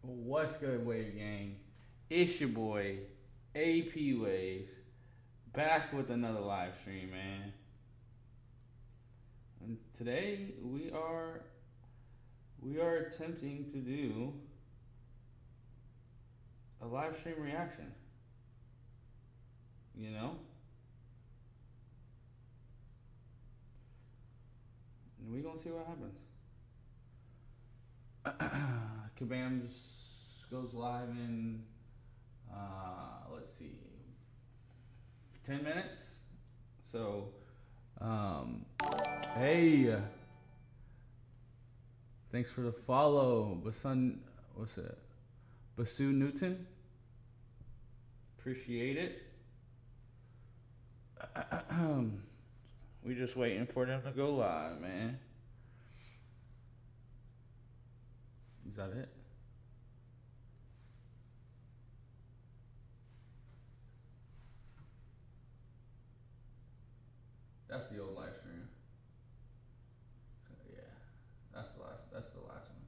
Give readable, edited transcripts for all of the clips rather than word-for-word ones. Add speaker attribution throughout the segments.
Speaker 1: What's good, Wave Gang? It's your boy, AP Waves, back with another live stream, man. And today we are attempting to do a live stream reaction. You know, and we gonna see what happens. Kabam just goes live in let's see, 10 minutes. So, um, hey, thanks for the follow, Basun. What's it? Basu Newton. Appreciate it. We just waiting for them to go live, man. Is that it? That's the old live stream. Yeah, that's the last. That's the last one.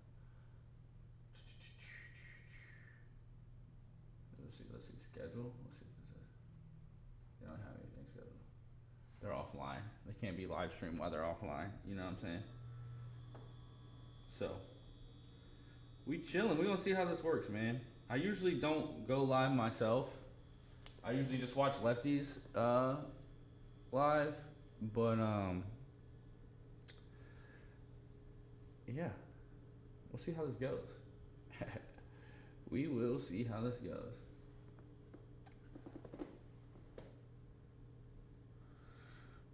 Speaker 1: Let's see. Let's see schedule. Let's see what it says. They don't have anything scheduled. They're offline. They can't be live streamed while they're offline. You know what I'm saying? So we chilling. We gonna see how this works, man. I usually don't go live myself. I usually just watch lefties live, but yeah, we'll see how this goes. We will see how this goes.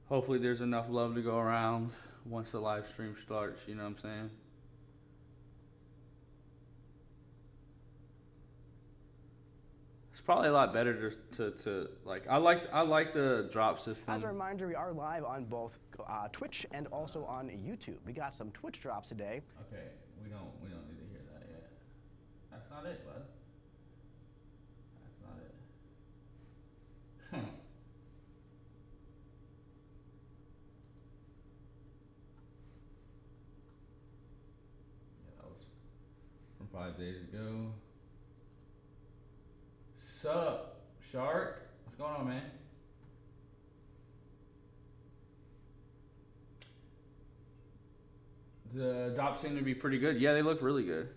Speaker 1: Hopefully there's enough love to go around once the live stream starts, you know what I'm saying? It's probably a lot better to like I like the drop system.
Speaker 2: As a reminder, we are live on both Twitch and also on YouTube. We got some Twitch drops today.
Speaker 1: Okay, we don't need to hear that yet. That's not it, bud. That's not it. Yeah, that was from 5 days ago. Sup, Shark? What's going on, man? The drops seem to be pretty good. Yeah, they look really good.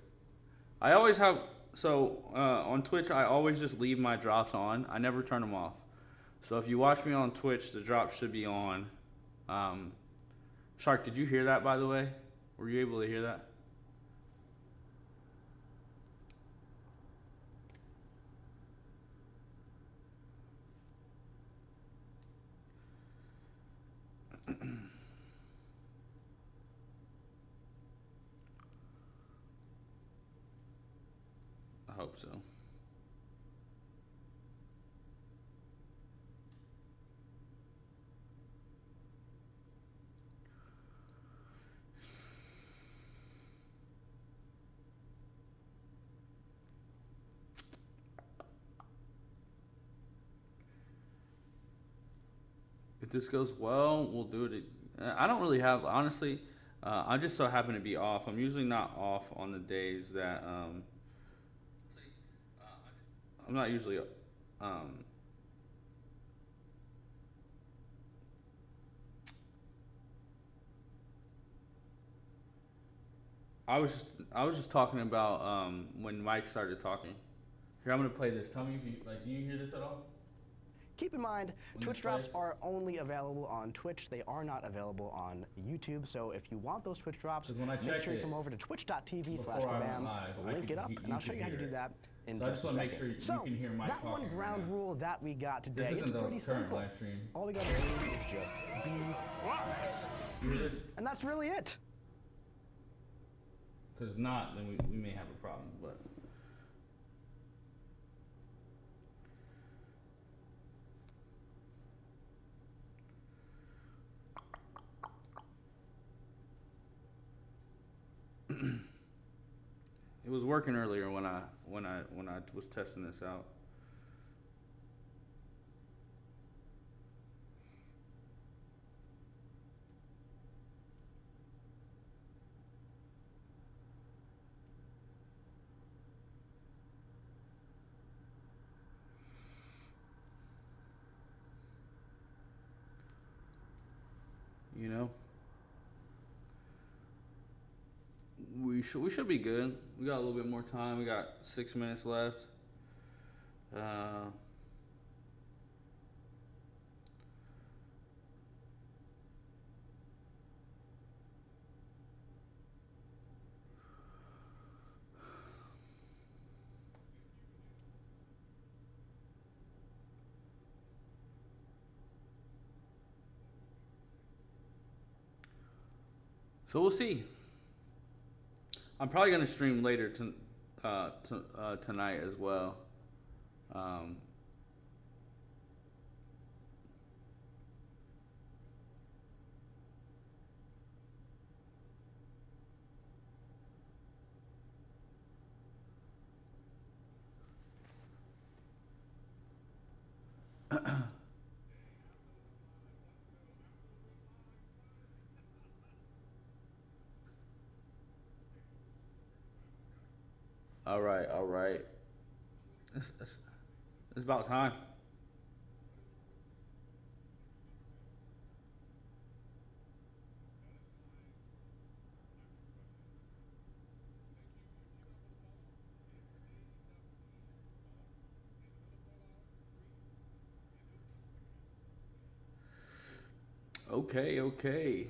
Speaker 1: I always have on Twitch. I always just leave my drops on. I never turn them off. So if you watch me on Twitch, the drops should be on. Shark, did you hear that, by the way? Were you able to hear that? I hope so. If this goes well, we'll do it. I don't really have, honestly. I just so happen to be off. I'm usually not off on the days that I'm not usually I was just talking about when Mike started talking. Here, I'm gonna play this. Tell me if you like. Do you hear this at all?
Speaker 2: Keep in mind, Twitch drops are only available on Twitch. They are not available on YouTube. So if you want those Twitch drops, make sure you come over to twitch.tv/Kabam, link it up, and I'll show you how to do that in just a second. Make sure you can hear Mike talking. That one ground rule that we got today, it's pretty simple. All we gotta do is just be wise. And that's really it.
Speaker 1: Because not, then we may have a problem, but. It was working earlier when I was testing this out. You know, we should be good. We got a little bit more time. We got 6 minutes left. So we'll see. I'm probably gonna stream later tonight as well. All right, all right. It's about time. Okay, okay.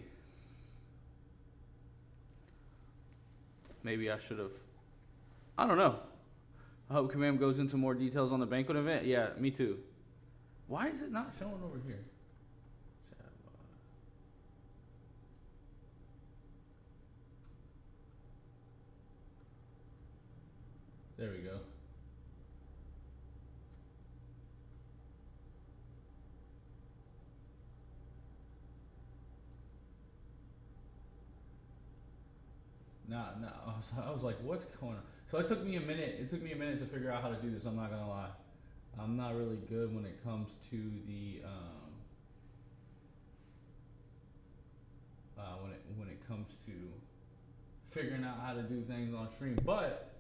Speaker 1: Maybe I should have. I don't know. I hope Kabam goes into more details on the banquet event. Yeah, me too. Why is it not showing over here? There we go. Nah. I was like, what's going on? So it took me a minute. It took me a minute to figure out how to do this. I'm not gonna lie. I'm not really good when it comes to the when it comes to figuring out how to do things on stream. But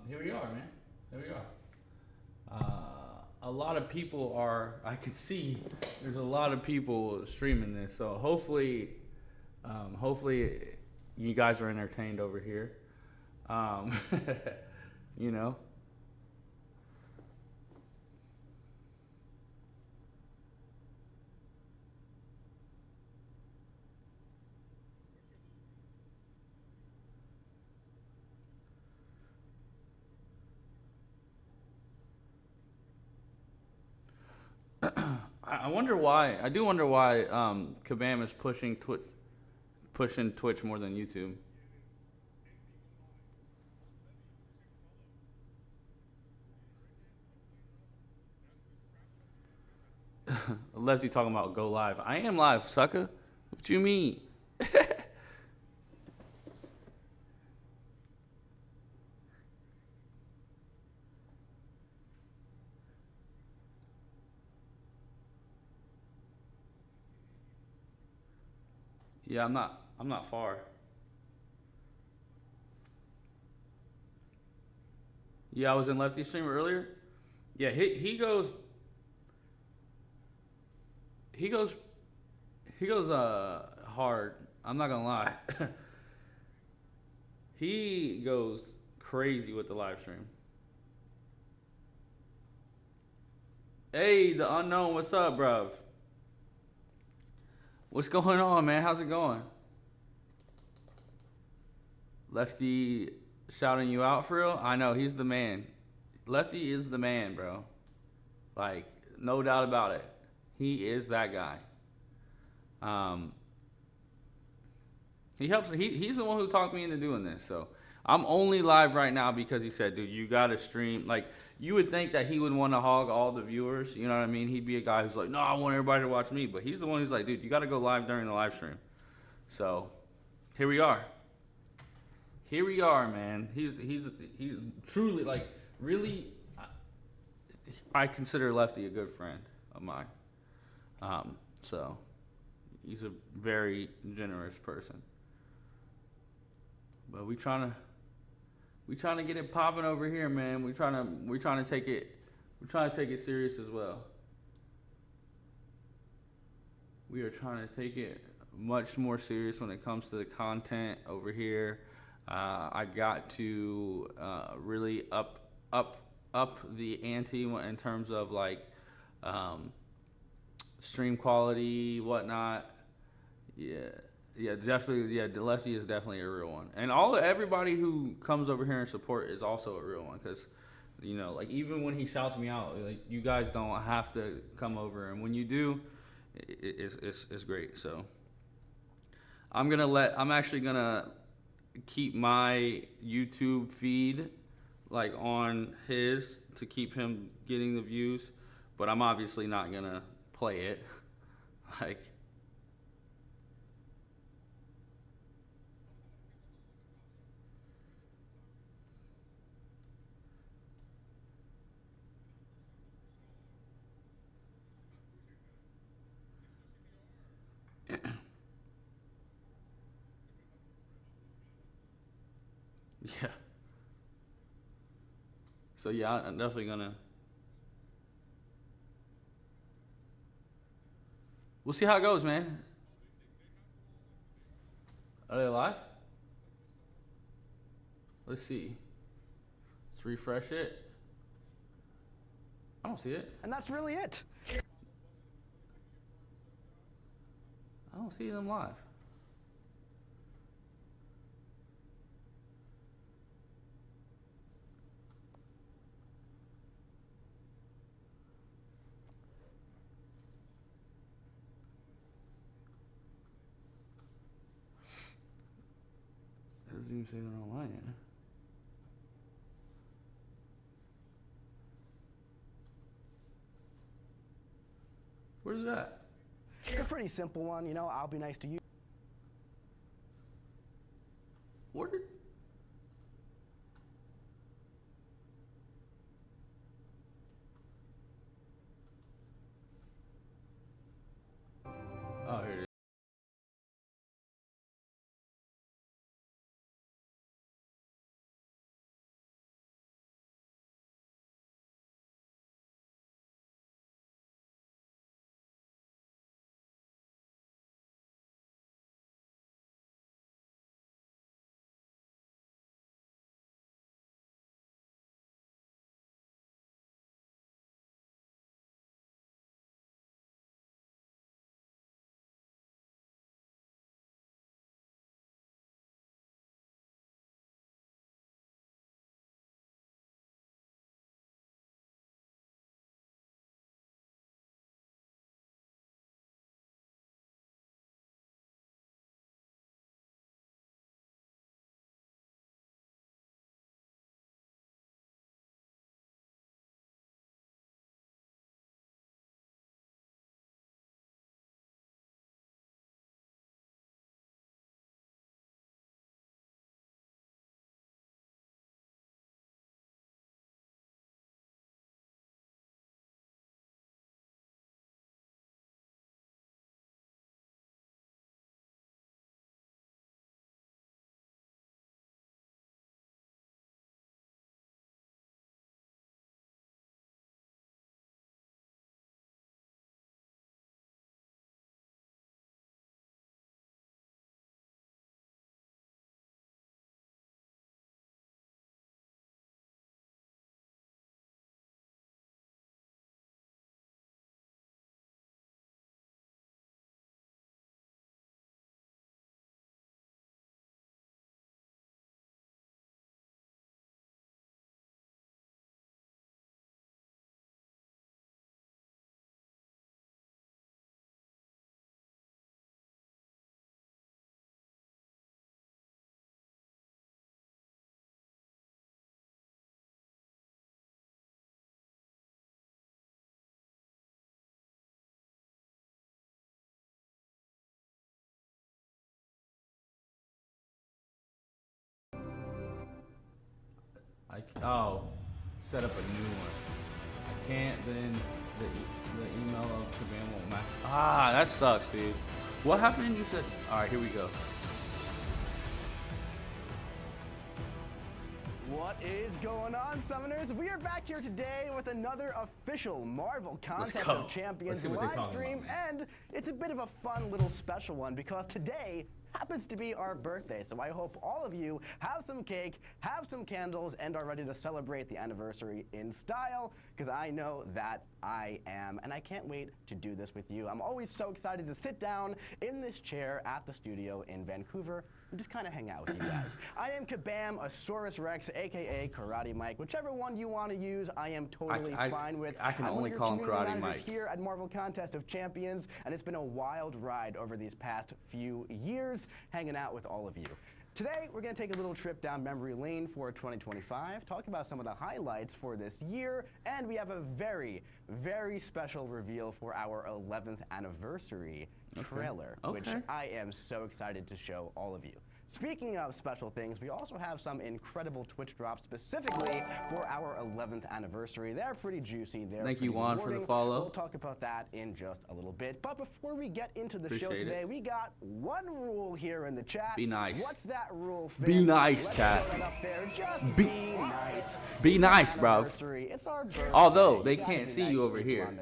Speaker 1: here we are, man. Here we are. A lot of people are. I can see there's a lot of people streaming this. So hopefully, you guys are entertained over here. You know. I wonder why. I do wonder why Kabam is pushing Twitch more than YouTube. Lefty talking about go live. I am live, sucker. What you mean? Yeah, I'm not far. Yeah, I was in Lefty stream earlier. Yeah, he goes hard. I'm not gonna lie. He goes crazy with the live stream. Hey, the unknown, what's up, bruv? What's going on, man? How's it going? Lefty shouting you out for real? I know, he's the man. Lefty is the man, bro. Like, no doubt about it. He is that guy. He helps. He's the one who talked me into doing this. So I'm only live right now because he said, dude, you got to stream. Like, you would think that he would want to hog all the viewers. You know what I mean? He'd be a guy who's like, no, I want everybody to watch me. But he's the one who's like, dude, you got to go live during the live stream. So here we are. Here we are, man. He's truly, like, really, I consider Lefty a good friend of mine. So he's a very generous person. But we trying to get it popping over here, man. We're trying to take it serious as well. We are trying to take it much more serious when it comes to the content over here. I got to really up the ante in terms of like stream quality, whatnot. Yeah, definitely. Yeah, the Lefty is definitely a real one, and everybody who comes over here and support is also a real one. Because, you know, like even when he shouts me out, like you guys don't have to come over, and when you do, it's great. So I'm actually gonna keep my YouTube feed like on his to keep him getting the views, but I'm obviously not gonna play it. Like, yeah. So yeah, I'm definitely gonna. We'll see how it goes, man. Are they live? Let's see. Let's refresh it. I don't see it.
Speaker 2: And that's really it.
Speaker 1: I don't see them live. It doesn't even say they're online yet. Where's that?
Speaker 2: It's a pretty simple one, you know, I'll be nice to you.
Speaker 1: Where did... Oh, here it is. Set up a new one. I can't, then the email of Kabam won't match. Ah, that sucks, dude. What happened? You said, all right, here we go.
Speaker 2: What What is going on, Summoners? We are back here today with another official Marvel Contest of Champions live stream, and it's a bit of a fun little special one because today happens to be our birthday, so I hope all of you have some cake, have some candles, and are ready to celebrate the anniversary in style, because I know that I am, and I can't wait to do this with you. I'm always so excited to sit down in this chair at the studio in Vancouver and just kind of hang out with you guys. I am Kabam, Asaurus Rex, aka Karate Mike. Whichever one you want to use, I am totally fine with.
Speaker 1: I can only call him Karate Mike.
Speaker 2: Here at Marvel Contest of Champions, and it's been a wild ride over these past few years hanging out with all of you. Today, we're going to take a little trip down memory lane for 2025, talk about some of the highlights for this year, and we have a very, very special reveal for our 11th anniversary trailer, which I am so excited to show all of you. Speaking of special things, we also have some incredible Twitch drops specifically for our 11th anniversary. They're pretty juicy.
Speaker 1: Thank you, Juan, for the follow.
Speaker 2: We'll talk about that in just a little bit. But before we get into the show today, we got one rule here in the chat.
Speaker 1: Be nice.
Speaker 2: What's that rule, fam?
Speaker 1: Be nice, chat.
Speaker 2: Just be nice.
Speaker 1: Be nice, bro.
Speaker 2: It's our birthday.
Speaker 1: Although they can't see you over here.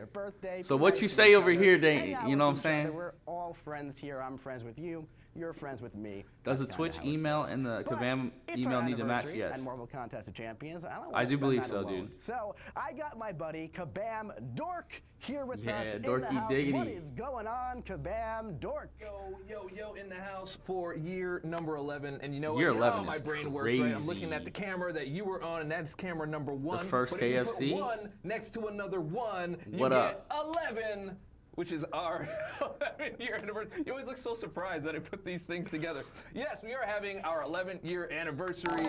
Speaker 1: So what you say over here, they, you know what I'm saying?
Speaker 2: We're all friends here. I'm friends with you. You're friends with me.
Speaker 1: Does the Twitch email and the Kabam email need to match? Yes.
Speaker 2: And Marvel Contest of Champions.
Speaker 1: I do believe so, dude.
Speaker 2: So I got my buddy Kabam Dork here with us in
Speaker 1: Dorky
Speaker 2: the house.
Speaker 1: Diggity.
Speaker 2: What is going on, Kabam Dork?
Speaker 3: Yo, in the house for year number 11. And you know
Speaker 1: year
Speaker 3: what?
Speaker 1: 11
Speaker 3: how my brain works, right? I'm looking at the camera that you were on, and that's camera number 1.
Speaker 1: The first
Speaker 3: but
Speaker 1: KFC.
Speaker 3: If you put 1 next to another 1, you
Speaker 1: What
Speaker 3: get
Speaker 1: up?
Speaker 3: 11. Which is our 11-year anniversary. You always look so surprised that I put these things together. Yes, we are having our 11th-year anniversary.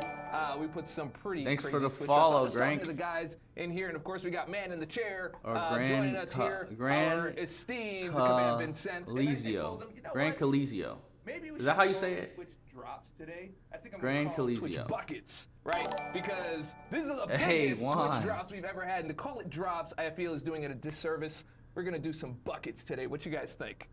Speaker 3: We put some pretty
Speaker 1: Thanks
Speaker 3: crazy
Speaker 1: for the
Speaker 3: Twitch
Speaker 1: follow,
Speaker 3: drops.
Speaker 1: Grank.
Speaker 3: The guys in here, and of course we got Man in the Chair
Speaker 1: Grand
Speaker 3: joining us here.
Speaker 1: Grand
Speaker 3: our esteemed Kabam Vincent.
Speaker 1: Calizio. Grand Calizio.
Speaker 3: Maybe we
Speaker 1: Is that how you
Speaker 3: should
Speaker 1: say
Speaker 3: go
Speaker 1: it?
Speaker 3: Twitch drops today. I think I'm
Speaker 1: Grand
Speaker 3: gonna call them Twitch
Speaker 1: Calizio.
Speaker 3: buckets, right? Because this is the
Speaker 1: Hey,
Speaker 3: biggest
Speaker 1: Juan.
Speaker 3: Twitch drops we've ever had, and to call it drops, I feel is doing it a disservice. We're gonna do some buckets today. What you guys think?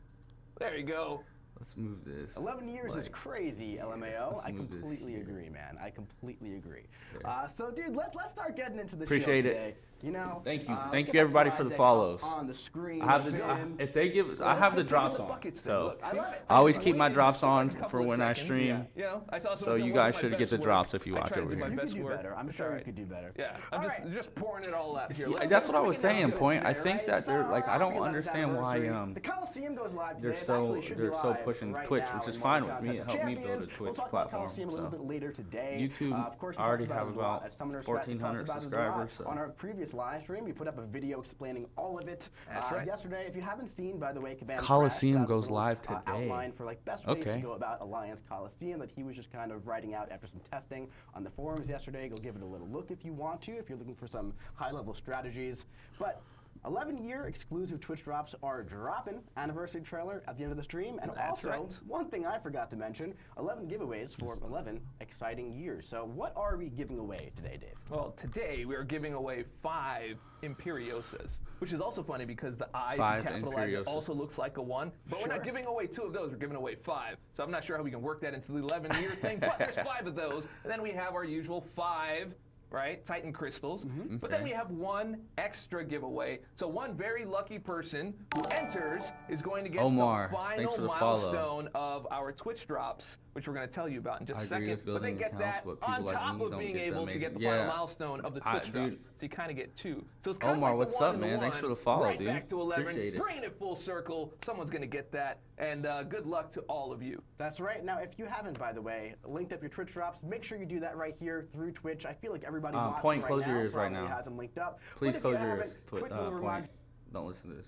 Speaker 3: There you go.
Speaker 1: Let's move this.
Speaker 2: 11 years is crazy, LMAO.
Speaker 1: let's
Speaker 2: I
Speaker 1: move this
Speaker 2: completely
Speaker 1: here.
Speaker 2: agree, man. I completely agree.
Speaker 1: Okay.
Speaker 2: So, dude, let's start getting into the
Speaker 1: Appreciate
Speaker 2: show
Speaker 1: it.
Speaker 2: today. You know,
Speaker 1: Thank you.
Speaker 2: let's
Speaker 1: Thank
Speaker 2: get
Speaker 1: you,
Speaker 2: the
Speaker 1: everybody,
Speaker 2: slide
Speaker 1: for the
Speaker 2: deck
Speaker 1: follows.
Speaker 2: up on the screen.
Speaker 1: I have if they give, I have the drops on.
Speaker 3: Buckets,
Speaker 1: So
Speaker 3: look, see?
Speaker 1: I always keep my drops on
Speaker 3: Couple
Speaker 1: for
Speaker 3: of
Speaker 1: when I
Speaker 3: seconds,
Speaker 1: stream.
Speaker 3: You know, I saw
Speaker 1: So
Speaker 3: someone
Speaker 1: you
Speaker 3: say,
Speaker 1: guys
Speaker 3: "What's my
Speaker 1: should get
Speaker 3: best
Speaker 1: the
Speaker 3: work?"
Speaker 1: drops if you
Speaker 3: I
Speaker 1: watch
Speaker 3: try to
Speaker 1: over
Speaker 3: do my
Speaker 1: here.
Speaker 2: You could
Speaker 3: best
Speaker 2: do
Speaker 3: work.
Speaker 2: better. I'm
Speaker 3: It's
Speaker 2: sure
Speaker 3: all
Speaker 2: you
Speaker 3: right.
Speaker 2: could do better.
Speaker 3: Yeah, I'm
Speaker 2: All
Speaker 3: just pouring it all out here.
Speaker 1: Yeah,
Speaker 3: Let's
Speaker 1: that's what I
Speaker 3: get
Speaker 1: was
Speaker 3: it
Speaker 1: saying,
Speaker 3: announced
Speaker 1: Point. I
Speaker 3: today,
Speaker 1: think
Speaker 3: right?
Speaker 1: that they're like, I don't
Speaker 2: Happy 11th
Speaker 1: understand why
Speaker 2: anniversary. The Coliseum goes live today.
Speaker 1: they're
Speaker 2: It
Speaker 1: so
Speaker 2: actually should be
Speaker 1: they're so
Speaker 2: live
Speaker 1: pushing
Speaker 2: right
Speaker 1: Twitch,
Speaker 2: now
Speaker 1: which is
Speaker 2: in
Speaker 1: fine
Speaker 2: Marvel
Speaker 1: with me. It
Speaker 2: Contest
Speaker 1: helped me build a
Speaker 2: Champions.
Speaker 1: Twitch
Speaker 2: We'll talk about
Speaker 1: platform.
Speaker 2: Coliseum a little bit later today.
Speaker 1: YouTube,
Speaker 2: Of course, we
Speaker 1: I already
Speaker 2: talked about
Speaker 1: have
Speaker 2: it a lot
Speaker 1: about
Speaker 2: at Summoner's Fest.
Speaker 1: 1,400
Speaker 2: We talked about it a
Speaker 1: subscribers,
Speaker 2: lot
Speaker 1: so.
Speaker 2: On our previous live stream, we put up a video explaining all of it
Speaker 3: That's right.
Speaker 2: yesterday. If you haven't seen, by the way, Kabam
Speaker 1: Coliseum
Speaker 2: Crash got a
Speaker 1: goes
Speaker 2: little,
Speaker 1: live today.
Speaker 2: Outline for like best ways to
Speaker 1: Okay.
Speaker 2: go about Alliance Coliseum that he was just kind of writing out after some testing on the forums yesterday. Go give it a little look if you want to, if you're looking for some high-level strategies. But 11-year exclusive Twitch drops are dropping. Anniversary trailer at the end of the stream. And
Speaker 3: That's
Speaker 2: also,
Speaker 3: right.
Speaker 2: one thing I forgot to mention, 11 giveaways for 11 exciting years. So what are we giving away today, Dave?
Speaker 3: Well, today we are giving away 5 Imperiosas, which is also funny because the I, if
Speaker 1: 5
Speaker 3: you capitalize it,
Speaker 1: Imperiosas.
Speaker 3: also looks like a 1. But we're not
Speaker 2: Sure.
Speaker 3: giving away 2 of those. We're giving away 5. So I'm not sure how we can work that into the 11-year thing, but there's 5 of those. And then we have our usual 5, right, Titan crystals. But then
Speaker 1: Okay.
Speaker 3: we have 1 extra giveaway. So one very lucky person who enters is going to get
Speaker 1: Omar,
Speaker 3: the
Speaker 1: thanks
Speaker 3: final
Speaker 1: for the follow.
Speaker 3: milestone of our Twitch drops, which we're going to tell you about in just
Speaker 1: I
Speaker 3: a
Speaker 1: agree
Speaker 3: second.
Speaker 1: with
Speaker 3: But they
Speaker 1: building
Speaker 3: get that
Speaker 1: accounts, but
Speaker 3: on
Speaker 1: people like
Speaker 3: top
Speaker 1: me
Speaker 3: of
Speaker 1: don't
Speaker 3: being
Speaker 1: get
Speaker 3: able
Speaker 1: that
Speaker 3: to get the
Speaker 1: amazing-
Speaker 3: final
Speaker 1: Yeah.
Speaker 3: milestone of the Twitch drops.
Speaker 1: dude.
Speaker 3: So you kind of get 2. So it's kind
Speaker 1: Omar,
Speaker 3: of like
Speaker 1: what's
Speaker 3: the
Speaker 1: up,
Speaker 3: 1 and the
Speaker 1: man?
Speaker 3: 1,
Speaker 1: Thanks for the follow,
Speaker 3: right
Speaker 1: dude.
Speaker 3: back to 11,
Speaker 1: Appreciate it.
Speaker 3: bringing it full circle. Someone's going to get that, and good luck to all of you.
Speaker 2: That's right. Now, if you haven't, by the way, linked up your Twitch drops, make sure you do that right here through Twitch. I feel like everybody watching
Speaker 1: Point,
Speaker 2: right
Speaker 1: close
Speaker 2: now
Speaker 1: your ears right
Speaker 2: probably
Speaker 1: now.
Speaker 2: has them linked up.
Speaker 1: Please
Speaker 2: But if
Speaker 1: close
Speaker 2: you
Speaker 1: your
Speaker 2: haven't,
Speaker 1: ears.
Speaker 2: quick little reminder
Speaker 1: Point. Don't listen to this.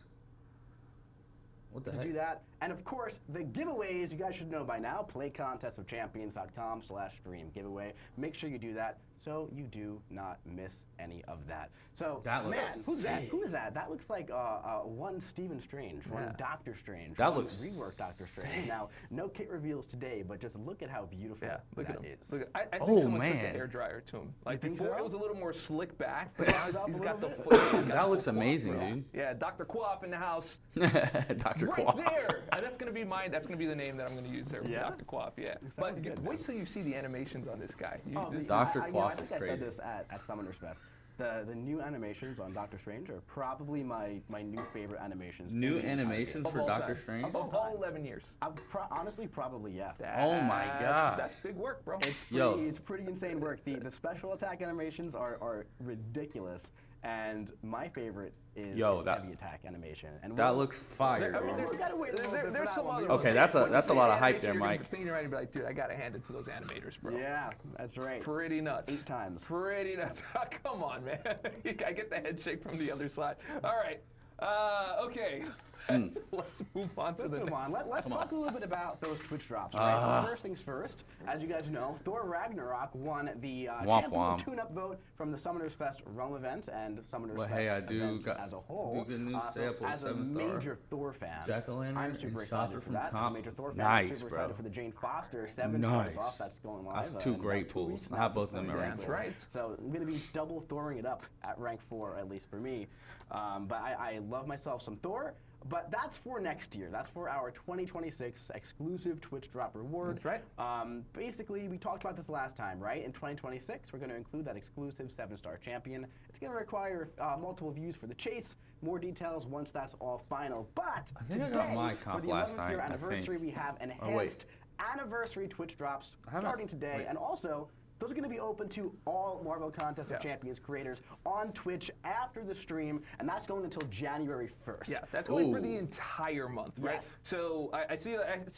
Speaker 1: What the
Speaker 2: to
Speaker 1: heck?
Speaker 2: do that. And of course, the giveaways, you guys should know by now, playcontestofchampions.com/stream giveaway. Make sure you do that so you do not miss any of that. So,
Speaker 1: That looks
Speaker 2: man, who's that?
Speaker 1: sick.
Speaker 2: Who is that? That looks like one Stephen Strange, one Doctor Strange,
Speaker 1: That
Speaker 2: one
Speaker 1: looks
Speaker 2: reworked Doctor Strange. Now, no kit reveals today, but just look at how beautiful
Speaker 3: Look
Speaker 2: that
Speaker 3: at him.
Speaker 2: is.
Speaker 3: Look at, I think
Speaker 1: Oh,
Speaker 3: someone took the
Speaker 1: man.
Speaker 3: hair dryer to him. Like
Speaker 2: think
Speaker 3: before,
Speaker 2: so?
Speaker 3: it was a little more slick back, but now
Speaker 2: Up
Speaker 3: he's
Speaker 2: a
Speaker 3: got the
Speaker 2: little
Speaker 3: full. he's got
Speaker 1: That
Speaker 3: the
Speaker 1: looks
Speaker 3: full
Speaker 1: amazing,
Speaker 3: quaff, bro.
Speaker 1: dude.
Speaker 3: Yeah, Dr. Quaff in the house.
Speaker 1: Dr.
Speaker 3: Right
Speaker 1: Quaff.
Speaker 3: there. That's gonna be the name that I'm gonna use there.
Speaker 2: Yeah?
Speaker 3: Dr. Quaff. Yeah.
Speaker 2: Sounds
Speaker 3: But
Speaker 2: good,
Speaker 3: wait till you see the animations on this guy.
Speaker 2: Oh,
Speaker 3: This
Speaker 1: Dr.
Speaker 2: I
Speaker 1: Quaff stuff is
Speaker 2: I
Speaker 1: crazy.
Speaker 2: said this at Summoners Fest. The new animations on Doctor Strange are probably my new favorite animations.
Speaker 1: New animations for Doctor Strange?
Speaker 3: Of all 11 years.
Speaker 2: Honestly, probably, yeah.
Speaker 1: Oh my gosh.
Speaker 3: That's big work, bro.
Speaker 2: It's pretty insane work. The special attack animations are ridiculous. And my favorite is heavy attack animation. And
Speaker 1: that looks fire.
Speaker 3: There's some other.
Speaker 1: Okay, that's a lot of hype there, Mike.
Speaker 3: You're right, be like, dude, I gotta hand it to those animators, bro.
Speaker 2: Yeah, that's right.
Speaker 3: Pretty nuts.
Speaker 2: 8 times.
Speaker 3: Pretty nuts. Come on, man. I get the head shake from the other side. All right. Okay. Let's move on to the next.
Speaker 2: Let's talk a little bit about those Twitch drops. Right? So first things first, as you guys know, Thor Ragnarok won the champion tune-up vote from the Summoners Fest Rome event and Summoners Fest event as a whole. As a major Thor fan, I'm super excited for that. As a major Thor fan, I'm super excited for the Jane Foster 7 stars buff that's going live.
Speaker 1: That's 2 great pools. I have both of them at rank 4.
Speaker 3: That's right.
Speaker 2: So I'm going to be double Thoring it up at rank 4, at least for me. But I love myself some Thor. But that's for next year. That's for our 2026 exclusive Twitch drop reward.
Speaker 3: That's right.
Speaker 2: Basically, we talked about this last time, right? In 2026, we're going to include that exclusive 7-star champion. It's going to require multiple views for the chase. More details once that's all final. But
Speaker 1: I think
Speaker 2: today,
Speaker 1: I got my comp
Speaker 2: for the 11th year
Speaker 1: last
Speaker 2: anniversary, we have enhanced anniversary Twitch drops starting today, and also. Those are going to be open to all Marvel Contest of Champions creators on Twitch after the stream, and that's going until January 1st.
Speaker 3: Yeah, that's going for the entire month, right?
Speaker 2: Yes.
Speaker 3: So I see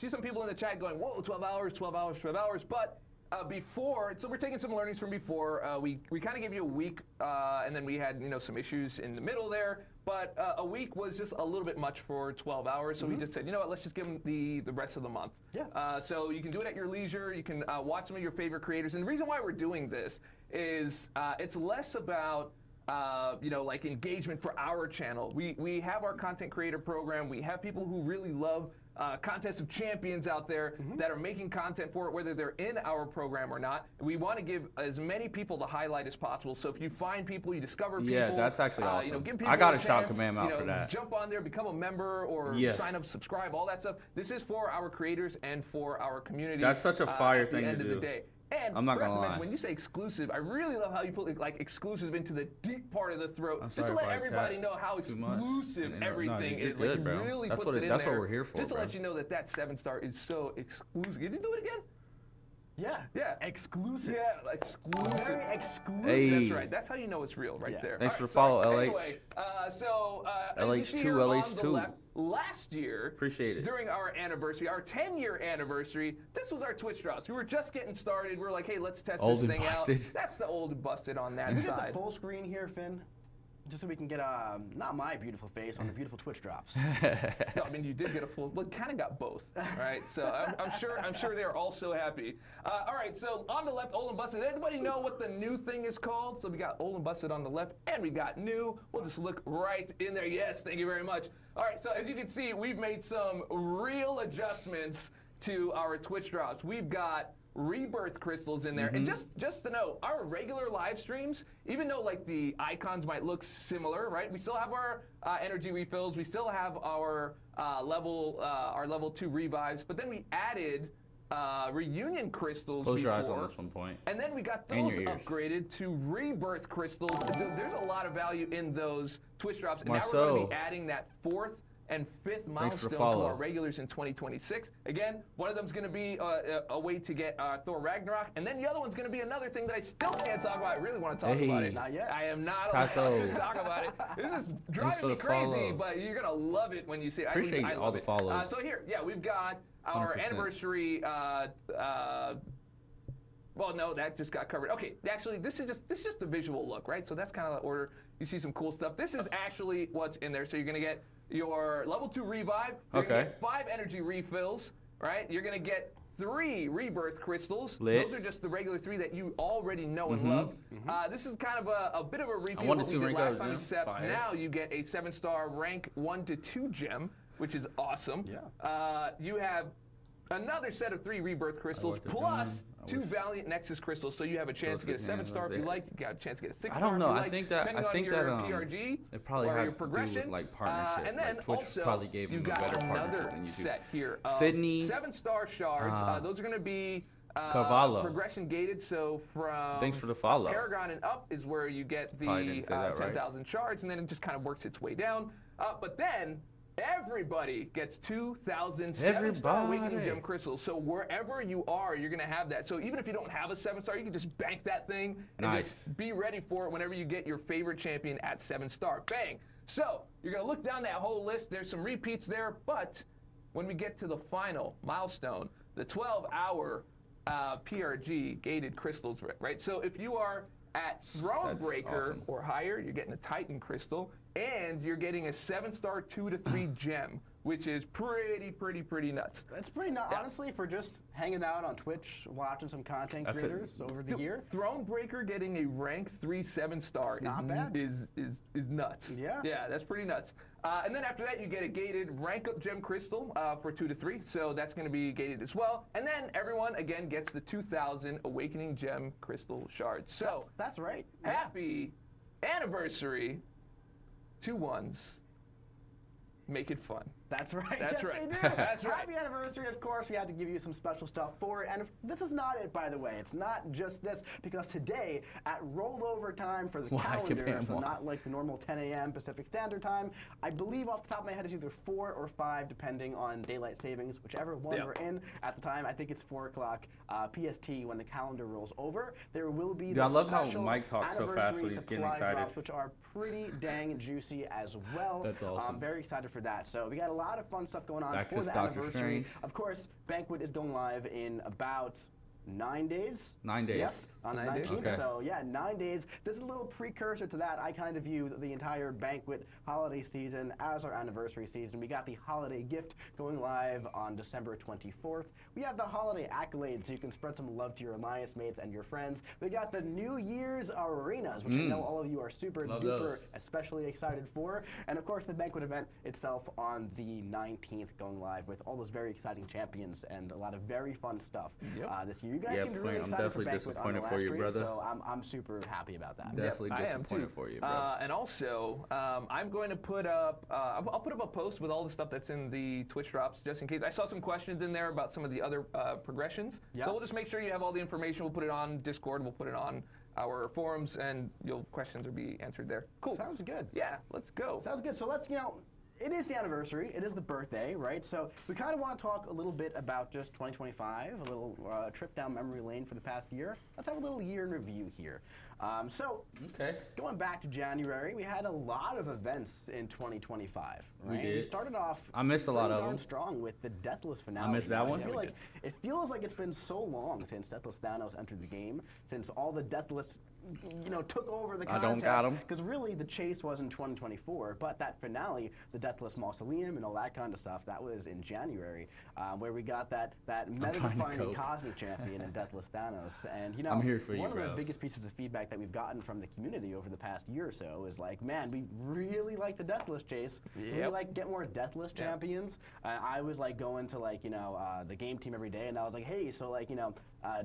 Speaker 3: some people in the chat going, whoa, 12 hours, 12 hours, 12 hours, but before, so we're taking some learnings from before. We kind of gave you a week, and then we had some issues in the middle there. But a week was just a little bit much for 12 hours, so we just said, you know what, let's just give them the rest of the month.
Speaker 2: Yeah.
Speaker 3: So you can do it at your leisure. You can watch some of your favorite creators. And the reason why we're doing this is it's less about like engagement for our channel. We have our content creator program. We have people who really love Contest of Champions out there that are making content for it, whether they're in our program or not. We want to give as many people the highlight as possible. So if you find people, you discover people.
Speaker 1: Yeah, that's actually awesome.
Speaker 3: Give people
Speaker 1: I got
Speaker 3: a
Speaker 1: to shout
Speaker 3: chance,
Speaker 1: Kabam out for that.
Speaker 3: Jump on there, become a member, or sign up, subscribe, all that stuff. This is for our creators and for our community.
Speaker 1: That's such a fire thing to do.
Speaker 3: At the end of the day. And
Speaker 1: I'm not gonna lie.
Speaker 3: when you say exclusive, I really love how you put like exclusive into the deep part of the throat, just to let everybody know how exclusive everything is.
Speaker 1: Good,
Speaker 3: like,
Speaker 1: bro.
Speaker 3: Really
Speaker 1: That's
Speaker 3: puts it in
Speaker 1: that's
Speaker 3: there.
Speaker 1: what we're here for.
Speaker 3: Just to let you know that 7-star is so exclusive. Did you do it again?
Speaker 2: Yeah. Exclusive.
Speaker 3: Yeah, exclusive.
Speaker 2: Very exclusive.
Speaker 1: Hey.
Speaker 3: That's right. That's how you know it's real, right there.
Speaker 1: Thanks for the follow, LH.
Speaker 3: Anyway, so
Speaker 1: LH2,
Speaker 3: LH2. Last year,
Speaker 1: appreciate it.
Speaker 3: During our anniversary, our 10-year anniversary, this was our Twitch drops. We were just getting started. We were like, hey, let's test this thing out. That's the old and busted on that
Speaker 2: Can you
Speaker 3: side.
Speaker 2: get the full screen here, Finn? Just so we can get not my beautiful face on the beautiful Twitch drops.
Speaker 3: No, I mean you did get a full. Well, kind of got both, right? So I'm sure they're all so happy. All right, so on the left, old and busted. Anybody know what the new thing is called? So we got old and busted on the left, and we got new. We'll just look right in there. Yes, thank you very much. All right, so as you can see, we've made some real adjustments to our Twitch drops. We've got rebirth crystals in there, and just to know, our regular live streams, even though like the icons might look similar, right? We still have our energy refills, we still have our level 2 revives, but then we added reunion crystals
Speaker 1: Close
Speaker 3: before,
Speaker 1: your eyes on this one point.
Speaker 3: and then we got those upgraded to rebirth crystals. There's a lot of value in those Twitch drops, and now we're going to be adding that 4th and 5th milestone to our regulars in 2026. Again, one of them is going to be a way to get Thor Ragnarok, and then the other one's going to be another thing that I still can't talk about. I really want to talk about it.
Speaker 2: Not yet.
Speaker 3: I am not allowed to talk about it. This is driving me crazy, but you're going to love it when you see it.
Speaker 1: Appreciate all the follows.
Speaker 3: So here, we've got our
Speaker 1: 100%.
Speaker 3: anniversary. Well, no, that just got covered. Okay, actually, this is just a visual look, right? So that's kind of the order. You see some cool stuff. This is actually what's in there. So you're going to get your level 2 revive. You're going to get 5 energy refills, right? You're going to get 3 rebirth crystals.
Speaker 1: Lit.
Speaker 3: Those are just the regular 3 that you already know and love. This is kind of a bit of a repeat of what we did last time, except now you get a 7-star rank 1 to 2 gem, which is awesome.
Speaker 2: Yeah.
Speaker 3: You have another set of 3 rebirth crystals plus 2 Valiant Nexus crystals, so you have a chance to get a 7-star if you like. You got a chance to get a 6-star.
Speaker 1: I don't know.
Speaker 3: If you
Speaker 1: I
Speaker 3: like,
Speaker 1: think that
Speaker 3: depending on your PRG
Speaker 1: it probably
Speaker 3: or
Speaker 1: had
Speaker 3: your
Speaker 1: to
Speaker 3: progression.
Speaker 1: do with like partnership.
Speaker 3: And then
Speaker 1: like Twitch
Speaker 3: also
Speaker 1: probably gave
Speaker 3: you
Speaker 1: him a
Speaker 3: got
Speaker 1: better
Speaker 3: another
Speaker 1: partnership than YouTube.
Speaker 3: set here of
Speaker 1: Sydney,
Speaker 3: 7-star shards. Those are going to be
Speaker 1: Cavallo.
Speaker 3: Progression gated, so from
Speaker 1: Thanks for the follow.
Speaker 3: Paragon and up is where you get the 10,000 shards, and then it just kind of works its way down. But then everybody gets 2,000 7-star Awakening Gem crystals. So wherever you are, you're going to have that. So even if you don't have a 7-star, you can just bank that thing and just be ready for it whenever you get your favorite champion at 7-star. Bang! So you're going to look down that whole list. There's some repeats there, but when we get to the final milestone, the 12-hour PRG gated crystals, right? So if you are at Thronebreaker or higher, you're getting a Titan crystal, and you're getting a 7-star 2 to 3 gem, which is pretty nuts.
Speaker 2: That's pretty nuts, honestly, for just hanging out on Twitch, watching some content creators over the year.
Speaker 3: Thronebreaker getting a rank 3 7-star is nuts.
Speaker 2: Yeah.
Speaker 3: Yeah, that's pretty nuts. And then after that, you get a gated rank up gem crystal for 2 to 3, so that's going to be gated as well. And then everyone again gets the 2,000 Awakening Gem crystal shards. So
Speaker 2: that's right.
Speaker 3: Happy anniversary. 2 1s. Make it fun.
Speaker 2: That's right.
Speaker 3: That's
Speaker 2: yes,
Speaker 3: right.
Speaker 2: They do.
Speaker 3: That's right.
Speaker 2: Happy anniversary, of course. We had to give you some special stuff for it. And this is not it, by the way. It's not just this, because today, at rollover time for the calendar, so not like the normal 10 a.m. Pacific Standard Time, I believe off the top of my head it's either 4 or 5, depending on daylight savings, whichever one we're in at the time. I think it's 4 o'clock PST when the calendar rolls over. There will be
Speaker 1: I love how Mike talks so fast when he's getting excited.
Speaker 2: Drops, which are pretty dang juicy as well.
Speaker 1: That's awesome.
Speaker 2: I'm very excited for that. So we got a lot of fun stuff going on for the anniversary. Of course, Banquet is going live in about 9 days.
Speaker 1: 9 days.
Speaker 2: Yes, on the 19th. Okay. So yeah, 9 days. This is a little precursor to that. I kind of view the entire Banquet holiday season as our anniversary season. We got the holiday gift going live on December 24th. We have the holiday accolades, so you can spread some love to your alliance mates and your friends. We got the New Year's arenas, which I know all of you are super duper especially excited for. And of course, the Banquet event itself on the 19th going live with all those very exciting champions and a lot of very fun stuff this year. You guys seem really excited for Banquet on the last stream, so I'm super happy about that.
Speaker 1: Definitely disappointed for you, bro.
Speaker 3: And also, I'm going to put up, I'll put up a post with all the stuff that's in the Twitch drops, just in case. I saw some questions in there about some of the other progressions. So we'll just make sure you have all the information. We'll put it on Discord. We'll put it on our forums, and your questions will be answered there. Cool.
Speaker 2: Sounds good.
Speaker 3: Yeah, let's go.
Speaker 2: Sounds good. So let's, it is the anniversary. It is the birthday, right? So we kind of want to talk a little bit about just 2025, a little trip down memory lane for the past year. Let's have a little year in review here. Going back to January, we had a lot of events in 2025. Right?
Speaker 1: We did.
Speaker 2: We started off.
Speaker 1: I missed a lot of them.
Speaker 2: Strong with the Deathless finale.
Speaker 1: I missed that one.
Speaker 2: It feels like it's been so long since Deathless Thanos entered the game, since all the Deathless, took over the contest.
Speaker 1: I don't got him.
Speaker 2: Because really, the chase was in 2024, but that finale, the Deathless Mausoleum and all that kind of stuff, that was in January, where we got that meta-defining cosmic champion in Deathless Thanos. And
Speaker 1: I'm here for
Speaker 2: one of the biggest pieces of feedback that we've gotten from the community over the past year or so is like, man, we really like the Deathless chase. Can we get more Deathless champions? I was going to the game team every day, and I was like, hey, so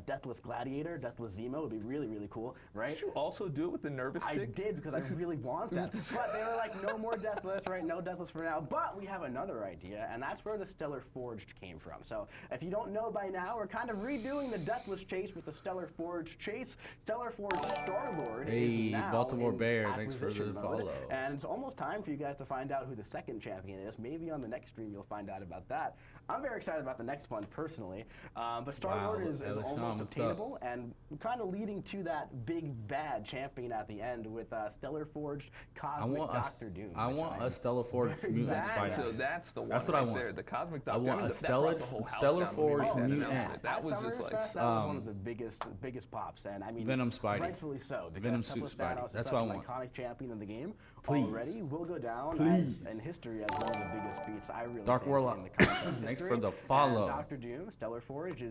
Speaker 2: Deathless Gladiator, Deathless Zemo would be really, really cool, right?
Speaker 3: Did you also do it with the nervous stick?
Speaker 2: I did, because I really want that. But they were like, no more Deathless, right? No Deathless for now. But we have another idea, and that's where the Stellar Forged came from. So if you don't know by now, we're kind of redoing the Deathless chase with the Stellar Forged chase. Stellar Forged Star-Lord is now
Speaker 1: Baltimore
Speaker 2: in
Speaker 1: Bear, thanks for the
Speaker 2: mode,
Speaker 1: follow.
Speaker 2: and it's almost time for you guys to find out who the second champion is. Maybe on the next stream you'll find out about that. I'm very excited about the next one personally, but Star-Lord is almost obtainable, and kind of leading to that big bad champion at the end with Stellar Forged Cosmic Dr. Doom.
Speaker 1: I want a Stellar Forged Mutant Spider.
Speaker 3: So that's the one.
Speaker 1: That's what I want.
Speaker 3: There, the Cosmic Dr.
Speaker 1: Doom. I want a Stellar Forged Mutant.
Speaker 3: That was just like
Speaker 2: that was one of the biggest pops, and I mean
Speaker 1: Venom Spidey.
Speaker 2: Rightfully so.
Speaker 1: Venom Suit Spidey. That's what I want.
Speaker 2: An iconic champion in the game.
Speaker 1: Please.
Speaker 2: Already will go down in history as one of the biggest beats. I really
Speaker 1: Dark Warlock.
Speaker 2: In the contest
Speaker 1: Thanks for the follow.
Speaker 2: And Dr. Doom, Stellar Forge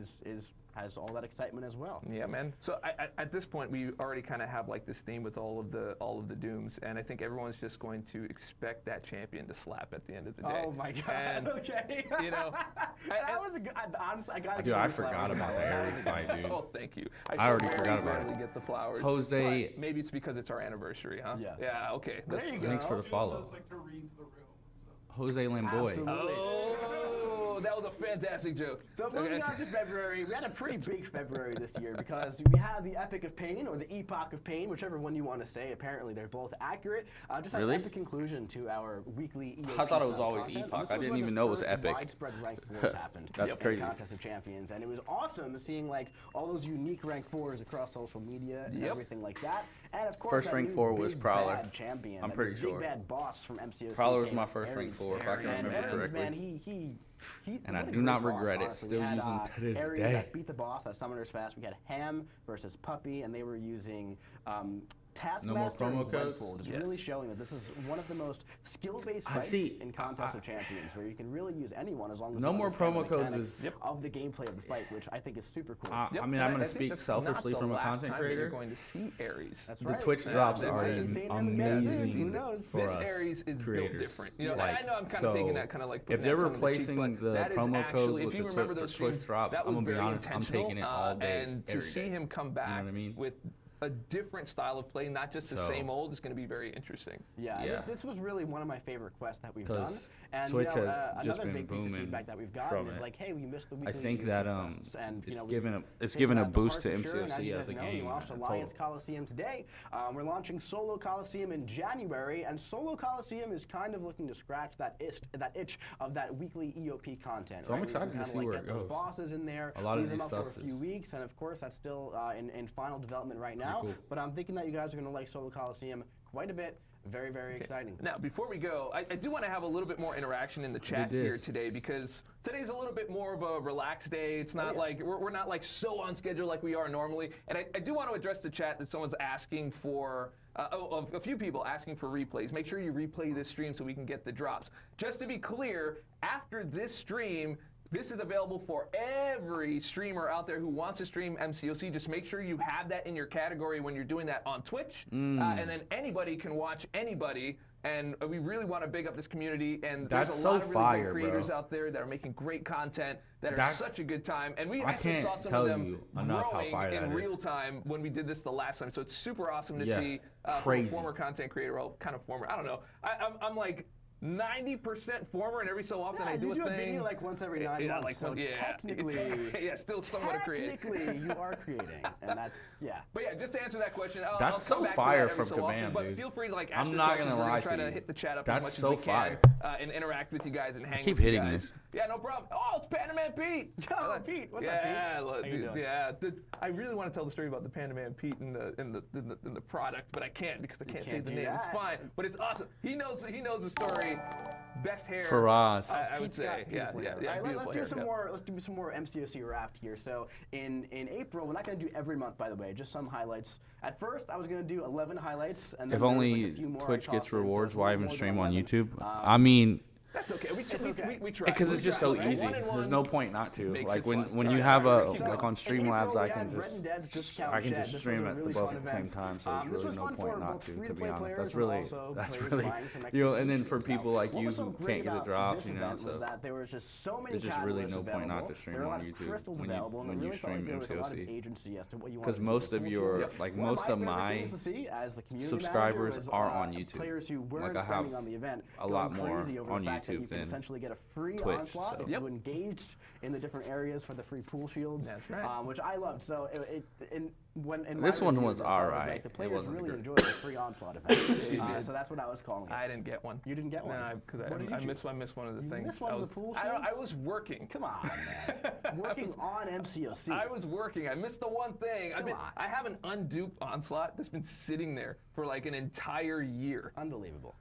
Speaker 2: has all that excitement as well.
Speaker 3: Yeah, man. So at this point, we already kind of have this theme with all of the Dooms, and I think everyone's just going to expect that champion to slap at the end of the day.
Speaker 2: Oh my God!
Speaker 3: And,
Speaker 2: okay. That was a good. Honestly, I gotta.
Speaker 1: Dude, I forgot about the Ares fight, dude.
Speaker 3: Oh, thank you.
Speaker 1: I already forgot about it.
Speaker 3: Get the flowers.
Speaker 1: Jose.
Speaker 3: But maybe it's because it's our anniversary, huh?
Speaker 2: Yeah.
Speaker 3: Yeah. Okay.
Speaker 2: There you go.
Speaker 1: Thanks for the follow.
Speaker 4: Like to read the room, so.
Speaker 1: Jose Lamboy.
Speaker 2: Absolutely.
Speaker 3: Oh, that was a fantastic joke.
Speaker 2: So moving on to February, we had a pretty big February this year because we had the Epic of Pain or the Epoch of Pain, whichever one you want to say. Apparently, they're both accurate. Just an epic conclusion to our weekly EOP.
Speaker 1: I thought it was always Epoch. I didn't even know it was Epic.
Speaker 2: Widespread ranked fours happened.
Speaker 1: That's crazy.
Speaker 2: Contest of Champions, and it was awesome seeing like all those unique ranked fours across social media and everything like that. And of course,
Speaker 1: first ranked four was Prowler.
Speaker 2: Champion,
Speaker 1: I'm pretty sure.
Speaker 2: Big bad boss from MCOC.
Speaker 1: Prowler was my first ranked four, if I can remember correctly.
Speaker 2: Man,
Speaker 1: and I do not regret it. Still use them to this
Speaker 2: Aries
Speaker 1: day.
Speaker 2: That beat the boss at Summoner's Fest. We had Ham versus Puppy, and they were using Taskmaster
Speaker 1: promo
Speaker 2: and
Speaker 1: codes?
Speaker 2: Deadpool, just really showing that this is one of the most skill-based fights in Contest of Champions, where you can really use anyone as long as
Speaker 1: no more promo codes
Speaker 2: of the gameplay of the fight, which I think is super cool.
Speaker 1: I mean, I'm going to speak selfishly from a content creator.
Speaker 3: You're going to see Aries.
Speaker 2: That's
Speaker 1: the Twitch drops are amazing.
Speaker 3: Who knows? This Aries is built different. You know,
Speaker 1: like,
Speaker 3: I know I'm kind of taking that kind of like.
Speaker 1: If they're replacing the promo codes with the Twitch drops,
Speaker 3: that
Speaker 1: I'm
Speaker 3: was
Speaker 1: going to be
Speaker 3: very
Speaker 1: honest, I'm taking it all day.
Speaker 3: And to see him come back with a different style of play, not just the same old, is going to be very interesting.
Speaker 2: Yeah. This was really one of my favorite quests that we've done. And
Speaker 1: Twitch has
Speaker 2: another
Speaker 1: just
Speaker 2: big
Speaker 1: been
Speaker 2: piece of
Speaker 1: booming
Speaker 2: feedback that we've gotten is like, hey, we missed the weekly.
Speaker 1: I think that
Speaker 2: quests. And,
Speaker 1: it's given a boost to
Speaker 2: sure.
Speaker 1: MCOC as a game.
Speaker 2: We launched Alliance Coliseum today. We're launching Solo Coliseum in January, and Solo Coliseum is kind of looking to scratch that itch of that weekly EOP content.
Speaker 1: So I'm excited to see where it goes.
Speaker 2: Those bosses in there,
Speaker 1: a lot of
Speaker 2: leave them
Speaker 1: these
Speaker 2: up
Speaker 1: stuff
Speaker 2: for a few weeks, and of course that's still in final development right now.
Speaker 1: Cool.
Speaker 2: But I'm thinking that you guys are going to like Solo Coliseum quite a bit. Very, very exciting.
Speaker 3: Now, before we go, I do want to have a little bit more interaction in the chat here today, because today's a little bit more of a relaxed day. It's not like we're not like so on schedule like we are normally. And I do want to address the chat that someone's asking for. A few people asking for replays. Make sure you replay this stream so we can get the drops. Just to be clear, after this stream, this is available for every streamer out there who wants to stream MCOC. Just make sure you have that in your category when you're doing that on Twitch. And then anybody can watch anybody. And we really want to big up this community. And there's a lot of really great creators out there that are making great content that are such a good time. And we actually saw some of them growing in real time when we did this the last time. So it's super awesome to see from a former content creator, well, kind of former, I don't know. I'm like 90% former, and every so often I do a thing.
Speaker 2: You do a video like once every 9 months,
Speaker 3: like,
Speaker 2: so technically,
Speaker 3: still somewhat of creating.
Speaker 2: Technically, you are creating, and that's,
Speaker 3: But yeah, just to answer that question,
Speaker 1: that's
Speaker 3: I'll come back
Speaker 1: fire
Speaker 3: to that every
Speaker 1: from
Speaker 3: so
Speaker 1: Kabam,
Speaker 3: often, but
Speaker 1: dude.
Speaker 3: feel free to like ask
Speaker 1: I'm
Speaker 3: your
Speaker 1: not
Speaker 3: questions.
Speaker 1: gonna
Speaker 3: We're
Speaker 1: lie
Speaker 3: gonna try
Speaker 1: to
Speaker 3: to
Speaker 1: you.
Speaker 3: hit the chat up
Speaker 1: That's
Speaker 3: as much
Speaker 1: so
Speaker 3: as we can and interact with you guys and hang
Speaker 1: keep
Speaker 3: with you
Speaker 1: hitting
Speaker 3: guys.
Speaker 1: this.
Speaker 3: Yeah, no problem. Oh, it's Panda Man Pete.
Speaker 2: Oh, Pete, what's up, Pete?
Speaker 3: How you doing? I really want to tell the story about the Panda Man Pete in the product, but I can't because I can't say the name. It's fine, but it's awesome. He knows the story. Best hair.
Speaker 1: Faraz.
Speaker 3: I would say, yeah.
Speaker 2: Let's do some more MCOC Wrapped here. So in April, we're not going to do every month, by the way. Just some highlights. At first, I was going to do 11 highlights, and then
Speaker 1: if only Twitch gets rewards, why even stream on YouTube? I mean.
Speaker 3: That's okay. We try.
Speaker 1: Because it's just so easy. There's no point not to. Like when you have like on Streamlabs, I can just stream at both at the same time. So there's really no point not to be honest. That's really and then for people like you who can't get the drops, so
Speaker 2: there's
Speaker 1: just really no point not to stream on YouTube when you stream MCOC. Because most of my subscribers are on YouTube. Like I have a lot more on YouTube
Speaker 2: you can essentially get a free
Speaker 1: Twitch,
Speaker 2: onslaught if you engaged in the different areas for the free pool shields, which I loved. So
Speaker 1: this one was alright.
Speaker 2: Like, the players really enjoyed the free onslaught event. So that's what I was calling it.
Speaker 3: I didn't get one.
Speaker 2: You didn't get one?
Speaker 3: No, because I missed one of the things.
Speaker 2: Missed one of the pool shields?
Speaker 3: I was working.
Speaker 2: Come on, man. Working on MCOC.
Speaker 3: I was working. I missed the one thing. I have an unduped onslaught that's been sitting there for like an entire year.
Speaker 2: Unbelievable.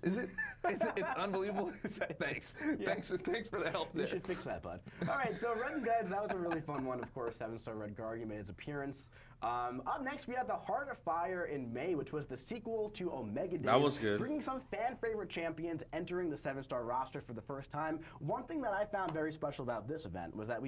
Speaker 3: Is it? It's unbelievable. Thanks. Yeah. Thanks for the help there.
Speaker 2: You should fix that, bud. All right, so Red and Deads, that was a really fun one, of course. 7-star Red Guardian made his appearance. Up next, we had the Heart of Fire in May, which was the sequel to Omega Days.
Speaker 1: That was good.
Speaker 2: Bringing some fan-favorite champions entering the 7-star roster for the first time. One thing that I found very special about this event was that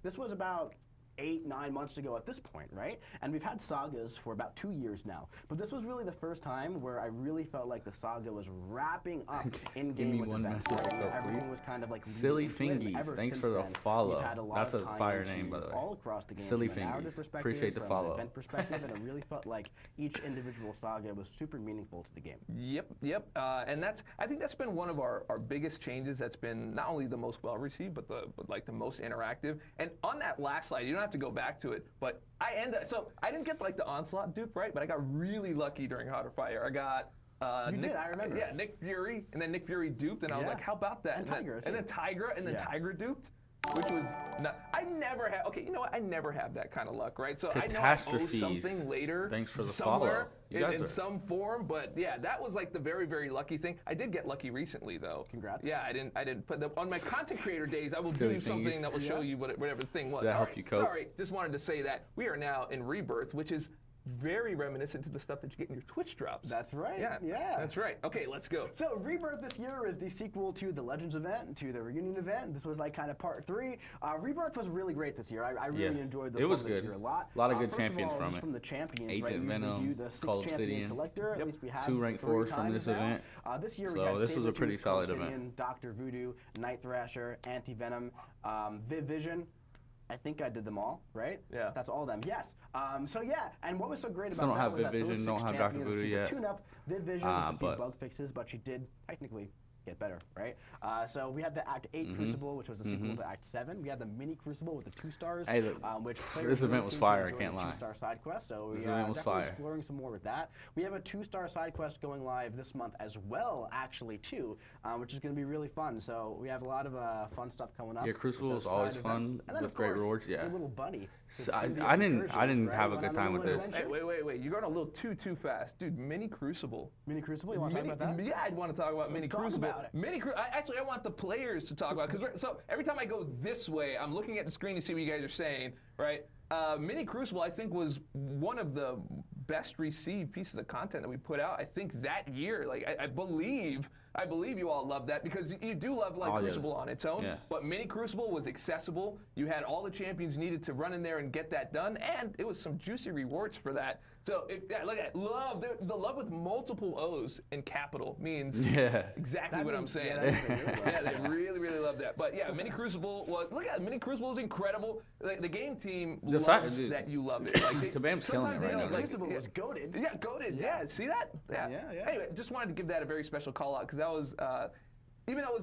Speaker 2: this was about 8-9 months ago at this point, right? And we've had sagas for about 2 years now. But this was really the first time where I really felt like the saga was wrapping up in-game with events. Everything was kind of like
Speaker 1: Silly Fingies. Thanks for the follow. That's a fire name, by the way.
Speaker 2: All across the game.
Speaker 1: Silly Fingies. Appreciate the follow.
Speaker 2: Event perspective, and it really felt like each individual saga was super meaningful to the game.
Speaker 3: Yep. And I think that's been one of our biggest changes. That's been not only the most well received, but like the most interactive. And on that last slide, you don't have to go back to it, but so I didn't get like the Onslaught dupe, right? But I got really lucky during Hotter Fire. I got
Speaker 2: Nick, I remember.
Speaker 3: Yeah, Nick Fury, and then Nick Fury duped, and I was like, how about that?
Speaker 2: And Tigra,
Speaker 3: and then Tigra, and then Tigra duped. Which was not, I never have, okay, you know what, I never have that kind of luck, right? So I know I owe something later.
Speaker 1: Thanks for the
Speaker 3: somewhere
Speaker 1: follow.
Speaker 3: In some form, but yeah, that was like the very, very lucky thing. I did get lucky recently though.
Speaker 2: Congrats.
Speaker 3: Yeah, I didn't put on my content creator days, I will do something that will show you whatever the thing was.
Speaker 1: That help you cope.
Speaker 3: Sorry, just wanted to say that we are now in Rebirth, which is very reminiscent to the stuff that you get in your Twitch drops.
Speaker 2: That's right.
Speaker 3: Yeah. That's right. Okay, let's go.
Speaker 2: So Rebirth this year is the sequel to the Legends event, to the Reunion event. This was like kind of part 3. Rebirth was really great this year. I really enjoyed this one this year a lot.
Speaker 1: A lot of good champions from it.
Speaker 2: From the champions,
Speaker 1: Agent
Speaker 2: Venom, do the 6 champion selector. At least we have
Speaker 1: 2 ranked 4s from this event.
Speaker 2: This year we had
Speaker 1: this was a pretty solid event.
Speaker 2: Dr. Voodoo, Night Thrasher, Anti-Venom, Viv Vision. I think I did them all, right?
Speaker 3: Yeah.
Speaker 2: That's all of them. Yes. So yeah, and what was so great about
Speaker 1: Still don't
Speaker 2: that
Speaker 1: have
Speaker 2: was
Speaker 1: Viv
Speaker 2: that those
Speaker 1: Vision,
Speaker 2: 6
Speaker 1: don't have Dr.
Speaker 2: champions,
Speaker 1: Voodoo yet.
Speaker 2: Tune up Viv Vision with a few bug fixes, but she did technically get better, right? So we had the Act 8 Crucible, which was the sequel to Act 7. We had the Mini Crucible with the 2 stars,
Speaker 1: hey,
Speaker 2: which
Speaker 1: this event was fire, I can't lie.
Speaker 2: 2-star side quest, so we
Speaker 1: event was
Speaker 2: definitely
Speaker 1: fire.
Speaker 2: exploring some more with that. We have a 2-star side quest going live this month as well, actually, too, which is going to be really fun. So we have a lot of fun stuff coming up.
Speaker 1: Yeah, Crucible is always fun with great rewards. Yeah.
Speaker 2: A little bunny.
Speaker 1: So I didn't have a good time with this.
Speaker 3: Hey, wait. You're going a little too fast. Dude, Mini Crucible.
Speaker 2: Mini Crucible? You want to talk about that?
Speaker 3: Yeah, I'd want to talk about Mini Crucible. Actually, I want the players to talk about it. So every time I go this way, I'm looking at the screen to see what you guys are saying, right? Mini Crucible, I think, was one of the best received pieces of content that we put out, I think, that year. Like, I believe you all love that because you do love Crucible on its own.
Speaker 1: Yeah.
Speaker 3: But Mini Crucible was accessible. You had all the champions needed to run in there and get that done, and it was some juicy rewards for that. So look at love. The love with multiple O's in capital means exactly what I'm saying. Yeah, they really, really love that. But yeah, Mini Crucible was Mini Crucible is incredible. The game team loves that you love it. Like
Speaker 1: Kabam's killing it right now.
Speaker 2: Crucible was goated.
Speaker 3: Yeah, goated. Yeah, see that? Yeah. Anyway, just wanted to give that a very special call out because that was. Even though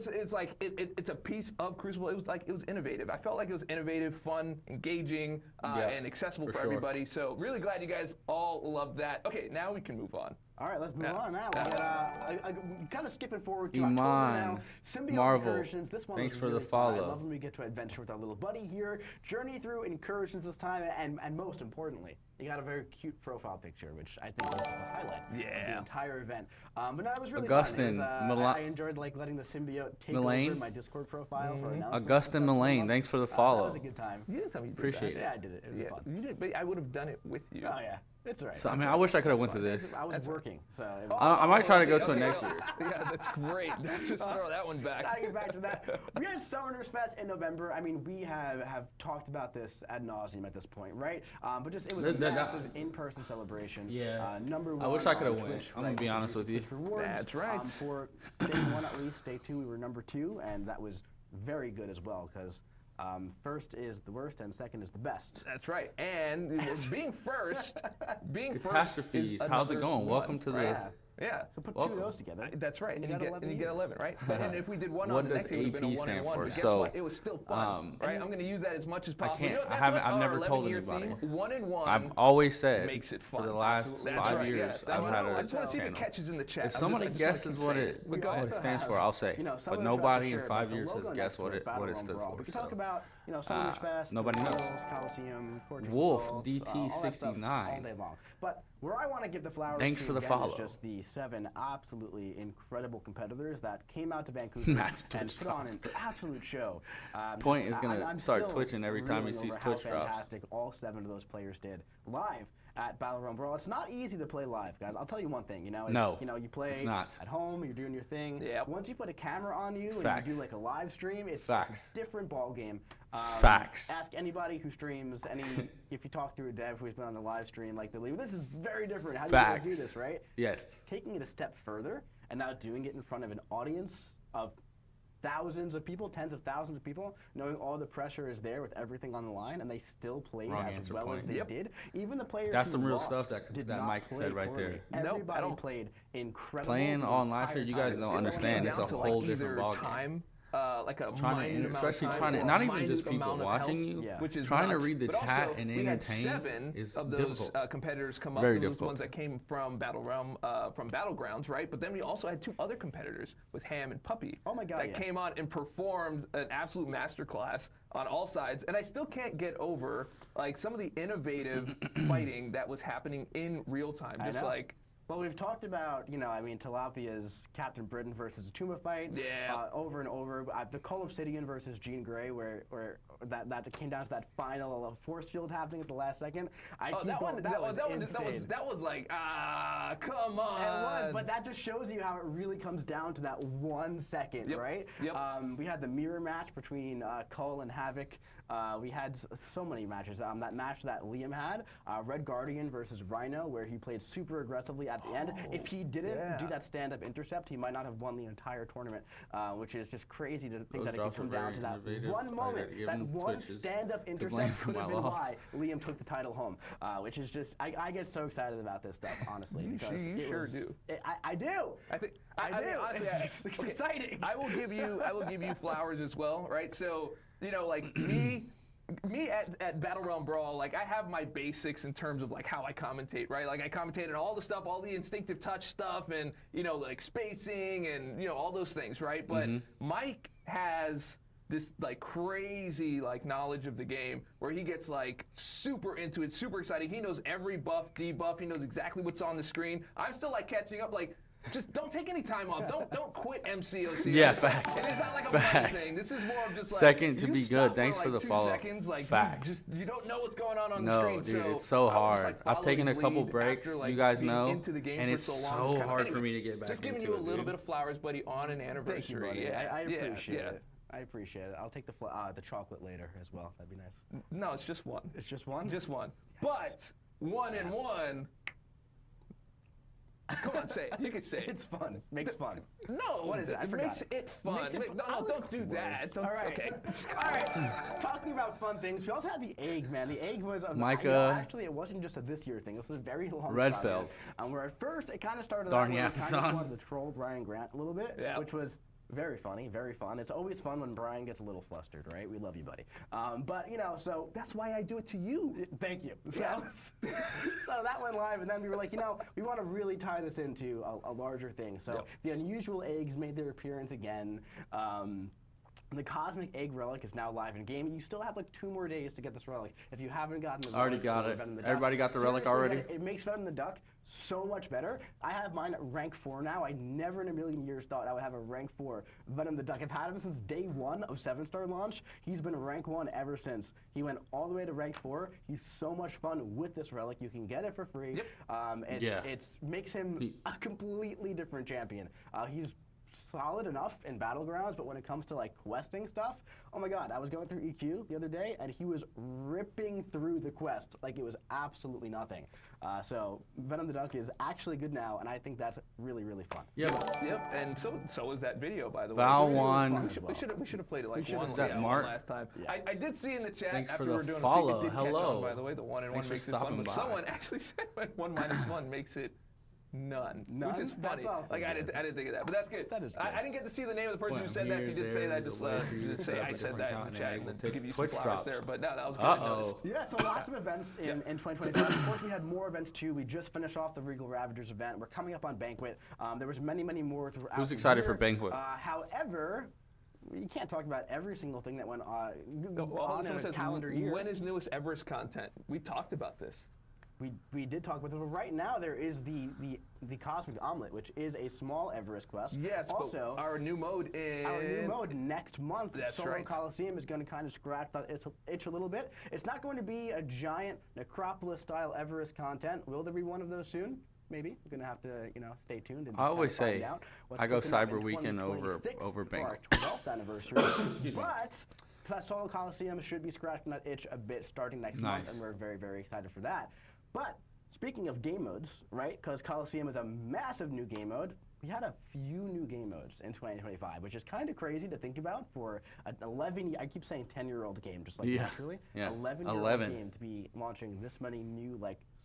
Speaker 3: it's a piece of Crucible, it was innovative. I felt like it was innovative, fun, engaging, and accessible for everybody. So really glad you guys all loved that. Okay, now we can move on.
Speaker 2: All right, let's move on now. We kind of skipping forward to October now. Symbiote
Speaker 1: Marvel.
Speaker 2: Incursions. This one
Speaker 1: Thanks
Speaker 2: was
Speaker 1: for
Speaker 2: really
Speaker 1: the follow.
Speaker 2: Fun. I love when we get to adventure with our little buddy here. Journey through incursions this time, and most importantly, you got a very cute profile picture, which I think was the highlight of the entire event. But no, it was really
Speaker 1: Augustin,
Speaker 2: fun. I enjoyed letting the symbiote take over my Discord profile for announcements.
Speaker 1: Augustin Mullane, thanks for the follow.
Speaker 2: That was a good time.
Speaker 3: You didn't tell me you did
Speaker 1: Appreciate
Speaker 3: that.
Speaker 1: it.
Speaker 2: Yeah, I did it. It was fun.
Speaker 3: You did, but I would have done it with you.
Speaker 2: Oh yeah. It's all right.
Speaker 1: So, I mean, I wish I could have went to this.
Speaker 2: I was working, so.
Speaker 1: I might try to go to it next year.
Speaker 3: Yeah, that's great. Just throw that one back.
Speaker 2: Tying it back to that. We had Summoners Fest in November. I mean, we have talked about this ad nauseum at this point, right? But just it was a massive in-person celebration.
Speaker 1: Yeah.
Speaker 2: Number 1.
Speaker 1: I wish I could have went.
Speaker 2: Twitch,
Speaker 1: I'm gonna be honest with you.
Speaker 2: Rewards.
Speaker 3: That's right.
Speaker 2: For day 1 at least, day 2 we were number 2, and that was very good as well because. First is the worst, and second is the best.
Speaker 3: That's right. And being first
Speaker 1: Catastrophes. How's it going? Welcome to the.
Speaker 3: Yeah.
Speaker 2: So put 2 of those together.
Speaker 3: That's right. And you get 11, right? And if we did one
Speaker 1: What
Speaker 3: on the
Speaker 1: does
Speaker 3: next, it would have been a
Speaker 1: AP
Speaker 3: 1 and
Speaker 1: stand
Speaker 3: 1.
Speaker 1: for?
Speaker 3: But guess
Speaker 1: So,
Speaker 3: what? It was still fun, right? I'm going to use that as much as possible.
Speaker 1: can't-
Speaker 3: You know, that's
Speaker 1: I've
Speaker 3: what
Speaker 1: never
Speaker 3: our
Speaker 1: told
Speaker 3: 11-year
Speaker 1: anybody.
Speaker 3: theme, 1 and 1.
Speaker 1: I've always said
Speaker 3: makes it fun.
Speaker 1: for the last
Speaker 3: That's
Speaker 1: 5
Speaker 3: right,
Speaker 1: years,
Speaker 3: yeah.
Speaker 1: I've had
Speaker 3: I just want to see if it
Speaker 1: channel.
Speaker 3: catches in the chat.
Speaker 1: If somebody guesses what it stands for, I'll say. But nobody in 5 years has guessed what it stood for.
Speaker 2: We can talk about Summoners Fest,
Speaker 1: nobody knows.
Speaker 2: Coliseum, Fortress
Speaker 1: Wolf
Speaker 2: Assaults,
Speaker 1: DT69
Speaker 2: all day long. But where I want to give the flowers
Speaker 1: Thanks
Speaker 2: to
Speaker 1: for the
Speaker 2: again
Speaker 1: follow.
Speaker 2: is just the 7 absolutely incredible competitors that came out to Vancouver and put on an absolute show.
Speaker 1: Point is gonna
Speaker 2: I'm
Speaker 1: start
Speaker 2: still
Speaker 1: twitching every time he
Speaker 2: reeling
Speaker 1: sees
Speaker 2: over how
Speaker 1: Twitch drops.
Speaker 2: fantastic all 7 of those players did live. at Battle Realm Brawl. It's not easy to play live, guys. I'll tell you one thing. You know, you play at home, you're doing your thing.
Speaker 3: Yep.
Speaker 2: Once you put a camera on you
Speaker 1: Facts.
Speaker 2: and you do like a live stream, it's a different ball game.
Speaker 1: Facts.
Speaker 2: Ask anybody who streams, if you talk to a dev who's been on the live stream, like this is very different. How do you guys do this, right?
Speaker 1: Yes.
Speaker 2: Taking it a step further and now doing it in front of an audience of thousands of people, tens of thousands of people, knowing all the pressure is there with everything on the line, and they still played as well as they did. Even the players
Speaker 1: That's
Speaker 2: who
Speaker 1: some real
Speaker 2: lost
Speaker 1: stuff that Mike said right there.
Speaker 2: Everybody played incredible.
Speaker 1: Playing on live stream, you guys don't understand. It's a whole different ballgame.
Speaker 3: Like a especially
Speaker 1: not even just people watching you,
Speaker 3: which is
Speaker 1: trying to read the chat and entertain.
Speaker 3: We had 7 of those competitors come up.
Speaker 1: Very
Speaker 3: those
Speaker 1: difficult.
Speaker 3: ones that came from Battle Realm, from Battlegrounds, right? But then we also had 2 other competitors with Ham and Puppy.
Speaker 2: Oh my God!
Speaker 3: That came on and performed an absolute masterclass on all sides, and I still can't get over like some of the innovative fighting that was happening in real time. Just like.
Speaker 2: Well, we've talked about, Tilapia's Captain Britain versus Atuma fight over and over. The Cole Obsidian versus Jean Grey, where that came down to that final force field happening at the last second.
Speaker 3: That was like, come on.
Speaker 2: It was, but that just shows you how it really comes down to that 1 second, right?
Speaker 3: Yep.
Speaker 2: We had the mirror match between Cole and Havoc. We had so many matches. That match that Liam had, Red Guardian versus Rhino, where he played super aggressively at the end. If he didn't do that stand-up intercept, he might not have won the entire tournament, which is just crazy to think that it could come down to that one moment. That one stand-up intercept could have been why Liam took the title home, which is just, I get so excited about this stuff, honestly.
Speaker 3: You sure do.
Speaker 2: I do.
Speaker 3: I think
Speaker 2: I do.
Speaker 3: Honestly,
Speaker 2: it's exciting.
Speaker 3: I will give you flowers as well, right? So, like me at Battle Realm Brawl, like I have my basics in terms of like how I commentate, right? Like I commentate on all the stuff, all the instinctive touch stuff, and like spacing and all those things, right? But Mike has this like crazy like knowledge of the game where he gets like super into it, super exciting. He knows every buff, debuff. He knows exactly what's on the screen. I'm still like catching up, like. Just don't take any time off. Don't quit MCOC.
Speaker 1: Yeah, facts.
Speaker 3: And it's not like a money thing. This is more of just like
Speaker 1: second to be good. Thanks for the
Speaker 3: 2
Speaker 1: follow.
Speaker 3: Seconds, like
Speaker 1: facts.
Speaker 3: You don't know what's going on the screen.
Speaker 1: No, dude,
Speaker 3: so
Speaker 1: it's so hard.
Speaker 3: Like,
Speaker 1: I've taken a couple breaks,
Speaker 3: after, like,
Speaker 1: you guys
Speaker 3: being
Speaker 1: know,
Speaker 3: into the game
Speaker 1: and
Speaker 3: for
Speaker 1: it's
Speaker 3: so long.
Speaker 1: hard for me to get back.
Speaker 3: Just giving
Speaker 1: into
Speaker 3: you a little
Speaker 1: dude.
Speaker 3: bit of flowers, buddy, on an anniversary.
Speaker 2: Thank you, buddy.
Speaker 3: Yeah,
Speaker 2: I appreciate it. I appreciate it. I'll take the chocolate later as well. That'd be nice.
Speaker 3: No, it's just one.
Speaker 2: It's just one?
Speaker 3: Just one. Yes. But 1 and 1. Come on, say it. You can say it.
Speaker 2: It's fun. Makes fun.
Speaker 3: No,
Speaker 2: what is it? I forgot.
Speaker 3: Makes it fun. No, don't do that.
Speaker 2: All right.
Speaker 3: Okay.
Speaker 2: All right. Talking about fun things, we also had the egg, man. The egg was actually, it wasn't just a this year thing. This was a very long
Speaker 1: Redfeld.
Speaker 2: Where at first it kind of started out where we kind of wanted to troll Brian Grant a little bit, which was very funny, very fun. It's always fun when Brian gets a little flustered, right? We love you, buddy. But, so that's why I do it to you. Thank you. So that went live, and then we were like, we want to really tie this into a larger thing. So the unusual eggs made their appearance again. The Cosmic Egg Relic is now live in game. You still have like 2 more days to get this relic. If you haven't gotten the relic,
Speaker 1: already got it. Everybody got the relic already?
Speaker 2: It makes Venom the Duck so much better. I have mine at rank 4 now. I never in a million years thought I would have a rank 4 Venom the Duck. I've had him since day 1 of 7-star launch. He's been rank 1 ever since. He went all the way to rank 4. He's so much fun with this relic. You can get it for free. It makes him a completely different champion. He's solid enough in Battlegrounds, but when it comes to like questing stuff, oh my God, I was going through EQ the other day and he was ripping through the quest like it was absolutely nothing. So Venom the Duck is actually good now, and I think that's really, really fun.
Speaker 3: And so was that video, by the way.
Speaker 1: Val won.
Speaker 3: We should have played it like one last time.
Speaker 1: Yeah.
Speaker 3: I did see in the chat
Speaker 1: Thanks
Speaker 3: after
Speaker 1: for
Speaker 3: we
Speaker 1: the
Speaker 3: were doing
Speaker 1: follow.
Speaker 3: it, did
Speaker 1: Hello.
Speaker 3: catch on, by the way, the 1 and 1 makes it fun, but
Speaker 1: by.
Speaker 3: someone actually said 1 minus 1 makes it None, which is funny.
Speaker 2: That's awesome.
Speaker 3: Like I didn't think of that, but that's good.
Speaker 2: That is good.
Speaker 3: I didn't get to see the name of the person who said that. If you did say that, just say I said that in the chat. We'll give you some flowers there. But no, that was good.
Speaker 2: Yeah, so lots of events in 2025. Of course, we had more events too. We just finished off the Regal Ravagers event. We're coming up on Banquet. There was many more throughout.
Speaker 1: Who's excited for Banquet?
Speaker 2: However, you can't talk about every single thing that went on in a calendar year.
Speaker 3: When is newest Everest content? We talked about this.
Speaker 2: we did talk about it, but right now there is the Cosmic Omelet, which is a small Everest quest.
Speaker 3: Yes,
Speaker 2: also,
Speaker 3: but our new mode
Speaker 2: next month,
Speaker 3: That's
Speaker 2: Solo
Speaker 3: right.
Speaker 2: Coliseum is going to kind of scratch that itch a little bit. It's not going to be a giant Necropolis-style Everest content. Will there be one of those soon? Maybe. We're going to have to, stay tuned and
Speaker 1: I always
Speaker 2: just find
Speaker 1: say,
Speaker 2: out what's
Speaker 1: I go
Speaker 2: cooking up in
Speaker 1: Cyber Weekend over
Speaker 2: 2026
Speaker 1: Bank.
Speaker 2: for our 12th anniversary. But that Solo Coliseum should be scratching that itch a bit starting next month, and we're very, very excited for that. But speaking of game modes, right, because Coliseum is a massive new game mode, we had a few new game modes in 2025, which is kind of crazy to think about for an 11, I keep saying 10-year-old game, just like naturally. 11-year-old game to be launching this many new,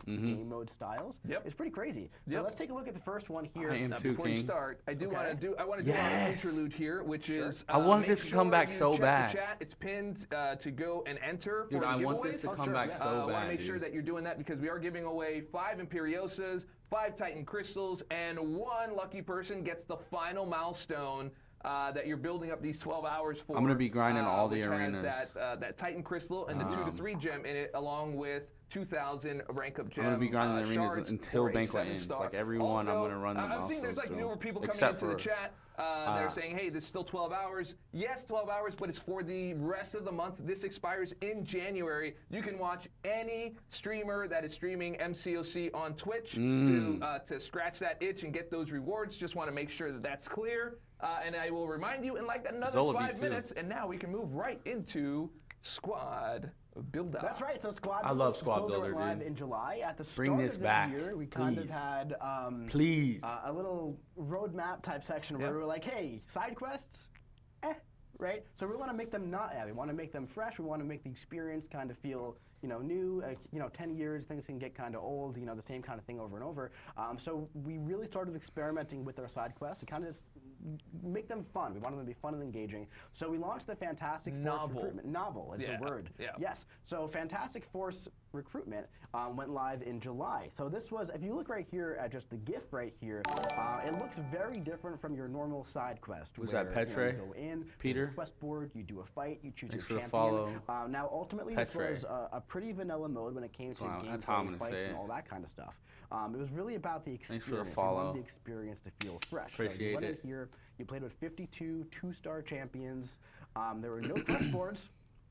Speaker 2: game mode styles. It's pretty crazy. So let's take a look at the first one here.
Speaker 3: Before you start, I want to do our interlude here, which is
Speaker 1: I want this to come back so bad.
Speaker 3: The chat. It's pinned to go and enter for
Speaker 1: Dude,
Speaker 3: the giveaways.
Speaker 1: I want this to come back so bad.
Speaker 3: I want to make sure that you're doing that because we are giving away 5 Imperiosas, 5 Titan Crystals, and 1 lucky person gets the final milestone that you're building up these 12 hours for.
Speaker 1: I'm going to be grinding all the arenas.
Speaker 3: That Titan Crystal and the 2 to 3 gem in it, along with 2,000 rank up gem.
Speaker 1: I'm going to be grinding the arenas
Speaker 3: shards
Speaker 1: until Banquet ends. Like every one, I'm going to run the
Speaker 3: I'm seeing there's newer people coming into the chat. They're saying, hey, this is still 12 hours. Yes, 12 hours, but it's for the rest of the month. This expires in January. You can watch any streamer that is streaming MCOC on Twitch to scratch that itch and get those rewards. Just want to make sure that that's clear. And I will remind you in another 5 minutes, and now we can move right into Squad Builder.
Speaker 2: That's right. So Squad Builder.
Speaker 1: I love Squad Builder,
Speaker 2: went live
Speaker 1: dude.
Speaker 2: in July. At the start
Speaker 1: Bring this
Speaker 2: of this
Speaker 1: back,
Speaker 2: year, we kind of had a little roadmap type section where we were like, hey, side quests, right? So we want to make them not. We want to make them fresh. We want to make the experience kind of feel new. 10 years, things can get kind of old. The same kind of thing over and over. So we really started experimenting with our side quests to kind of just make them fun. We wanted them to be fun and engaging. So we launched the Fantastic Force Recruitment. Novel is the word. Yes. So Fantastic Force Recruitment went live in July. So this was, if you look right here at just the GIF right here, it looks very different from your normal side quest.
Speaker 1: Was that Petre?
Speaker 2: You go in,
Speaker 1: Peter?
Speaker 2: Quest board, you do a fight, you choose
Speaker 1: Thanks
Speaker 2: your
Speaker 1: for the
Speaker 2: champion.
Speaker 1: follow.
Speaker 2: Now, ultimately,
Speaker 1: Petre.
Speaker 2: this was a pretty vanilla mode when it came to
Speaker 1: That's how I'm
Speaker 2: gameplay,
Speaker 1: gonna
Speaker 2: fights,
Speaker 1: say
Speaker 2: and
Speaker 1: it.
Speaker 2: all that kind of stuff. It was really about the experience.
Speaker 1: Thanks for the
Speaker 2: We
Speaker 1: follow.
Speaker 2: wanted the experience to feel fresh.
Speaker 1: Appreciate
Speaker 2: so you went in
Speaker 1: it.
Speaker 2: here, you played with 52 2-star champions. There were no quest boards,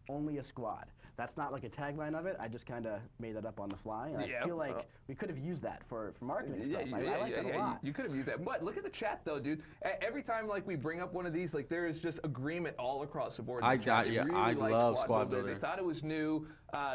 Speaker 2: only a squad. That's not like a tagline of it. I just kind of made that up on the fly, and I feel like we could have used that for marketing stuff. I like that a lot.
Speaker 3: You could have used that. But look at the chat, though, dude. Every time we bring up one of these, there is just agreement all across the board.
Speaker 1: I
Speaker 3: really
Speaker 1: love Squad Builder.
Speaker 3: They thought it was new.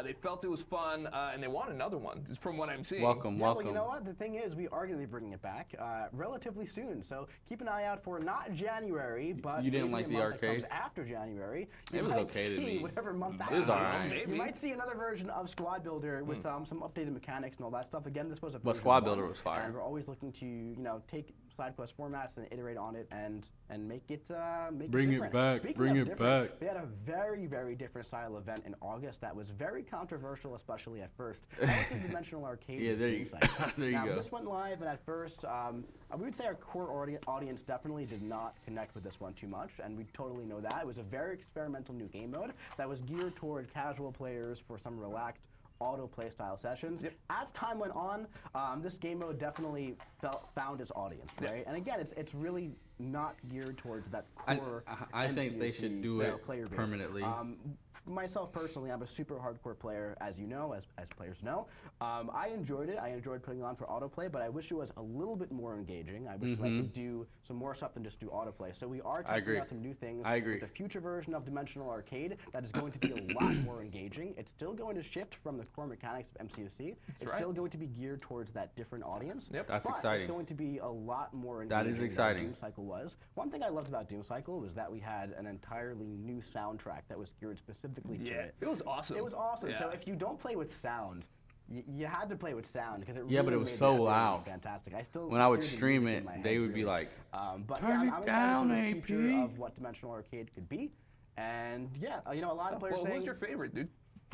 Speaker 3: They felt it was fun, and they want another one, from what I'm seeing.
Speaker 1: Welcome.
Speaker 2: Well, you know what? The thing is, we are going to be bringing it back relatively soon. So keep an eye out for not January, but
Speaker 1: you didn't like
Speaker 2: maybe
Speaker 1: the
Speaker 2: a month that
Speaker 1: arcade?
Speaker 2: comes after January.
Speaker 1: It was okay to me.
Speaker 2: Whatever month that
Speaker 1: It was alright.
Speaker 2: You might see another version of Squad Builder with some updated mechanics and all that stuff. Again, this was a version
Speaker 1: Squad
Speaker 2: 1,
Speaker 1: Builder was fire.
Speaker 2: And we're always looking to take side quest formats and iterate on it and make it
Speaker 1: Bring it
Speaker 2: different.
Speaker 1: back.
Speaker 2: Speaking
Speaker 1: Bring
Speaker 2: of
Speaker 1: it
Speaker 2: different,
Speaker 1: back.
Speaker 2: We had a very, very different style event in August that was very controversial, especially at first. Multi-dimensional arcade.
Speaker 1: Yeah, there you
Speaker 2: now,
Speaker 1: go.
Speaker 2: this went live, and at first, we would say our core audience definitely did not connect with this one too much, and we totally know that. It was a very experimental new game mode that was geared toward casual players for some relaxed auto play style sessions. As time went on, this game mode definitely found its audience, right? And again, it's really not geared towards that core.
Speaker 1: I think they should do it
Speaker 2: player base.
Speaker 1: permanently.
Speaker 2: Myself personally, I'm a super hardcore player, as you know, as players know. I enjoyed it. I enjoyed putting it on for autoplay, but I wish it was a little bit more engaging. I wish I could do some more stuff than just do autoplay. So we are testing out some new things.
Speaker 1: I agree.
Speaker 2: With the future version of Dimensional Arcade, that is going to be a lot more engaging. It's still going to shift from the core mechanics of MCOC. It's still going to be geared towards that different audience.
Speaker 1: That's
Speaker 2: but
Speaker 1: exciting.
Speaker 2: It's going to be a lot more engaging.
Speaker 1: That is exciting.
Speaker 2: Than Doom Cycle was. One thing I loved about Doom Cycle was that we had an entirely new soundtrack that was geared specifically to it.
Speaker 3: It was awesome.
Speaker 2: It was awesome. So if you don't play with sound, you had to play with sound because it really
Speaker 1: but it was
Speaker 2: made
Speaker 1: so
Speaker 2: the experience
Speaker 1: loud.
Speaker 2: Fantastic. I still
Speaker 1: when I would
Speaker 2: hear the
Speaker 1: stream
Speaker 2: music
Speaker 1: it,
Speaker 2: in my head,
Speaker 1: they would be
Speaker 2: really.
Speaker 1: like,
Speaker 2: but
Speaker 1: "Turn
Speaker 2: I'm
Speaker 1: it down,
Speaker 2: excited for the future
Speaker 1: AP."
Speaker 2: of what Dimensional Arcade could be. And a lot of players
Speaker 3: Well,
Speaker 2: saying,
Speaker 3: who's your favorite, dude?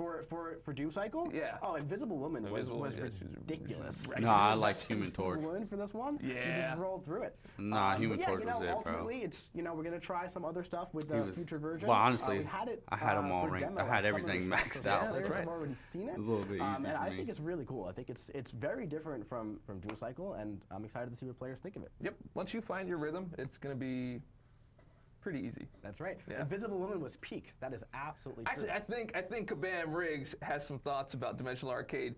Speaker 2: For Doom Cycle?
Speaker 3: Yeah.
Speaker 2: Oh, Invisible Woman was ridiculous.
Speaker 1: No, I liked Human Torch.
Speaker 2: Invisible Woman for this one?
Speaker 3: Yeah.
Speaker 2: You just rolled through it.
Speaker 1: Nah, Human Torch was it, bro.
Speaker 2: Ultimately, it's, we're going to try some other stuff with the future version.
Speaker 1: Well, honestly,
Speaker 2: I
Speaker 1: had them all ranked. I had everything maxed out.
Speaker 2: Players have already seen it.
Speaker 1: It was a little bit easy
Speaker 2: and
Speaker 1: for
Speaker 2: I
Speaker 1: me.
Speaker 2: think it's really cool. I think it's very different from Doom Cycle, and I'm excited to see what players think of it.
Speaker 3: Yep. Once you find your rhythm, it's going to be pretty easy.
Speaker 2: That's right.
Speaker 3: Yeah.
Speaker 2: Invisible Woman was peak. That is absolutely true.
Speaker 3: Actually, I think Kabam Riggs has some thoughts about Dimensional Arcade.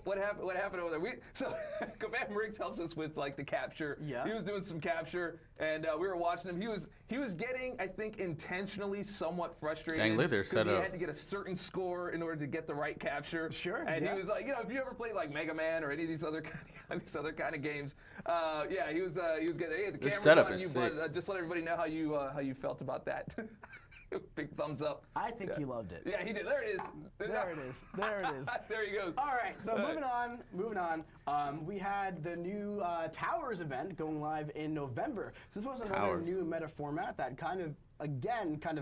Speaker 3: What happened over there? So Kabam Riggs helps us with like the capture.
Speaker 2: Yeah.
Speaker 3: He was doing some capture, and we were watching him. He was getting, I think, intentionally somewhat frustrated.
Speaker 1: Dang, look, they're
Speaker 3: because
Speaker 1: set
Speaker 3: he
Speaker 1: up.
Speaker 3: had to get a certain score in order to get the right capture.
Speaker 2: Sure.
Speaker 3: And
Speaker 2: yeah.
Speaker 3: he was like, if you ever played like Mega Man or any of these other kind of games, he was getting, hey, the camera's
Speaker 1: setup
Speaker 3: on
Speaker 1: is
Speaker 3: you,
Speaker 1: sick.
Speaker 3: but just let everybody know how you felt about that. Big thumbs up.
Speaker 2: I think he loved it.
Speaker 3: Yeah, he did. There it is.
Speaker 2: There it is. There it is.
Speaker 3: There he goes.
Speaker 2: All right, so moving on. We had the new Towers event going live in November. So this was another new meta format that kind of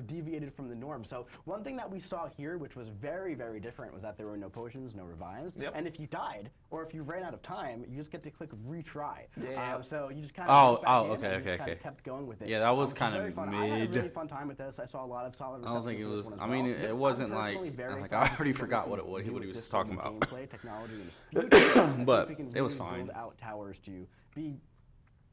Speaker 2: deviated from the norm. So one thing that we saw here, which was very, very different, was that there were no potions, no revives.
Speaker 3: Yep.
Speaker 2: And if you died, or if you ran out of time, you just get to click retry.
Speaker 3: Yeah.
Speaker 2: So you just kind of
Speaker 1: okay.
Speaker 2: kept going with it.
Speaker 1: Yeah, that was kind
Speaker 2: very
Speaker 1: of
Speaker 2: fun.
Speaker 1: mid.
Speaker 2: I had a really fun time with this. I saw a lot of solid reception.
Speaker 1: I don't think it
Speaker 2: for this
Speaker 1: was.
Speaker 2: one as
Speaker 1: I mean,
Speaker 2: well.
Speaker 1: it wasn't
Speaker 2: I'm
Speaker 1: like.
Speaker 2: personally very
Speaker 1: I
Speaker 2: excited to
Speaker 1: already
Speaker 2: see
Speaker 1: forgot
Speaker 2: we
Speaker 1: what
Speaker 2: can do
Speaker 1: he was
Speaker 2: with this
Speaker 1: talking
Speaker 2: sort of
Speaker 1: about.
Speaker 2: Gameplay, technology, in the future, and
Speaker 1: But
Speaker 2: see if we can
Speaker 1: it was
Speaker 2: really
Speaker 1: fine.
Speaker 2: build out Towers to be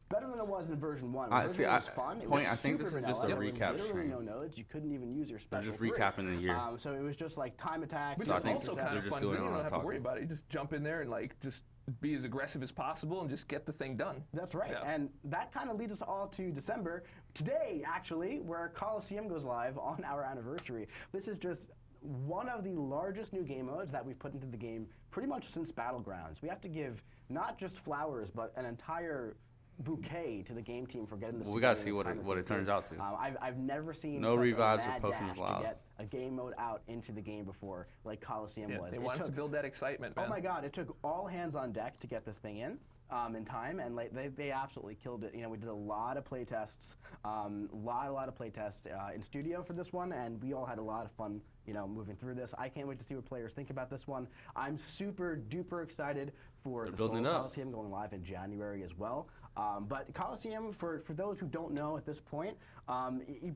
Speaker 2: better than it was in version 1.
Speaker 1: I
Speaker 2: was fun. It was
Speaker 1: I think this
Speaker 2: super
Speaker 1: is just a
Speaker 2: vanilla. There were
Speaker 1: recap
Speaker 2: literally
Speaker 1: stream.
Speaker 2: no nodes. You couldn't even use your
Speaker 1: They're
Speaker 2: special.
Speaker 1: just recapping the year.
Speaker 2: So it was just like time attack.
Speaker 3: Which
Speaker 1: So I
Speaker 3: is
Speaker 1: think
Speaker 3: also
Speaker 1: they're
Speaker 3: kind of
Speaker 1: just
Speaker 3: fun.
Speaker 1: doing
Speaker 3: You
Speaker 1: it
Speaker 3: don't
Speaker 1: on
Speaker 3: have to
Speaker 1: top.
Speaker 3: worry about it. You just jump in there and like just be as aggressive as possible and just get the thing done.
Speaker 2: That's right.
Speaker 3: Yeah.
Speaker 2: And that kind of leads us all to December. Today, actually, where Coliseum goes live on our anniversary. This is just one of the largest new game modes that we've put into the game pretty much since Battlegrounds. We have to give not just flowers, but an entire bouquet to the game team for getting this.
Speaker 1: Well, we gotta see what it turns out to.
Speaker 2: I've never seen
Speaker 1: No
Speaker 2: such
Speaker 1: revives
Speaker 2: a
Speaker 1: or
Speaker 2: mad
Speaker 1: potions
Speaker 2: dash
Speaker 1: allowed.
Speaker 2: to get a game mode out into the game before, like Coliseum was.
Speaker 3: They
Speaker 2: It
Speaker 3: wanted to
Speaker 2: took-
Speaker 3: build that excitement, man.
Speaker 2: Oh my God! It took all hands on deck to get this thing in time, and like, they absolutely killed it. We did a lot of play tests, lot of play tests in studio for this one, and we all had a lot of fun. Moving through this. I can't wait to see what players think about this one. I'm super duper excited for the
Speaker 1: building
Speaker 2: Solo
Speaker 1: it up.
Speaker 2: Coliseum going live in January as well. But Coliseum, for those who don't know at this point,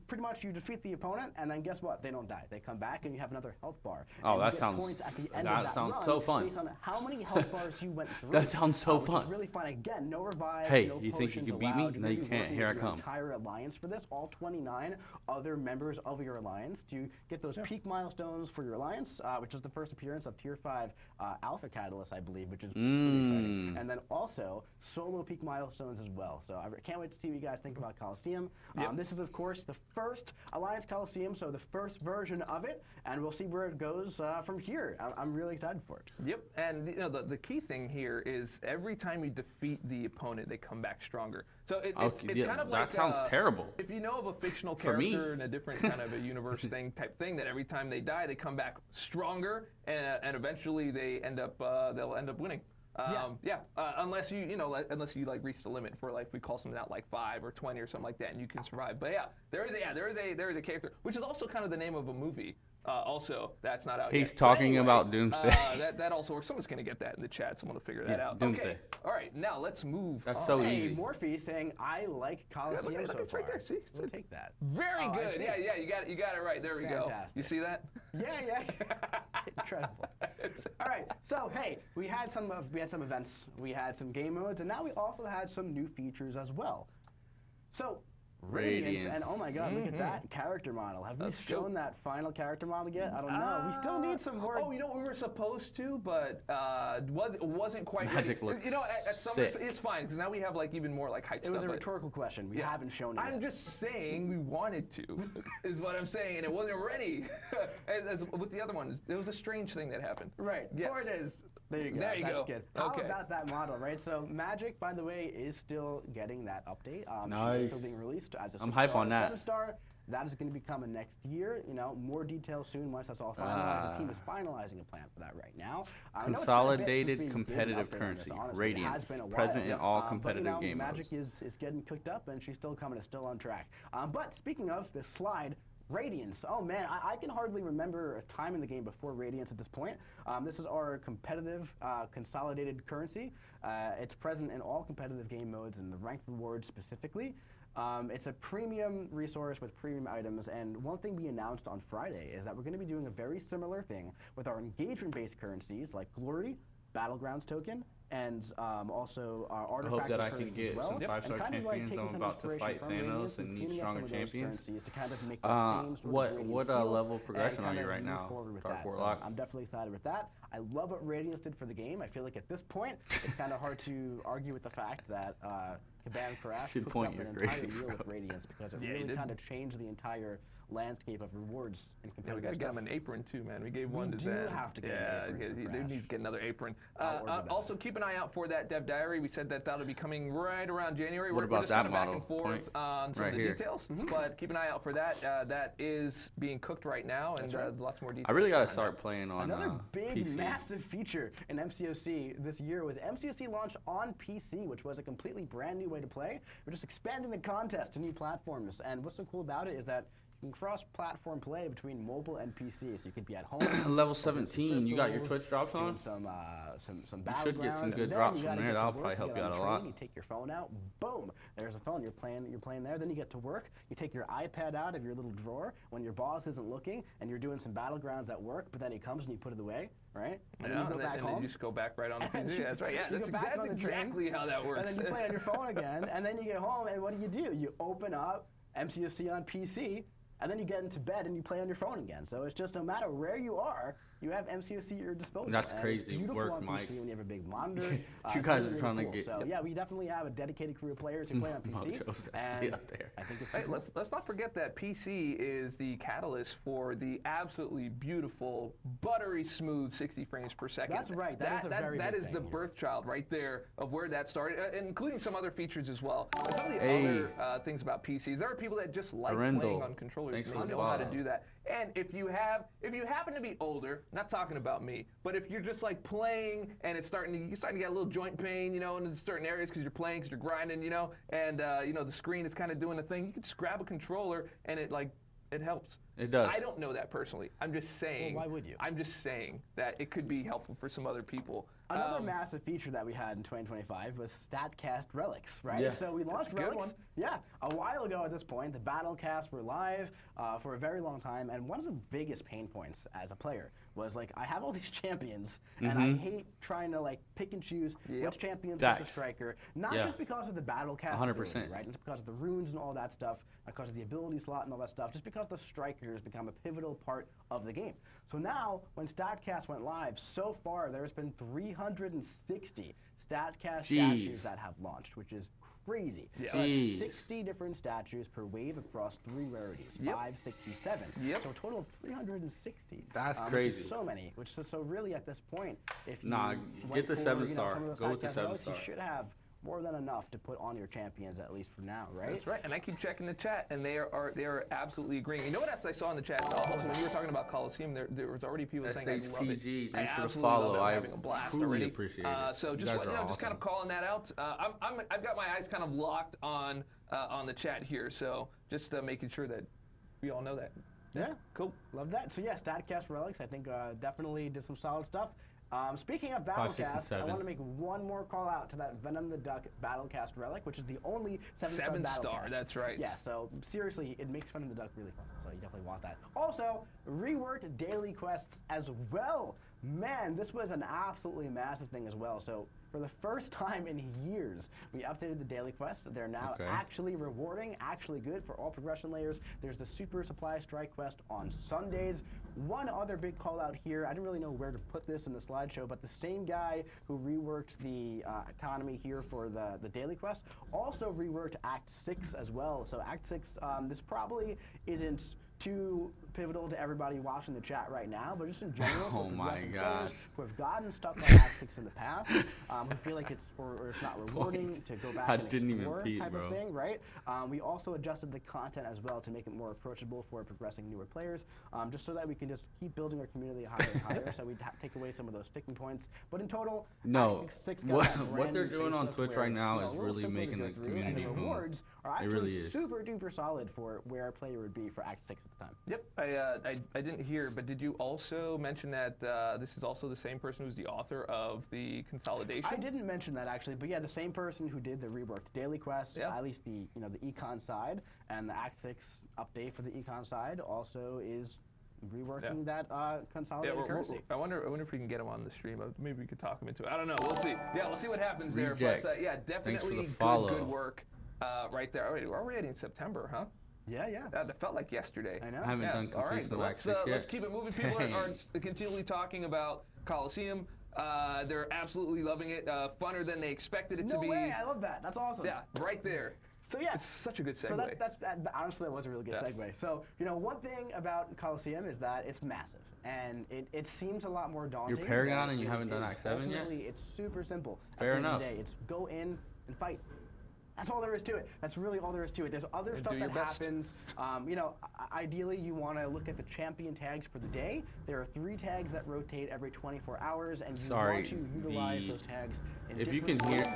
Speaker 2: pretty much you defeat the opponent, and then guess what? They don't die. They come back, and you have another health bar.
Speaker 1: Oh,
Speaker 2: and
Speaker 1: that
Speaker 2: you get
Speaker 1: sounds-
Speaker 2: points at the end
Speaker 1: that
Speaker 2: of that
Speaker 1: sounds
Speaker 2: run
Speaker 1: so fun.
Speaker 2: based on how many health bars you went through.
Speaker 1: That sounds so
Speaker 2: which
Speaker 1: fun.
Speaker 2: is really fun. Again, no revives.
Speaker 1: Hey,
Speaker 2: no
Speaker 1: you think you
Speaker 2: potions
Speaker 1: could beat me?
Speaker 2: allowed. You're
Speaker 1: No, you
Speaker 2: really
Speaker 1: can't.
Speaker 2: working
Speaker 1: Here I
Speaker 2: with your
Speaker 1: come.
Speaker 2: Entire alliance for this. All 29 other members of your alliance to get those peak milestones for your alliance, which is the first appearance of Tier 5 Alpha Catalyst, I believe, which is pretty exciting. And then also solo peak milestones as well. So I can't wait to see what you guys think about Coliseum. This is, of course, the first Alliance Coliseum, so the first version of it, and we'll see where it goes from here. I'm really excited for it.
Speaker 3: Yep, and the key thing here is every time you defeat the opponent, they come back stronger. So it's kind of like
Speaker 1: that sounds terrible.
Speaker 3: If you know of a fictional
Speaker 1: For me.
Speaker 3: character in a different kind of a universe type thing, that every time they die, they come back stronger, and eventually they'll end up winning. Unless you like reach the limit for like we call something out like 5 or 20 or something like that, and you can survive. But there is a character, which is also kind of the name of a movie. Also, that's not out yet.
Speaker 1: He's
Speaker 3: But
Speaker 1: talking
Speaker 3: anyway,
Speaker 1: about Doomsday.
Speaker 3: That also works. Someone's gonna get that in the chat. Someone will figure that out.
Speaker 1: Doomsday.
Speaker 3: Okay. All right. Now let's move.
Speaker 1: That's
Speaker 3: on.
Speaker 1: so
Speaker 2: Hey,
Speaker 1: easy.
Speaker 2: Morphe saying, I like Coliseum
Speaker 3: look,
Speaker 2: so
Speaker 3: it's
Speaker 2: far.
Speaker 3: right there, see?
Speaker 2: We'll take that.
Speaker 3: Very
Speaker 2: Oh, I
Speaker 3: good.
Speaker 2: see.
Speaker 3: Yeah. You got it right. There we go.
Speaker 2: Fantastic.
Speaker 3: You see that?
Speaker 2: Yeah. Incredible. All right, so hey, we had some events, we had some game modes, and now we also had some new features as well. So Radiance, and oh my God, look at that character model. Have we shown that final character model yet? I don't know. We still need some more.
Speaker 3: Oh, we were supposed to, but it wasn't quite
Speaker 1: Magic
Speaker 3: ready.
Speaker 1: looks
Speaker 3: At Summer
Speaker 1: sick.
Speaker 3: it's fine because now we have like even more like hype
Speaker 2: It
Speaker 3: stuff.
Speaker 2: was a
Speaker 3: but-
Speaker 2: rhetorical question. We haven't shown it
Speaker 3: I'm
Speaker 2: yet.
Speaker 3: just saying we wanted to, is what I'm saying, and it wasn't ready. As with the other ones, it was a strange thing that happened.
Speaker 2: Right.
Speaker 3: Yes.
Speaker 2: There it is. There you go.
Speaker 3: There you
Speaker 2: That's
Speaker 3: go.
Speaker 2: good. How
Speaker 3: Okay.
Speaker 2: about that model, right? So Magic, by the way, is still getting that update. She
Speaker 1: Nice.
Speaker 2: is still being released as a
Speaker 1: I'm hype on that.
Speaker 2: 7-star. That is going to be coming next year. More details soon once that's all finalized. The team is finalizing a plan for that right now. I know it's been a bit since
Speaker 1: Consolidated
Speaker 2: we gave an
Speaker 1: competitive
Speaker 2: update on
Speaker 1: currency,
Speaker 2: this, honestly. It
Speaker 1: Radiance,
Speaker 2: has been a while.
Speaker 1: present in all competitive
Speaker 2: but,
Speaker 1: game
Speaker 2: Magic
Speaker 1: modes.
Speaker 2: is getting cooked up, and she's still coming. It's still on track. But speaking of this slide, Radiance. Oh man, I can hardly remember a time in the game before Radiance at this point. This is our competitive consolidated currency. It's present in all competitive game modes and the ranked rewards specifically. It's a premium resource with premium items, and one thing we announced on Friday is that we're going to be doing a very similar thing with our engagement-based currencies like Glory, Battlegrounds token, and also artifact
Speaker 1: I hope that I can get
Speaker 2: well.
Speaker 1: some 5-star champions. I'm about to fight Thanos and need stronger champions.
Speaker 2: To kind of make the same sort of
Speaker 1: what level of progression are you right now, Dark Warlock?
Speaker 2: So I'm definitely excited with that. I love what Radiance did for the game. I feel like at this point, it's kind of hard to argue with the fact that Kabam Crash
Speaker 1: should
Speaker 2: hooked up
Speaker 1: point
Speaker 2: an
Speaker 1: your
Speaker 2: entire
Speaker 1: crazy,
Speaker 2: year
Speaker 1: bro.
Speaker 2: with Radiance because it really kind of changed the entire landscape of rewards and
Speaker 3: We
Speaker 2: competitive
Speaker 3: got to get
Speaker 2: stuff.
Speaker 3: him an apron too, man. We gave one to
Speaker 2: do
Speaker 3: Zen.
Speaker 2: have to get an apron for
Speaker 3: he
Speaker 2: Crash.
Speaker 3: needs to get another apron.
Speaker 2: I'll order that.
Speaker 3: Also, keep an eye out for that Dev Diary. We said that that'll be coming right around January.
Speaker 1: What
Speaker 3: We're
Speaker 1: about
Speaker 3: just
Speaker 1: that
Speaker 3: kind of back
Speaker 1: model?
Speaker 3: and forth on some
Speaker 1: right
Speaker 3: of the
Speaker 1: here.
Speaker 3: details, but keep an eye out for that. That is being cooked right now, and lots more details.
Speaker 1: I really got to
Speaker 3: behind
Speaker 1: start
Speaker 3: that.
Speaker 1: playing on
Speaker 2: Another big,
Speaker 1: PC.
Speaker 2: massive feature in MCOC this year was MCOC launched on PC, which was a completely brand new way to play. We're just expanding the contest to new platforms, and what's so cool about it is that you can cross-platform play between mobile and PC, so you could be at home.
Speaker 1: Level 17, you got your Twitch drops on?
Speaker 2: Doing some
Speaker 1: You
Speaker 2: battlegrounds.
Speaker 1: should get some
Speaker 2: and
Speaker 1: good
Speaker 2: then
Speaker 1: drops
Speaker 2: you
Speaker 1: from
Speaker 2: gotta
Speaker 1: there.
Speaker 2: get to
Speaker 1: That'll
Speaker 2: work,
Speaker 1: probably
Speaker 2: you
Speaker 1: help
Speaker 2: get
Speaker 1: you
Speaker 2: on
Speaker 1: out a
Speaker 2: train,
Speaker 1: lot.
Speaker 2: You take your phone out, boom, there's a phone. You're playing there. Then you get to work. You take your iPad out of your little drawer when your boss isn't looking, and you're doing some battlegrounds at work. But then he comes and you put it away, right? And then you go back
Speaker 3: and
Speaker 2: home.
Speaker 3: then you just go back right on the PC. That's right. Yeah,
Speaker 2: You
Speaker 3: that's
Speaker 2: go back on the train,
Speaker 3: exactly how that works.
Speaker 2: And then you play on your phone again, and then you get home, and what do? You open up MCOC on PC, and then you get into bed and you play on your phone again. So it's just no matter where you are, you have MCOC at your disposal.
Speaker 1: That's
Speaker 2: and
Speaker 1: crazy
Speaker 2: It's beautiful
Speaker 1: work,
Speaker 2: on
Speaker 1: Mike.
Speaker 2: PC when you have a big monitor.
Speaker 1: You
Speaker 2: It's
Speaker 1: guys
Speaker 2: really,
Speaker 1: are trying to
Speaker 2: cool.
Speaker 1: get-
Speaker 2: So yeah, we definitely have a dedicated crew of players who play on PC.
Speaker 1: Mojo's
Speaker 2: and
Speaker 1: up there.
Speaker 2: I think it's
Speaker 3: Hey,
Speaker 2: super cool.
Speaker 3: let's not forget that PC is the catalyst for the absolutely beautiful, buttery smooth 60 frames per second.
Speaker 2: That's right. That is a very
Speaker 3: That
Speaker 2: big
Speaker 3: is
Speaker 2: thing
Speaker 3: the
Speaker 2: here.
Speaker 3: birth child right there of where that started, including some other features as well. Some of the
Speaker 1: Hey.
Speaker 3: other things about PCs, there are people that just like
Speaker 1: Arendelle.
Speaker 3: playing on controllers
Speaker 1: Thanks
Speaker 3: and
Speaker 1: for
Speaker 3: they
Speaker 1: the
Speaker 3: know how to
Speaker 1: follow.
Speaker 3: do that. And if you happen to be older, not talking about me, but if you're just like playing and you're starting to get a little joint pain, you know, in certain areas because you're playing, because you're grinding, you know, and you know the screen is kind of doing a thing, you can just grab a controller and it helps.
Speaker 1: It does.
Speaker 3: I don't know that personally. I'm just saying.
Speaker 2: Well, why would you?
Speaker 3: I'm just saying that it could be helpful for some other people.
Speaker 2: Another massive feature that we had in 2025 was StatCast Relics, right?
Speaker 1: Yeah.
Speaker 2: So we launched
Speaker 3: a good
Speaker 2: Relics,
Speaker 3: one.
Speaker 2: yeah, a while ago at this point. The Battlecasts were live for a very long time, and one of the biggest pain points as a player was like, I have all these champions, and I hate trying to like pick and choose which champions with the
Speaker 1: Facts.
Speaker 2: striker, not
Speaker 1: Yeah.
Speaker 2: just because of the Battlecast
Speaker 1: 100%.
Speaker 2: ability, right? It's because of the runes and all that stuff, because of the ability slot and all that stuff, just because the strikers become a pivotal part of the game. So now, when StatCast went live, so far there's been 360 StatCast statues that have launched, which is crazy.
Speaker 3: Yeah.
Speaker 2: So that's
Speaker 1: Jeez.
Speaker 2: 60 different statues per wave across 3 rarities,
Speaker 3: Yep.
Speaker 2: 5, 67.
Speaker 3: Yep.
Speaker 2: So a total of 360.
Speaker 1: That's
Speaker 2: Which
Speaker 1: crazy.
Speaker 2: is so many. Which so really at this point, if you
Speaker 1: Nah,
Speaker 2: went
Speaker 1: get the
Speaker 2: for,
Speaker 1: 7-star.
Speaker 2: some of those
Speaker 1: Go with the
Speaker 2: StatCast relics,
Speaker 1: 7-star.
Speaker 2: You should have more than enough to put on your champions, at least for now, right?
Speaker 3: That's right, and I keep checking the chat, and they are absolutely agreeing. You know what else I saw in the chat? Also, when you were talking about Coliseum, there was already people saying I love it.
Speaker 1: SHPG,
Speaker 3: I
Speaker 1: thanks for the
Speaker 3: absolutely love
Speaker 1: follow.
Speaker 3: it. I'm
Speaker 1: I
Speaker 3: having a blast
Speaker 1: truly
Speaker 3: already.
Speaker 1: appreciate it.
Speaker 3: So
Speaker 1: You
Speaker 3: just
Speaker 1: guys are
Speaker 3: just kind of
Speaker 1: awesome.
Speaker 3: calling that out. I've got my eyes kind of locked on the chat here, so just making sure that we all know that.
Speaker 2: Yeah.
Speaker 3: Cool.
Speaker 2: Love that. So yeah, StatCast Relics, I think definitely did some solid stuff. Speaking of
Speaker 1: 5, 6, and
Speaker 2: Battlecast, I
Speaker 1: 7.
Speaker 2: want to make one more call out to that Venom the Duck Battlecast Relic, which is the only 7-star
Speaker 3: 7-star,
Speaker 2: Battlecast.
Speaker 3: that's right.
Speaker 2: Yeah, so seriously, it makes Venom the Duck really fun, so you definitely want that. Also, reworked daily quests as well. Man, this was an absolutely massive thing as well. So for the first time in years, we updated the daily quests. They're now actually rewarding, actually good for all progression layers. There's the Super Supply Strike quest on Sundays. One other big call out here, I didn't really know where to put this in the slideshow, but the same guy who reworked the economy here for the daily quest also reworked Act 6 as well. So Act 6, this probably isn't too pivotal to everybody watching the chat right now, but just in general,
Speaker 1: Oh
Speaker 2: for
Speaker 1: my
Speaker 2: progressive
Speaker 1: gosh.
Speaker 2: players who have gotten stuck on Act 6 in the past, who feel like it's or it's not rewarding to go back
Speaker 1: I
Speaker 2: and
Speaker 1: didn't even
Speaker 2: explore
Speaker 1: peek,
Speaker 2: type
Speaker 1: bro.
Speaker 2: of thing, right? We also adjusted the content as well to make it more approachable for progressing newer players, just so that we can just keep building our community higher and higher, so we take away some of those sticking points. But in total,
Speaker 1: No,
Speaker 2: Act 6 got
Speaker 1: what
Speaker 2: that
Speaker 1: what they're
Speaker 2: brand new
Speaker 1: doing on
Speaker 2: facelift
Speaker 1: Twitch
Speaker 2: where
Speaker 1: right
Speaker 2: it's,
Speaker 1: now
Speaker 2: a
Speaker 1: is
Speaker 2: little
Speaker 1: really
Speaker 2: simpler to
Speaker 1: making
Speaker 2: go
Speaker 1: the
Speaker 2: through,
Speaker 1: community
Speaker 2: and the
Speaker 1: boom.
Speaker 2: rewards are
Speaker 1: It
Speaker 2: actually
Speaker 1: really is.
Speaker 2: super duper solid for where a player would be for Act 6 at the time.
Speaker 3: Yep, I didn't hear, but did you also mention that this is also the same person who's the author of the consolidation?
Speaker 2: I didn't mention that actually, but yeah, the same person who did the reworked daily quest, at least the the econ side, and the Act 6 update for the econ side also is reworking that consolidated currency.
Speaker 3: I wonder if we can get him on the stream. Maybe we could talk him into it. I don't know. We'll see. Yeah, we'll see what happens
Speaker 1: Reject.
Speaker 3: there. But yeah,
Speaker 1: Thanks for
Speaker 3: definitely
Speaker 1: the follow.
Speaker 3: good work right there. We're already in September, huh?
Speaker 2: Yeah.
Speaker 3: That felt like yesterday.
Speaker 2: I know.
Speaker 1: I haven't done
Speaker 3: All right,
Speaker 1: completion
Speaker 3: but
Speaker 1: of Act 6 yet.
Speaker 3: let's keep it moving. People
Speaker 1: Dang.
Speaker 3: are continually talking about Coliseum. They're absolutely loving it. Funner than they expected it to be.
Speaker 2: No way! I love that. That's awesome.
Speaker 3: Yeah, right there.
Speaker 2: So yeah,
Speaker 3: It's such a good segue.
Speaker 2: So honestly, that was a really good segue. So one thing about Coliseum is that it's massive, and it seems a lot more daunting.
Speaker 1: You're Paragon
Speaker 2: than
Speaker 1: and you
Speaker 2: it
Speaker 1: haven't done
Speaker 2: is.
Speaker 1: Act 7 yet?
Speaker 2: Ultimately, it's super simple.
Speaker 1: Fair
Speaker 2: At the end of
Speaker 1: enough.
Speaker 2: the day, it's go in and fight. That's all there is to it. That's really all there is to it. There's other
Speaker 3: And
Speaker 2: stuff
Speaker 3: do your
Speaker 2: that
Speaker 3: best.
Speaker 2: happens. Ideally, you want to look at the champion tags for the day. There are 3 tags that rotate every 24 hours, and you want to utilize those tags in
Speaker 1: if you
Speaker 2: different
Speaker 1: can hear-
Speaker 2: ways.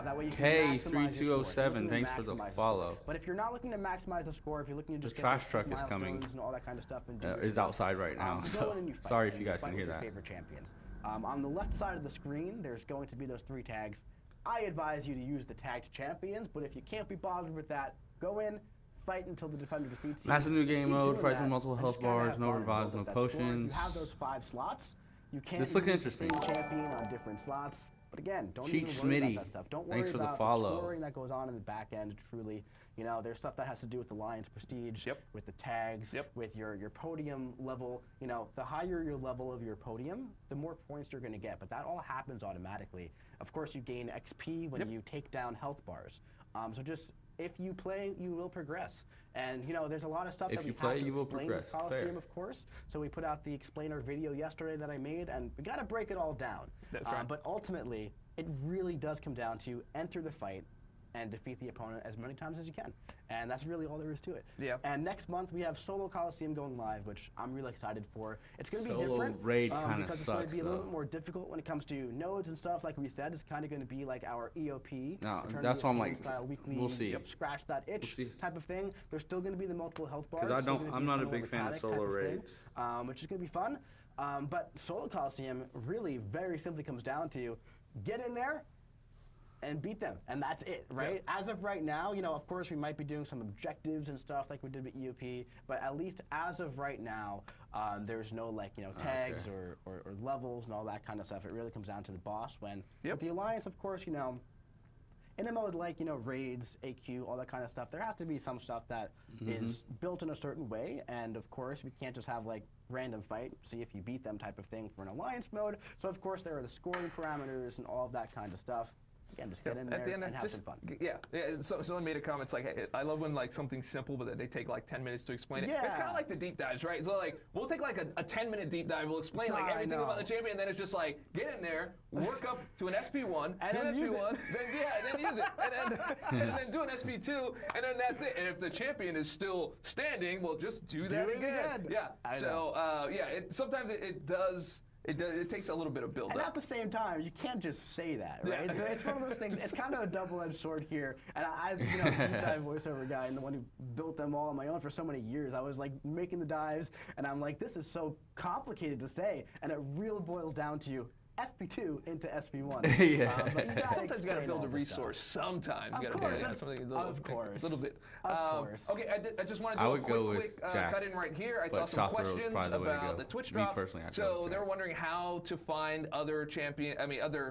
Speaker 2: That way you can maximize your score. If you're looking to
Speaker 1: Thanks for the
Speaker 2: maximize
Speaker 1: follow.
Speaker 2: score. But if you're not looking to maximize the score, if you're looking to just
Speaker 1: The
Speaker 2: get
Speaker 1: trash
Speaker 2: those
Speaker 1: truck is coming.
Speaker 2: milestones and all that kind of stuff, and do your
Speaker 1: Is
Speaker 2: stuff,
Speaker 1: outside right now,
Speaker 2: you
Speaker 1: so
Speaker 2: go in and you fight,
Speaker 1: sorry if
Speaker 2: and
Speaker 1: you guys
Speaker 2: fight
Speaker 1: can hear
Speaker 2: with your
Speaker 1: that.
Speaker 2: favorite champions. On the left side of the screen, there's going to be those 3 tags. I advise you to use the tagged champions, but if you can't be bothered with that, go in, fight until the defender defeats you.
Speaker 1: Massive new game
Speaker 2: Keep
Speaker 1: mode,
Speaker 2: doing
Speaker 1: fights
Speaker 2: that,
Speaker 1: with multiple
Speaker 2: and
Speaker 1: health
Speaker 2: just kinda
Speaker 1: bars,
Speaker 2: have
Speaker 1: no
Speaker 2: fun and
Speaker 1: revives,
Speaker 2: build
Speaker 1: no
Speaker 2: up that score.
Speaker 1: potions.
Speaker 2: You have those 5 slots. You can't
Speaker 1: This looking
Speaker 2: use the
Speaker 1: interesting.
Speaker 2: same champion on different slots. But again, don't
Speaker 1: Cheek
Speaker 2: even worry
Speaker 1: Smitty.
Speaker 2: about that stuff. Don't
Speaker 1: Thanks
Speaker 2: worry
Speaker 1: for the
Speaker 2: about
Speaker 1: follow.
Speaker 2: scoring that goes on in the back end. Truly, there's stuff that has to do with the Lions prestige, with the tags, with your podium level. The higher your level of your podium, the more points you're going to get. But that all happens automatically. Of course, you gain XP when you take down health bars. So just if you play, you will progress. And there's a lot of stuff
Speaker 1: If
Speaker 2: that we
Speaker 1: you play,
Speaker 2: have to
Speaker 1: you will
Speaker 2: explain
Speaker 1: progress.
Speaker 2: with Coliseum,
Speaker 1: Fair.
Speaker 2: of course. So we put out the explainer video yesterday that I made, and we got to break it all down.
Speaker 3: That's right.
Speaker 2: But ultimately, it really does come down to enter the fight and defeat the opponent as many times as you can. And that's really all there is to it.
Speaker 3: Yeah.
Speaker 2: And next month, we have Solo Coliseum going live, which I'm really excited for. It's going to be
Speaker 1: Solo
Speaker 2: different.
Speaker 1: raid kinda
Speaker 2: because it's going
Speaker 1: sucks,
Speaker 2: to be a little
Speaker 1: though.
Speaker 2: bit more difficult when it comes to nodes and stuff. Like we said, it's kind of going to be like our EOP.
Speaker 1: No,
Speaker 2: Eternity
Speaker 1: that's what I'm
Speaker 2: of
Speaker 1: like,
Speaker 2: Pain style weekly,
Speaker 1: we'll see.
Speaker 2: Scratch that itch
Speaker 1: We'll see.
Speaker 2: type of thing. There's still going to be the multiple health bars.
Speaker 1: Because
Speaker 2: still gonna
Speaker 1: I'm
Speaker 2: be
Speaker 1: not a
Speaker 2: similar
Speaker 1: big fan of
Speaker 2: mechanic
Speaker 1: solo
Speaker 2: type thing,
Speaker 1: raids.
Speaker 2: which is going to be fun. But Solo Coliseum really very simply comes down to get in there and beat them, and that's it, right? As of right now, of course, we might be doing some objectives and stuff like we did with EOP, but at least as of right now, there's no tags or levels and all that kind of stuff. It really comes down to the boss. When with the Alliance, of course, in a mode like raids, AQ, all that kind of stuff, there has to be some stuff that is built in a certain way, and of course, we can't just have random fight, see if you beat them type of thing for an Alliance mode. So of course, there are the scoring parameters and all of that kind of stuff. Again, just get in there and have some fun.
Speaker 3: Yeah. Someone made a comment. It's like, hey, I love when something's simple, but they take 10 minutes to explain it.
Speaker 2: Yeah.
Speaker 3: It's kind of like the deep dives, right? So we'll take a 10-minute deep dive. We'll explain everything about the champion, and then it's just get in there, work up to an SP1, do an SP1, then use it, and then do an SP2, and then that's it. And if the champion is still standing, we'll just do that again. Yeah. Sometimes it does. It takes a little bit of build
Speaker 2: And
Speaker 3: up.
Speaker 2: at the same time, you can't just say that, right? So it's one of those things. It's kind of a double-edged sword here. And as deep dive voiceover guy and the one who built them all on my own for so many years, I was making the dives, and I'm like, this is so complicated to say, and it really boils down to SP2 into SP1.
Speaker 1: Yeah.
Speaker 3: Sometimes you got to build a resource. Sometimes you got to build something a little bit.
Speaker 2: Of course.
Speaker 3: Okay, I just want to do a quick cut in right here. I saw some questions about the Twitch drops. So they're wondering how to find other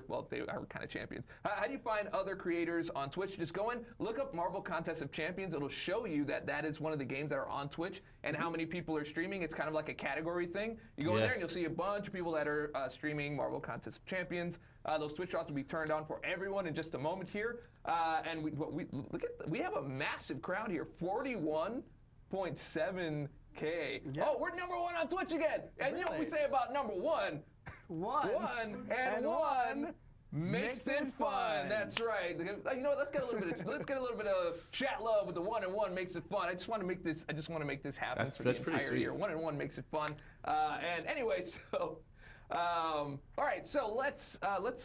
Speaker 3: well, they are kind of champions. How do you find other creators on Twitch? Just go in, look up Marvel Contest of Champions. It'll show you that is one of the games that are on Twitch and how many people are streaming. It's kind of like a category thing. You go in there and you'll see a bunch of people that are streaming Marvel Contest of Champions. Those Twitch drops will be turned on for everyone in just a moment here. And we have a massive crowd here, 41.7 Okay.
Speaker 2: Yeah.
Speaker 3: Oh, we're number 1 on Twitch again. And you know what we say about number 1? One and one makes it fun. That's right. You know what? Let's get a little bit of chat love with the 1 and 1 makes it fun. I just want to make this happen for the entire year. 1 and 1 makes it fun. And anyway, so. All right, so let's.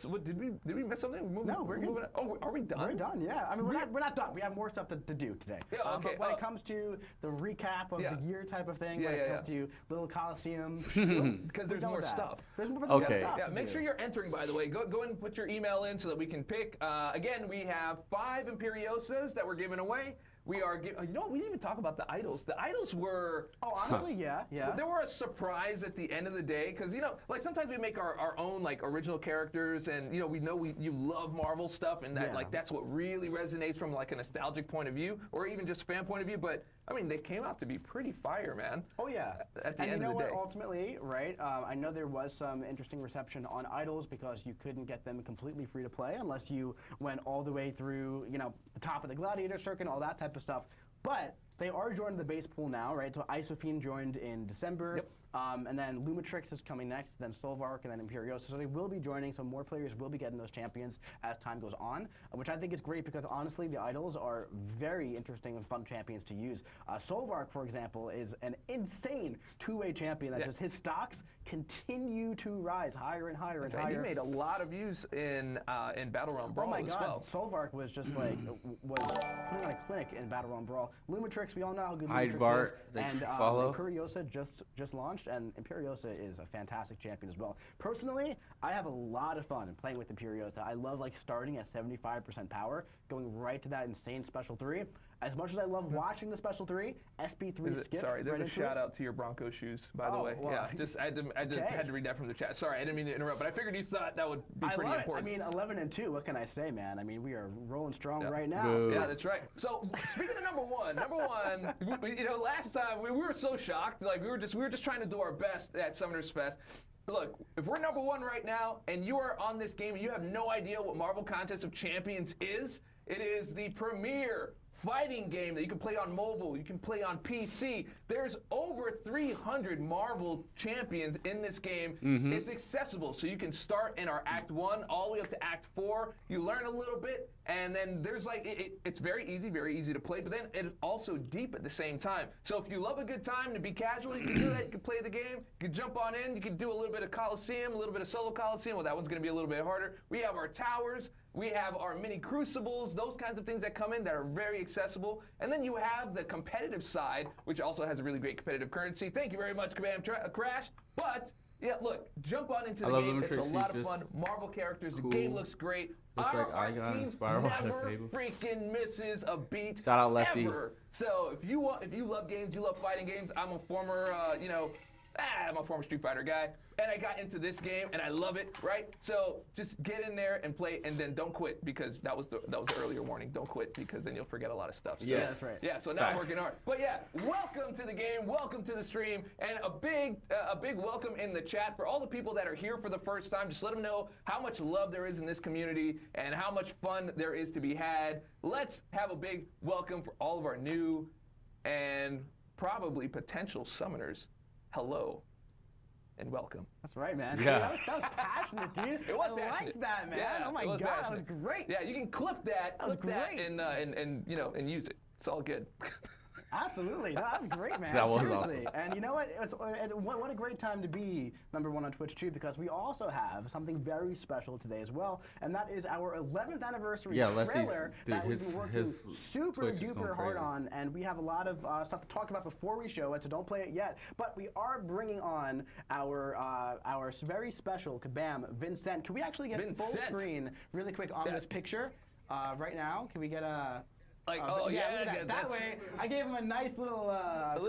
Speaker 3: What, did we miss something?
Speaker 2: No, we're good.
Speaker 3: Oh, are we done?
Speaker 2: We're done. Yeah. I mean, we're not done. We have more stuff to do today.
Speaker 3: Yeah, okay.
Speaker 2: But when it comes to the recap of the year type of thing, when it comes to Little Coliseum,
Speaker 3: because there's more stuff.
Speaker 2: There's more
Speaker 1: stuff.
Speaker 3: Yeah. Make sure you're entering. By the way, go ahead and put your email in so that we can pick. Again, we have 5 Imperiosas that we're giving away. We are, you know what, we didn't even talk about the idols. The idols were...
Speaker 2: Oh, honestly, yeah.
Speaker 3: They were a surprise at the end of the day, because, you know, like sometimes we make our own, like, original characters, and, you know you love Marvel stuff, and that, like, that's what really resonates from, like, a nostalgic point of view, or even just a fan point of view, but, I mean, they came out to be pretty fire, man.
Speaker 2: Oh, yeah.
Speaker 3: At the end of the day. And you know what,
Speaker 2: ultimately, right, I know there was some interesting reception on idols, because you couldn't get them completely free to play unless you went all the way through, you know, the top of the Gladiator Circuit, all that type of stuff. But they are joining the base pool now, right? So Isophene joined in December.
Speaker 3: Yep.
Speaker 2: And then Lumitrix is coming next, then Solvark, and then Imperiosa. So they will be joining, so more players will be getting those champions as time goes on, which I think is great because honestly, the idols are very interesting and fun champions to use. Solvark, for example, is an insane two-way champion that just his stocks continue to rise higher and higher and higher.
Speaker 3: He made a lot of views in Battle Realm Brawl as well.
Speaker 2: Oh my God, Solvark was just like, was putting on a clinic in Battle Realm Brawl. Lumitrix, we all know how good Lumitrix is. And Imperiosa just launched. And Imperiosa is a fantastic champion as well. Personally, I have a lot of fun playing with Imperiosa. I love like starting at 75% power, going right to that insane special 3. As much as I love watching the special 3, SP3 skip.
Speaker 3: Sorry, there's
Speaker 2: right
Speaker 3: a shout out to your Bronco shoes, by the way.
Speaker 2: Well,
Speaker 3: yeah, I had to read that from the chat. Sorry, I didn't mean to interrupt, but I figured you thought that would be pretty important.
Speaker 2: I mean, 11 and 2. What can I say, man? I mean, we are rolling strong right now.
Speaker 1: Boo.
Speaker 3: Yeah, that's right. So speaking of number one, you know, last time we were so shocked. Like we were just trying to do our best at Summoners Fest. Look, if we're number 1 right now, and you are on this game, and you have no idea what Marvel Contest of Champions is, it is the premier fighting game that you can play on mobile, you can play on PC. There's over 300 Marvel champions in this game. It's accessible, so you can start in our Act 1 all the way up to Act 4. You learn a little bit, and then there's like, it's very easy to play, but then it's also deep at the same time. So if you love a good time to be casual, you can do that, you can play the game, you can jump on in, you can do a little bit of Coliseum, a little bit of solo Coliseum. Well, that one's gonna be a little bit harder. We have our towers, we have our mini crucibles, those kinds of things that come in that are very accessible. And then you have the competitive side, which also has a really great competitive currency. Thank you very much, Kabam Crash. But yeah, look, jump on into the game. It's a lot of fun. Marvel characters, the game looks great. Our team never freaking misses a beat.
Speaker 1: Shout out Lefty.
Speaker 3: Ever. So if you love games, you love fighting games. I'm a former, I'm a former Street Fighter guy, and I got into this game, and I love it, right? So just get in there and play, and then don't quit, because that was the earlier warning. Don't quit, because then you'll forget a lot of stuff. So,
Speaker 2: yeah, that's right.
Speaker 3: Yeah, so now I'm working hard. But yeah, welcome to the game, welcome to the stream, and a big welcome in the chat for all the people that are here for the first time. Just let them know how much love there is in this community and how much fun there is to be had. Let's have a big welcome for all of our new and probably potential summoners. Hello and welcome.
Speaker 2: That's right, man.
Speaker 1: Yeah.
Speaker 2: That was passionate, dude.
Speaker 3: It was
Speaker 2: passionate. I like that, man.
Speaker 3: Yeah,
Speaker 2: oh my God,
Speaker 3: passionate.
Speaker 2: that was great.
Speaker 3: Yeah, you can clip that, and use it. It's all good.
Speaker 2: Absolutely. No, that was great, man.
Speaker 1: That was
Speaker 2: Seriously.
Speaker 1: awesome.
Speaker 2: And you know what? What a great time to be number 1 on Twitch, too, because we also have something very special today as well, and that is our 11th anniversary trailer that we've been working super duper hard on, and we have a lot of stuff to talk about before we show it, so don't play it yet. But we are bringing on our very special Kabam, Vincent. Can we actually get full screen really quick on this picture right now? Can we get a... that way, I gave him a nice little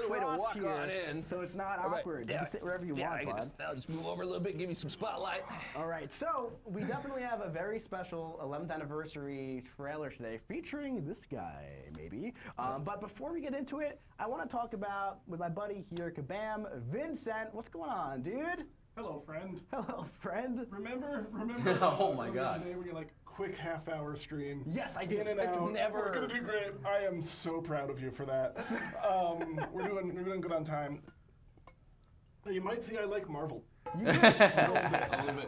Speaker 3: way to walk
Speaker 2: here,
Speaker 3: on in,
Speaker 2: so it's not awkward. You can sit wherever you want, bud.
Speaker 3: I'll just move over a little bit, give you some spotlight.
Speaker 2: All right, so we definitely have a very special 11th anniversary trailer today, featuring this guy, maybe. But before we get into it, I want to talk about with my buddy here, Kabam, Vincent. What's going on, dude?
Speaker 4: Hello, friend.
Speaker 2: Hello, friend.
Speaker 4: Remember?
Speaker 1: Oh my God.
Speaker 4: Today when you're like, quick half-hour stream.
Speaker 2: Yes, I did.
Speaker 4: In and out.
Speaker 2: Never.
Speaker 4: We're gonna do great. I am so proud of you for that. We're doing good on time. You might see I like Marvel.
Speaker 2: You do.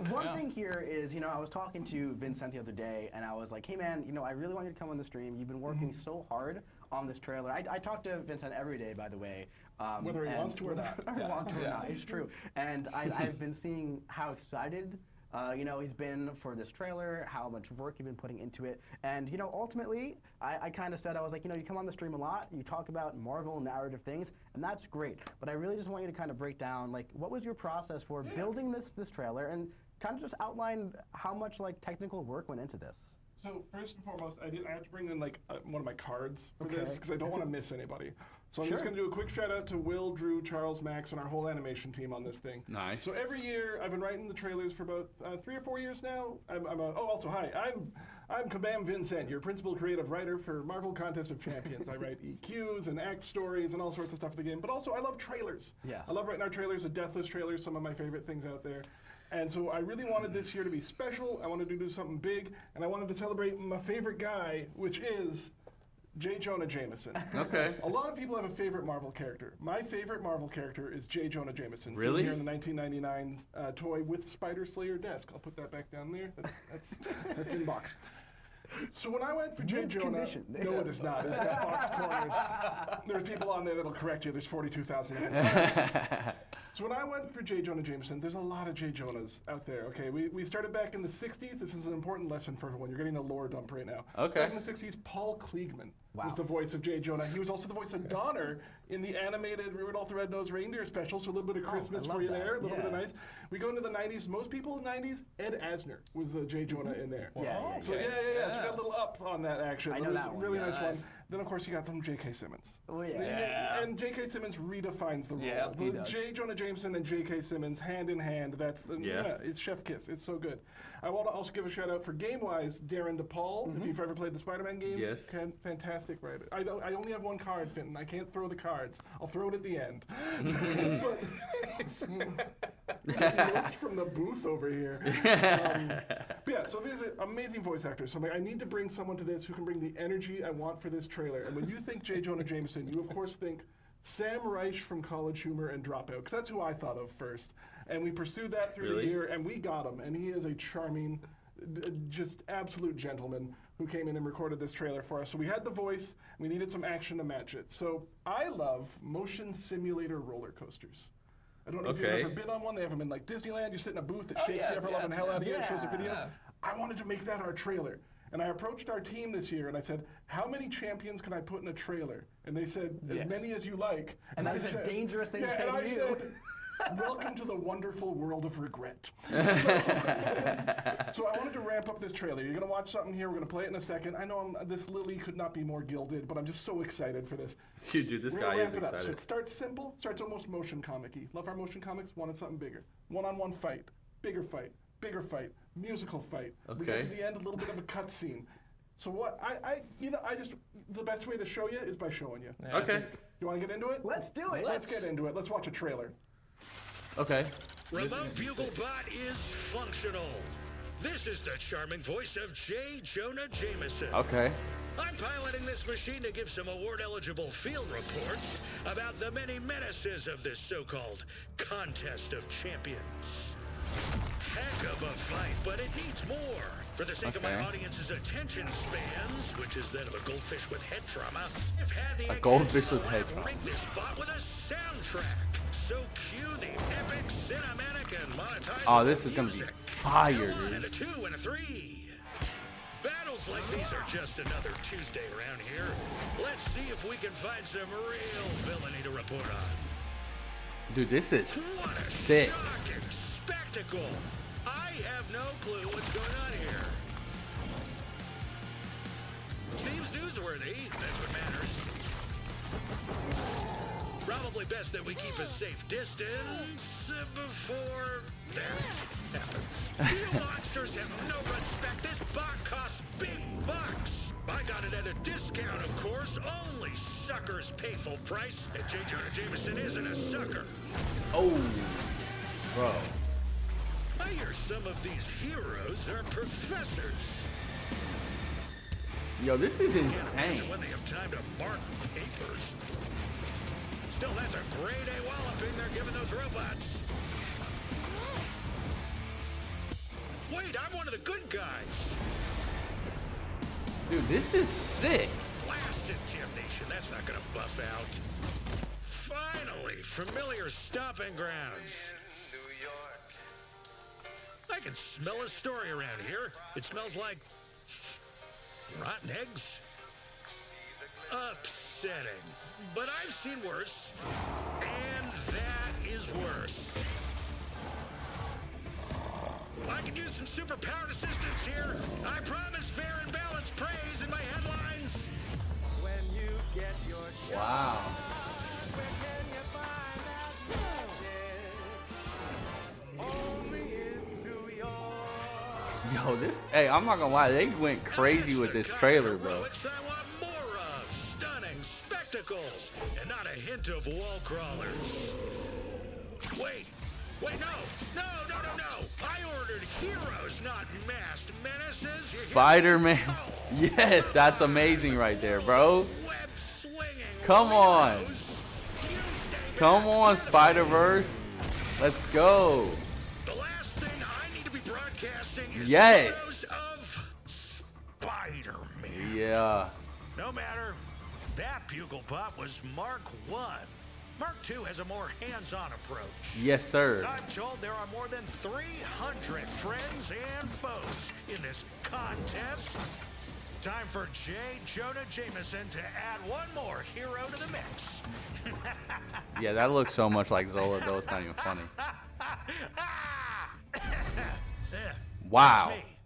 Speaker 2: One thing here is, I was talking to Vincent the other day, and I was like, hey man, I really want you to come on the stream. You've been working so hard on this trailer. I talk to Vincent every day, by the way.
Speaker 4: Whether he wants to or not.
Speaker 2: Whether he wants to or not, it's true. And I've been seeing how excited he's been for this trailer, how much work you've been putting into it. And, ultimately, I kind of said, I was like, you come on the stream a lot, you talk about Marvel narrative things, and that's great. But I really just want you to kind of break down, like, what was your process for building this trailer, and kind of just outline how much, like, technical work went into this.
Speaker 4: So first and foremost, I have to bring in like one of my cards for this because I don't want to miss anybody. So I'm just going to do a quick shout out to Will, Drew, Charles, Max, and our whole animation team on this thing.
Speaker 1: Nice.
Speaker 4: So every year I've been writing the trailers for about 3 or 4 years now. Also hi, I'm Kabam Vincent, your principal creative writer for Marvel Contest of Champions. I write EQs and act stories and all sorts of stuff for the game. But also I love trailers.
Speaker 2: Yes.
Speaker 4: I love writing our trailers. The Deathless trailers, some of my favorite things out there. And so I really wanted this year to be special. I wanted to do something big, and I wanted to celebrate my favorite guy, which is J. Jonah Jameson.
Speaker 1: Okay.
Speaker 4: A lot of people have a favorite Marvel character. My favorite Marvel character is J. Jonah Jameson.
Speaker 1: Really?
Speaker 4: Sitting here in the 1999 toy with Spider Slayer desk. I'll put that back down there. That's in box. So when I went for J. Jonah, no, it is not. It's got box corners. There's people on there that'll correct you. There's 42,000 of them. So when I went for J. Jonah Jameson, there's a lot of J. Jonahs out there. Okay, we started back in the 60s. This is an important lesson for everyone. You're getting a lore dump right now.
Speaker 1: Okay.
Speaker 4: Back in the 60s, Paul Kliegman was the voice of J. Jonah. He was also the voice of Donner in the animated Rudolph the Red-Nosed Reindeer special. So a little bit of Christmas for you there, a little bit of nice. We go into the 90s. Most people in the 90s, Ed Asner was the J. Jonah in there.
Speaker 2: Yeah.
Speaker 4: So yeah. So we got a little up on that action.
Speaker 2: I know that one.
Speaker 4: Really nice one. Then of course you got them J.K. Simmons.
Speaker 2: Oh yeah.
Speaker 4: And J.K. Simmons redefines the role.
Speaker 3: Yeah, he does.
Speaker 4: J. Jonah Jameson and J.K. Simmons hand in hand. That's the it's chef kiss. It's so good. I want to also give a shout out for game-wise Darren DePaul. If you've ever played the Spider-Man games,
Speaker 1: yes.
Speaker 4: Fantastic writer. I only have one card, Fenton. I can't throw the cards. I'll throw it at the end. Notes from the booth over here. But yeah, so there's an amazing voice actor. So I need to bring someone to this who can bring the energy I want for this trailer. And when you think J. Jonah Jameson, you of course think Sam Reich from College Humor and Dropout, because that's who I thought of first. And we pursued that through the year, and we got him. And he is a charming, just absolute gentleman who came in and recorded this trailer for us. So we had the voice, we needed some action to match it. So I love motion simulator roller coasters. I don't know if you've ever been on one. They have them in like Disneyland. You sit in a booth that shakes the ever-loving hell out of you. It shows a video. I wanted to make that our trailer. And I approached our team this year and I said, how many champions can I put in a trailer? And they said, as many as you like.
Speaker 2: And that is a dangerous thing to say to you.
Speaker 4: I said, welcome to the wonderful world of regret. So I wanted to ramp up this trailer. You're going to watch something here. We're going to play it in a second. I know this lily could not be more gilded, but I'm just so excited for this.
Speaker 1: Dude, this guy is excited.
Speaker 4: So it starts simple, starts almost motion comic-y. Love our motion comics, wanted something bigger. One-on-one fight, bigger fight, musical fight.
Speaker 1: Okay.
Speaker 4: We get to the end, a little bit of a cutscene. So what the best way to show you is by showing you.
Speaker 1: Yeah. Okay.
Speaker 4: You want to get into it?
Speaker 2: Let's do it.
Speaker 4: Let's get into it. Let's watch a trailer.
Speaker 1: Okay.
Speaker 5: Remote Bugle Bot is functional. This is the charming voice of J. Jonah Jameson.
Speaker 1: Okay.
Speaker 5: I'm piloting this machine to give some award-eligible field reports about the many menaces of this so-called Contest of Champions. Heck of a fight, but it needs more. For the sake of my audience's attention spans, which is that of a goldfish with head trauma, I've had the
Speaker 1: goldfish with head trauma.
Speaker 5: ring this bot with a soundtrack. So cue the epic cinematic and monetized.
Speaker 1: Oh, this is gonna be fire,
Speaker 5: And
Speaker 1: dude.
Speaker 5: a 2 and a 3. Battles like these are just another Tuesday around here. Let's see if we can find some real villainy to report on.
Speaker 1: Dude, this is
Speaker 5: What a
Speaker 1: sick.
Speaker 5: shocking spectacle! I have no clue what's going on here. Seems newsworthy, that's what matters. Probably best that we keep a safe distance before that happens. You monsters have no respect. This bot costs big bucks. I got it at a discount, of course. Only suckers pay full price, and J. Jonah Jameson isn't a sucker.
Speaker 1: Oh, bro.
Speaker 5: I hear some of these heroes are professors.
Speaker 1: Yo, this is
Speaker 5: Can't
Speaker 1: insane.
Speaker 5: imagine when they have time to mark papers. Still, that's a grade A walloping they're giving those robots. Wait, I'm one of the good guys.
Speaker 1: Dude, this is sick.
Speaker 5: Blast intimidation, that's not gonna buff out. Finally, familiar stomping grounds. I can smell a story around here. It smells like rotten eggs. Upsetting. But I've seen worse. And that is worse. I could use some superpowered assistance here. I promise fair and balanced praise in my headlines. When you get your
Speaker 1: Wow.
Speaker 5: where can you find that magic? Only in New York.
Speaker 1: Yo, this. Hey, I'm not gonna lie. They went crazy with this trailer, bro.
Speaker 5: I want more of stunning spectacles and not a hint of wall crawlers. Wait, no. I ordered heroes, not masked menaces.
Speaker 1: Spider-Man. Yes, that's amazing right there, bro. Come on. Come on, Spider-Verse. Let's go.
Speaker 5: The last thing I need to be broadcasting is
Speaker 1: Yes.
Speaker 5: heroes of Spider-Man.
Speaker 1: Yeah.
Speaker 5: No matter. That bugle pop was Mark 1. Mark 2 has a more hands-on approach.
Speaker 1: Yes, sir.
Speaker 5: I'm told there are more than 300 friends and foes in this contest. Time for J. Jonah Jameson to add one more hero to the mix.
Speaker 1: Yeah, that looks so much like Zola, though. It's not even funny. Wow.
Speaker 5: That's me,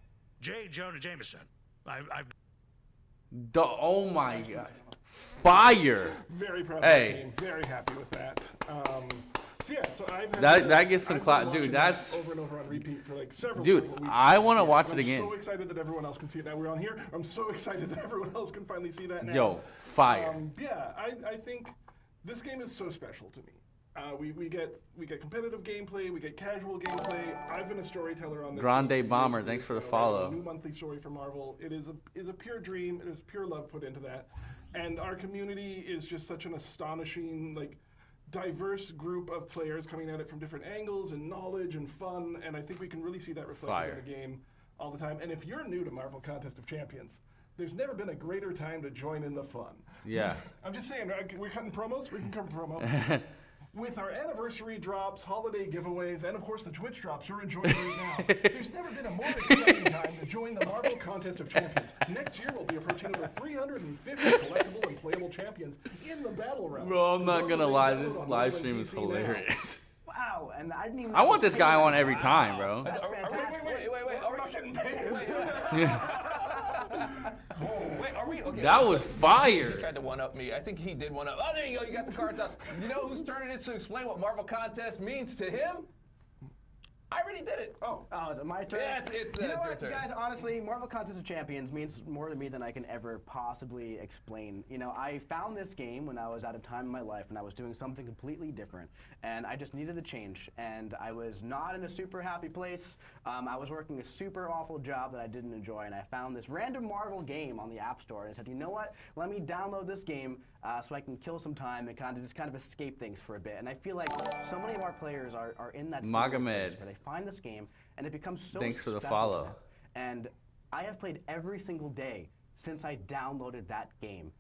Speaker 5: J. Jonah Jameson.
Speaker 1: Oh my God. Fire.
Speaker 4: Very proud of
Speaker 1: Hey.
Speaker 4: the team. Very happy with that. So I've had
Speaker 1: That gets some
Speaker 4: I've been
Speaker 1: clout.
Speaker 4: watching
Speaker 1: Dude,
Speaker 4: that
Speaker 1: that's.
Speaker 4: over and over on repeat for like several
Speaker 1: Dude,
Speaker 4: weeks.
Speaker 1: I want to watch it
Speaker 4: I'm
Speaker 1: again.
Speaker 4: so excited that everyone else can see it now. We're on here. I'm so excited that everyone else can finally see that now.
Speaker 1: Yo, fire.
Speaker 4: I think this game is so special to me. We get competitive gameplay, we get casual gameplay. I've been a storyteller on this.
Speaker 1: Grande
Speaker 4: game for
Speaker 1: Bomber,
Speaker 4: years.
Speaker 1: thanks for the
Speaker 4: I have
Speaker 1: follow.
Speaker 4: a new monthly story for Marvel. It is a pure dream. It is pure love put into that, and our community is just such an astonishing, diverse group of players coming at it from different angles and knowledge and fun. And I think we can really see that reflected in the game all the time. And if you're new to Marvel Contest of Champions, there's never been a greater time to join in the fun.
Speaker 1: Yeah.
Speaker 4: I'm just saying, we're cutting promos. We can cover promo. With our anniversary drops, holiday giveaways, and of course the Twitch drops you're enjoying right now, there's never been a more exciting time to join the Marvel Contest of Champions. Next year we'll be approaching over 350 collectible and playable champions in the battle realm.
Speaker 1: Bro, I'm
Speaker 4: So
Speaker 1: not
Speaker 4: don't
Speaker 1: gonna
Speaker 4: delay,
Speaker 1: lie.
Speaker 4: download
Speaker 1: This
Speaker 4: on
Speaker 1: live
Speaker 4: mobile
Speaker 1: stream
Speaker 4: and
Speaker 1: is
Speaker 4: PC now.
Speaker 1: hilarious.
Speaker 2: Wow, and I didn't even.
Speaker 1: I want this guy on
Speaker 2: Wow.
Speaker 1: every time, bro.
Speaker 2: That's fantastic.
Speaker 3: Wait.
Speaker 4: I'm not getting paid.
Speaker 3: Wait, are we? Okay.
Speaker 1: That was
Speaker 3: He
Speaker 1: fire.
Speaker 3: tried to one-up me. I think he did one-up. Oh, there you go. You got the cards up. You know who started it to explain what Marvel Contest means to him? I already did it.
Speaker 4: Oh.
Speaker 2: Oh, is it my turn?
Speaker 3: Yeah, it's
Speaker 2: you know
Speaker 3: your
Speaker 2: what,
Speaker 3: turn.
Speaker 2: guys? Honestly, Marvel Contest of Champions means more to me than I can ever possibly explain. You know, I found this game when I was at a time in my life when I was doing something completely different, and I just needed a change. And I was not in a super happy place. I was working a super awful job that I didn't enjoy, and I found this random Marvel game on the App Store, and I said, you know what? Let me download this game so I can kill some time and kind of escape things for a bit. And I feel like so many of our players are in that similar place
Speaker 1: Magomed.
Speaker 2: where they find this game and it becomes so
Speaker 1: Thanks for the
Speaker 2: special to
Speaker 1: follow.
Speaker 2: them. And I have played every single day since I downloaded that game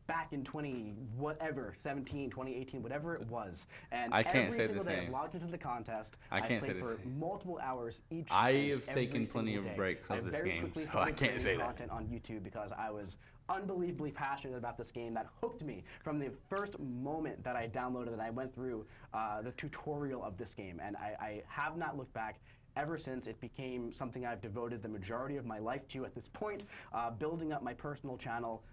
Speaker 2: back in 17, 2018, whatever it was. And
Speaker 1: I can't
Speaker 2: every
Speaker 1: say
Speaker 2: single
Speaker 1: the
Speaker 2: day
Speaker 1: same.
Speaker 2: I've logged into the contest.
Speaker 1: I can't say
Speaker 2: played
Speaker 1: the
Speaker 2: for
Speaker 1: same.
Speaker 2: multiple hours each.
Speaker 1: I
Speaker 2: and
Speaker 1: have
Speaker 2: every
Speaker 1: taken plenty
Speaker 2: single
Speaker 1: of
Speaker 2: day.
Speaker 1: breaks of
Speaker 2: I
Speaker 1: this
Speaker 2: very
Speaker 1: game,
Speaker 2: quickly
Speaker 1: so I
Speaker 2: started
Speaker 1: can't say
Speaker 2: creating
Speaker 1: that.
Speaker 2: content on YouTube because I was unbelievably passionate about this game that hooked me from the first moment that I downloaded and I went through the tutorial of this game. And I have not looked back ever since. It became something I've devoted the majority of my life to at this point, building up my personal channel,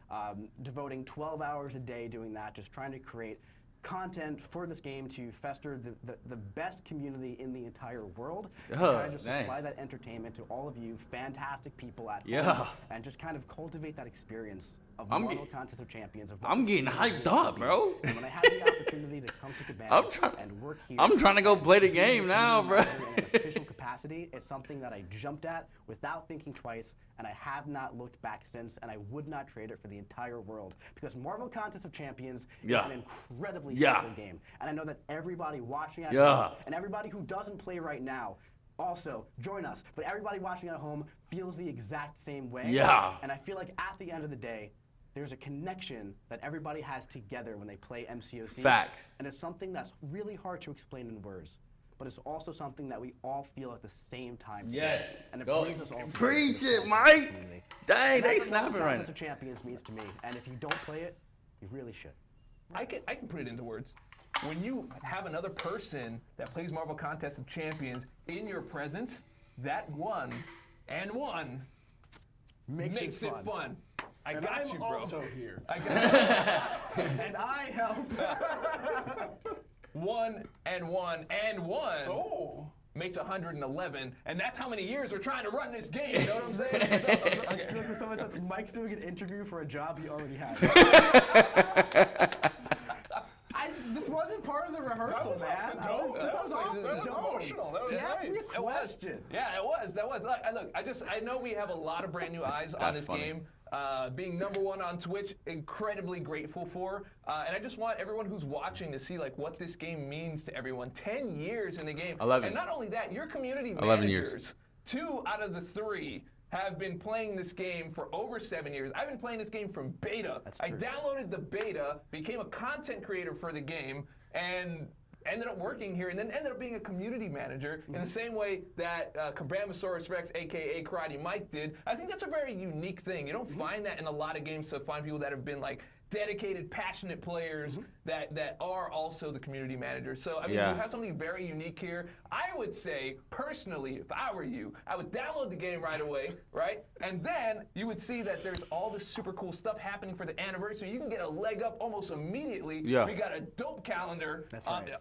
Speaker 2: devoting 12 hours a day doing that, just trying to create content for this game to fester the best community in the entire world, and kind of just supply that entertainment to all of you fantastic people at home, and just kind of cultivate that experience of Marvel Contest of Champions.
Speaker 1: I'm getting hyped up, bro.
Speaker 2: And when I had the opportunity to come to Kabam and work here,
Speaker 1: I'm trying to go play the game now, bro.
Speaker 2: In an official capacity, it's something that I jumped at without thinking twice, and I have not looked back since, and I would not trade it for the entire world, because Marvel Contest of Champions is an incredibly special game. And I know that everybody watching at home, and everybody who doesn't play right now, also join us. But everybody watching at home feels the exact same way.
Speaker 1: Yeah.
Speaker 2: And I feel like at the end of the day, there's a connection that everybody has together when they play MCOC.
Speaker 1: Facts.
Speaker 2: And it's something that's really hard to explain in words, but it's also something that we all feel at the same time together.
Speaker 1: Yes.
Speaker 2: And it brings us all together.
Speaker 1: Preach it, Mike. Dang, they snapping right now.
Speaker 2: Contest of Champions means to me, and if you don't play it, you really should.
Speaker 3: I can put it into words. When you have another person that plays Marvel Contest of Champions in your presence, that one makes it fun. I got you, bro.
Speaker 4: I'm also here.
Speaker 3: I got you.
Speaker 2: And I helped.
Speaker 3: 1 and 1 and 1 makes 111, and that's how many years we're trying to run this game. You know what I'm saying?
Speaker 2: Okay. Someone says Mike's doing an interview for a job he already has. This wasn't part of the rehearsal, man.
Speaker 4: That was emotional. That was nice.
Speaker 2: It was.
Speaker 3: Yeah, it was. That was. Look, I know we have a lot of brand new eyes on this game. Being #1 on Twitch, incredibly grateful for. And I just want everyone who's watching to see like what this game means to everyone. 10 years in the game.
Speaker 1: 11.
Speaker 3: And not only that, your community
Speaker 1: 11
Speaker 3: managers,
Speaker 1: years.
Speaker 3: 2 out of the 3 have been playing this game for over 7 years. I've been playing this game from beta. I downloaded the beta, became a content creator for the game, and ended up working here, and then ended up being a community manager in the same way that Kabramosaurus Rex, aka Karate Mike, did. I think that's a very unique thing. You don't find that in a lot of games, to find people that have been like dedicated, passionate players that are also the community managers. So, I mean, you have something very unique here. I would say, personally, if I were you, I would download the game right away, right? And then you would see that there's all this super cool stuff happening for the anniversary. You can get a leg up almost immediately.
Speaker 1: Yeah.
Speaker 3: We got a dope calendar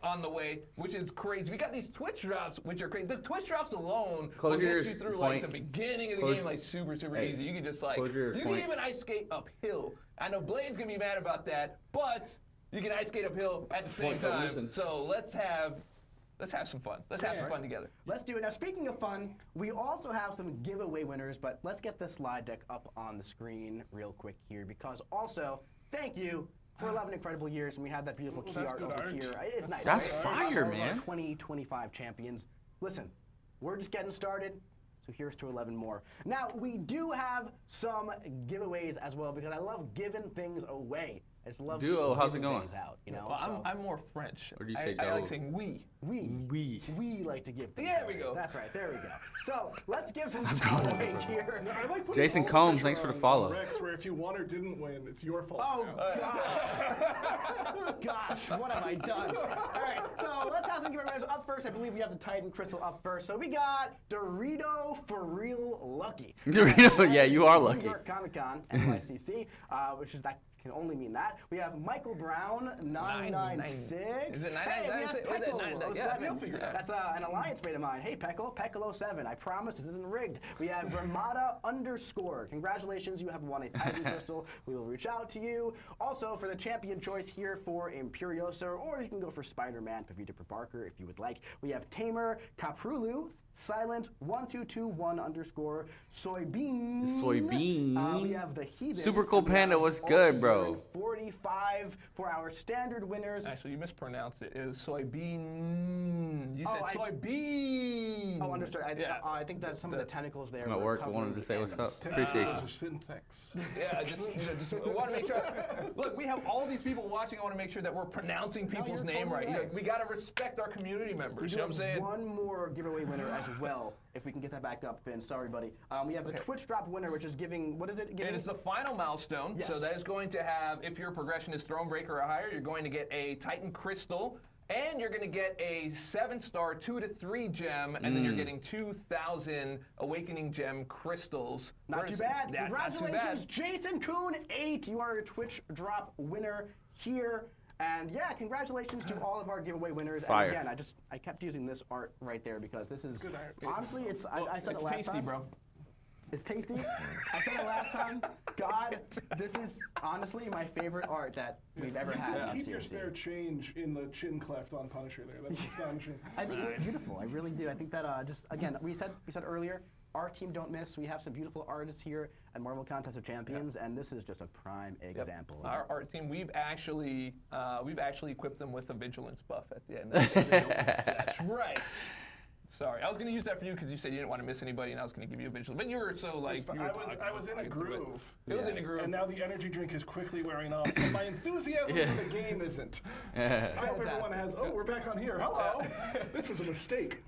Speaker 3: on the way, which is crazy. We got these Twitch drops, which are crazy. The Twitch drops alone will get you through like the beginning of the game, like super easy. You can just like, you can even ice skate uphill. I know Blade's gonna be mad about that, but you can ice skate uphill at the same time. So let's have some fun. Let's have some fun together.
Speaker 2: Let's do it. Now, speaking of fun, we also have some giveaway winners, but let's get the slide deck up on the screen real quick here, because also, thank you for 11 incredible years, and we had that beautiful key art over here. It's nice.
Speaker 1: That's
Speaker 2: right?
Speaker 1: fire, man.
Speaker 2: 2025 champions. Listen, we're just getting started. So here's to 11 more. Now, we do have some giveaways as well, because I love giving things away. I just love
Speaker 1: Duo, how's it
Speaker 2: giving
Speaker 1: going?
Speaker 2: things out, you know?
Speaker 3: Well, I'm more French.
Speaker 1: Or do you say
Speaker 3: I like
Speaker 1: go?
Speaker 3: saying we.
Speaker 2: We like to give things
Speaker 3: There
Speaker 2: away.
Speaker 3: we go.
Speaker 2: That's right, there we go. So let's give some stuff away here.
Speaker 4: I like putting
Speaker 1: Jason
Speaker 4: all the
Speaker 1: Combs,
Speaker 4: pressure
Speaker 1: thanks for the
Speaker 4: on
Speaker 1: follow.
Speaker 4: Rex, where if you won or didn't win, it's your fault.
Speaker 2: Oh,
Speaker 4: now.
Speaker 2: gosh, what have I done? All right, so let's have some giveaways. Up first, I believe we have the Titan Crystal up first. So we got Dorito for real lucky.
Speaker 1: Dorito, yeah, you are lucky.
Speaker 2: New York Comic Con, NYCC, which is that can only mean that. We have Michael Brown, 996.
Speaker 3: Is it 996?
Speaker 2: Hey, we have Peckle, 07.
Speaker 3: You'll figure it out.
Speaker 2: That's an alliance mate of mine. Hey, Peckle, Peckle07. I promise this isn't rigged. We have Ramada _. Congratulations, you have won a Titan Crystal. We will reach out to you. Also, for the champion choice here for Imperiosa, or you can go for Spider-Man, Pavita Parker, if you would like. We have Tamer, Caprulu, Silent 1221 _ Soybean. We have the Heathen.
Speaker 1: Super cool panda. What's good, bro?
Speaker 2: 45 for our standard winners.
Speaker 3: Actually, you mispronounced it. It was soybean. You said soybean.
Speaker 2: Oh, understood. I think that some of the tentacles there.
Speaker 1: I'm at work. I wanted to say what's up. Appreciate
Speaker 4: Those
Speaker 1: you.
Speaker 4: are syntax.
Speaker 3: Yeah, just want to make sure. Look, we have all these people watching. I want to make sure that we're pronouncing people's name right. We got to respect our community members. You know what I'm saying?
Speaker 2: One more giveaway winner as well, if we can get that back up, Finn. Sorry, buddy. We have the Twitch drop winner, which is giving, what is it?
Speaker 3: It is the final milestone.
Speaker 2: Yes.
Speaker 3: So that is going to have, if your progression is Thronebreaker or higher, you're going to get a Titan Crystal, and you're going to get a 7-star 2 to 3 gem, and then you're getting 2,000 Awakening Gem crystals.
Speaker 2: Not too bad.
Speaker 3: Yeah,
Speaker 2: Congratulations,
Speaker 3: not too bad.
Speaker 2: Jason Kuhn 8. You are a Twitch drop winner here. And yeah, congratulations to all of our giveaway winners.
Speaker 1: Fire.
Speaker 2: And again, I kept using this art right there because this is
Speaker 4: good art.
Speaker 2: honestly, I said
Speaker 3: It's
Speaker 2: it last
Speaker 3: tasty,
Speaker 2: time.
Speaker 3: bro.
Speaker 2: It's tasty. I said it last time. God, this is honestly my favorite art that we've ever had. On
Speaker 4: Keep your
Speaker 2: CFC.
Speaker 4: spare change in the chin cleft on Punisher there. That's astonishing.
Speaker 2: I think it's beautiful. I really do. I think that just again, we said earlier, our team don't miss. We have some beautiful artists here at Marvel Contest of Champions, and this is just a prime example.
Speaker 3: Our art team, we've actually equipped them with a vigilance buff at the end. That's right. Sorry, I was going to use that for you because you said you didn't want to miss anybody, and I was going to give you a vigilance. But you were so like,
Speaker 4: I was in a groove.
Speaker 3: It was in a groove.
Speaker 4: And now the energy drink is quickly wearing off. But my enthusiasm for the game isn't. I hope everyone has. Oh, we're back on here. Hello. This was a mistake.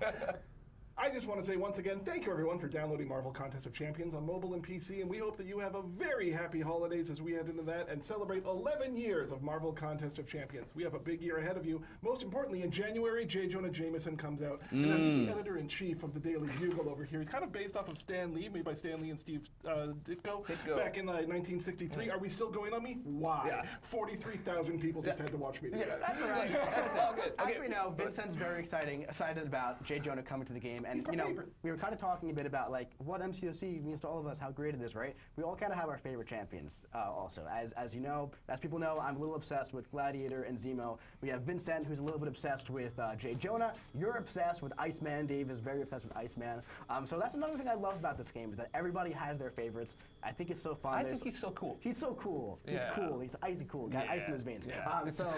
Speaker 4: I just want to say once again, thank you everyone for downloading Marvel Contest of Champions on mobile and PC, and we hope that you have a very happy holidays as we head into that and celebrate 11 years of Marvel Contest of Champions. We have a big year ahead of you. Most importantly, in January, J. Jonah Jameson comes out. Now, he's the editor-in-chief of the Daily Bugle over here. He's kind of based off of Stan Lee, made by Stan Lee and Steve Ditko back in 1963. Are we still going on me? Why? Yeah. 43,000 people just had to watch me.
Speaker 2: That's all right. That's all good. As we know, Vincent's very excited about J. Jonah coming to the game. And you know, we were kind of talking a bit about like what MCOC means to all of us, how great it is, right? We all kind of have our favorite champions also. As you know, as people know, I'm a little obsessed with Gladiator and Zemo. We have Vincent, who's a little bit obsessed with J. Jonah. You're obsessed with Iceman. Dave is very obsessed with Iceman. So that's another thing I love about this game is that everybody has their favorites. I think it's so fun.
Speaker 3: I think he's so cool.
Speaker 2: He's so cool. He's cool. He's icy cool. Got ice in his veins. So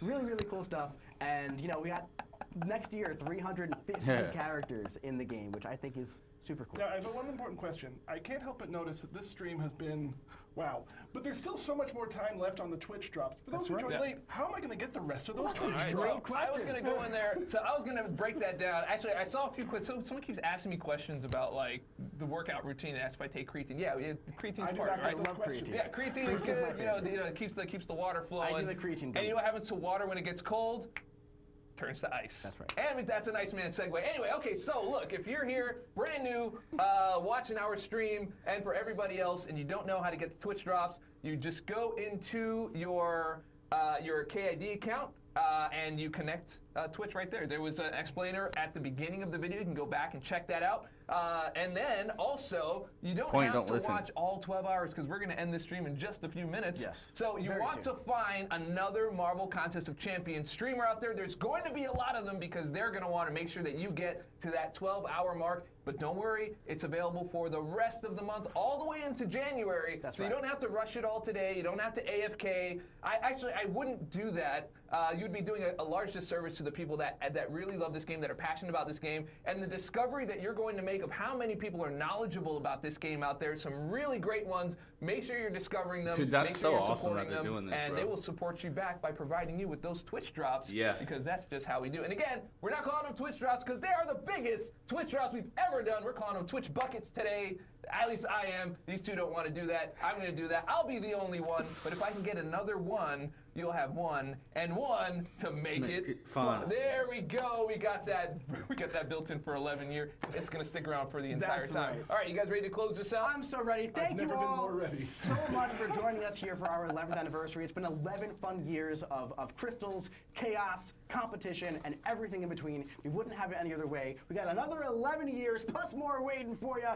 Speaker 2: really, really cool stuff. And you know, we got next year 350 characters in the game, which I think is super cool.
Speaker 4: Now, I have one important question. I can't help but notice that this stream has been, wow, but there's still so much more time left on the Twitch drops. For those who joined late, how am I going to get the rest of those Twitch drops?
Speaker 3: I was going to go in there, so I was going to break that down. Actually, I saw a few questions. So someone keeps asking me questions about like the workout routine. Asked if I take creatine. Yeah, creatine's part, right?
Speaker 2: I love creatine.
Speaker 3: Yeah, creatine is good. You know, it keeps the water flowing.
Speaker 2: I do the creatine.
Speaker 3: And you know what happens to water when it gets cold? Turns to ice.
Speaker 2: That's right.
Speaker 3: And that's a nice man segue. Anyway, okay, so look, if you're here, brand new, watching our stream, and for everybody else, and you don't know how to get the Twitch drops, you just go into your KID account, and you connect Twitch right there. There was an explainer at the beginning of the video. You can go back and check that out. And then also, you don't have to watch all 12 hours because we're going to end this stream in just a few minutes.
Speaker 2: Yes.
Speaker 3: So you want to find another Marvel Contest of Champions streamer out there. There's going to be a lot of them because they're going to want to make sure that you get to that 12-hour mark. But don't worry, it's available for the rest of the month, all the way into January.
Speaker 2: That's
Speaker 3: so you don't have to rush it all today. You don't have to AFK. I wouldn't do that. You'd be doing a large disservice to the people that really love this game, that are passionate about this game, and the discovery that you're going to make of how many people are knowledgeable about this game out there. Some really great ones. Make sure you're discovering them.
Speaker 1: Dude, that's
Speaker 3: make sure
Speaker 1: so
Speaker 3: you're
Speaker 1: awesome
Speaker 3: supporting
Speaker 1: that they're
Speaker 3: them,
Speaker 1: doing this,
Speaker 3: and
Speaker 1: bro.
Speaker 3: they will support you back by providing you with those Twitch drops.
Speaker 1: Yeah.
Speaker 3: Because that's just how we do. And again, we're not calling them Twitch drops because they are the biggest Twitch drops we've ever done. We're calling them Twitch buckets today. At least I am. These two don't want to do that. I'm going to do that. I'll be the only one. But if I can get another one, you'll have one and one to make it
Speaker 1: fun.
Speaker 3: There we go. We got that. We got that built in for 11 years. It's going to stick around for the entire time.
Speaker 2: Right.
Speaker 3: All right, you guys ready to close this out?
Speaker 2: I'm so ready. Thank you all so much for joining us here for our 11th anniversary. It's been 11 fun years of crystals, chaos, competition, and everything in between. We wouldn't have it any other way. We got another 11 years plus more waiting for you.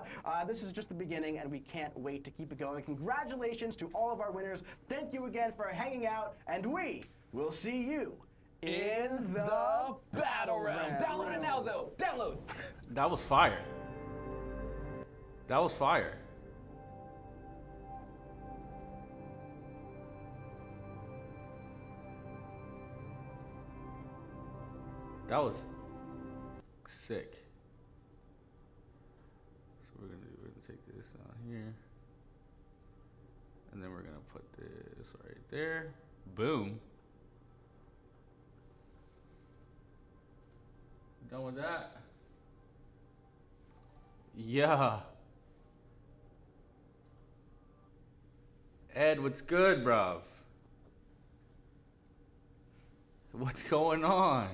Speaker 2: This is just the beginning, and we can't wait to keep it going. Congratulations to all of our winners. Thank you again for hanging out, and we will see you
Speaker 3: in the battle round. Download it now, though. Download.
Speaker 1: That was fire. That was fire. That was sick. So we're gonna take this down here, and then we're gonna put this right there. Boom. Done with that. Yeah. Ed, what's good, bruv? What's going on?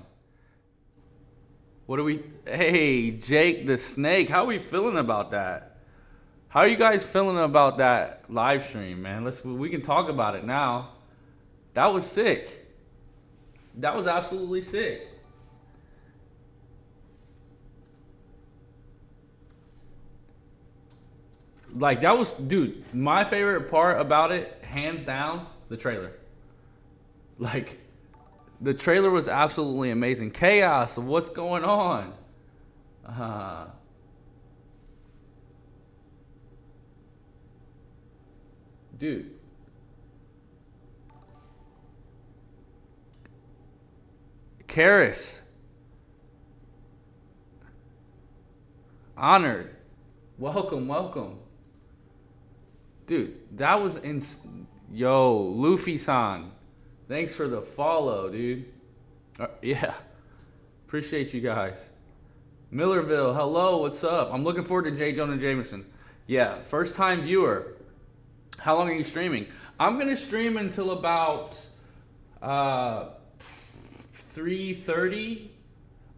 Speaker 1: What are we? Hey, Jake the Snake, how are we feeling about that? How are you guys feeling about that live stream, man? We can talk about it now. That was sick. That was absolutely sick. Like, that was, dude, my favorite part about it, hands down, the trailer. Like, the trailer was absolutely amazing. Chaos of what's going on. Dude. Karis. Honored. Welcome, welcome. Dude, that was yo, Luffy-san. Thanks for the follow, dude. Yeah. Appreciate you guys. Millerville, hello, what's up? I'm looking forward to J. Jonah Jameson. Yeah, first time viewer. How long are you streaming? I'm going to stream until about 3:30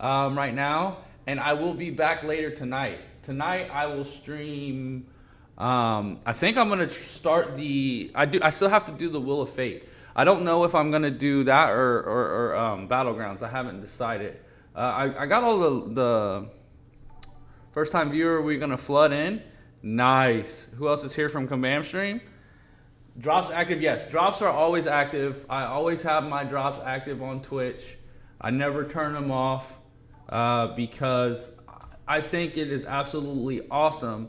Speaker 1: right now, and I will be back later tonight. Tonight I will stream. I think I'm gonna start I still have to do the Wheel of Fate. I don't know if I'm gonna do that or Battlegrounds. I haven't decided. I got all the first time viewer. We're gonna flood in. Nice. Who else is here from Kabam stream? Drops active. Yes, drops are always active. I always have my drops active on Twitch. I never turn them off because I think it is absolutely awesome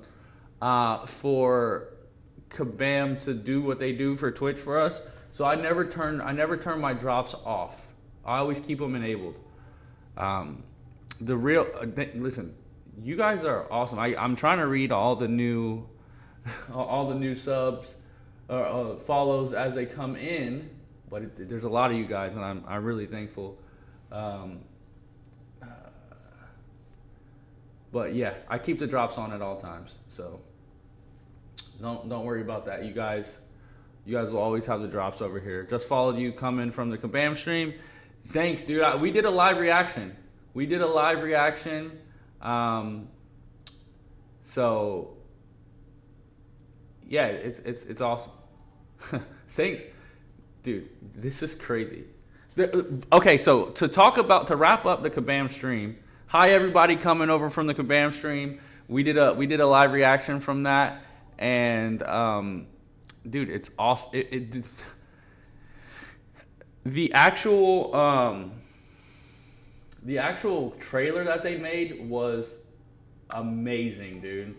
Speaker 1: for Kabam to do what they do for Twitch for us. So I never turn my drops off. I always keep them enabled. Listen, you guys are awesome. I'm trying to read all the new subs or follows as they come in, but there's a lot of you guys, and I'm really thankful. But yeah, I keep the drops on at all times, so don't worry about that. You guys will always have the drops over here. Just followed you coming from the Kabam stream. Thanks, dude. We did a live reaction. So yeah, it's awesome. Thanks, dude. This is crazy. Okay, so to wrap up the Kabam stream. Hi everybody coming over from the Kabam stream. We did a live reaction from that, and dude, it's awesome. The actual trailer that they made was amazing, dude.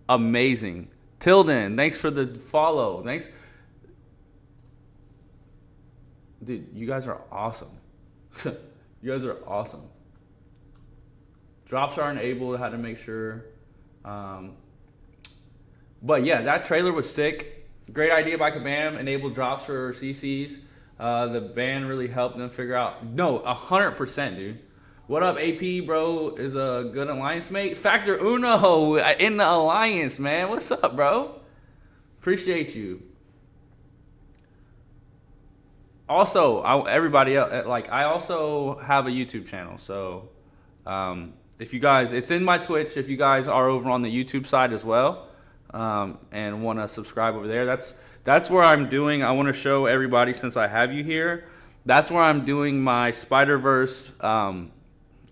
Speaker 1: Amazing. Tilden, thanks for the follow. Thanks. Dude, you guys are awesome. You guys are awesome. Drops are enabled, had to make sure. But yeah, that trailer was sick. Great idea by Kabam, enabled drops for CCs. The band really helped them figure out. No, 100%, dude. What up, AP, bro? Is a good alliance mate. Factor Uno in the alliance, man. What's up, bro? Appreciate you. Also, everybody else, I also have a YouTube channel. So, if you guys, it's in my Twitch. If you guys are over on the YouTube side as well, and want to subscribe over there, that's where I'm doing. I want to show everybody, since I have you here. That's where I'm doing my Spider-Verse.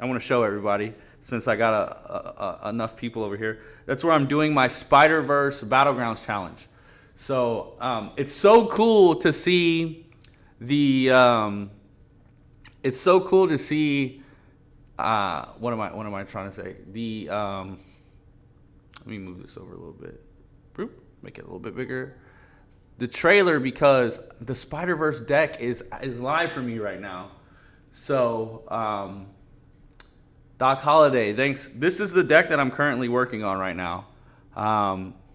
Speaker 1: I want to show everybody, since I got enough people over here. That's where I'm doing my Spider-Verse Battlegrounds challenge. So it's so cool to see it's so cool to see. What am I trying to say? Let me move this over a little bit. Boop, make it a little bit bigger. The trailer, because the Spider-Verse deck is live for me right now. So Doc Holiday, thanks. This is the deck that I'm currently working on right now.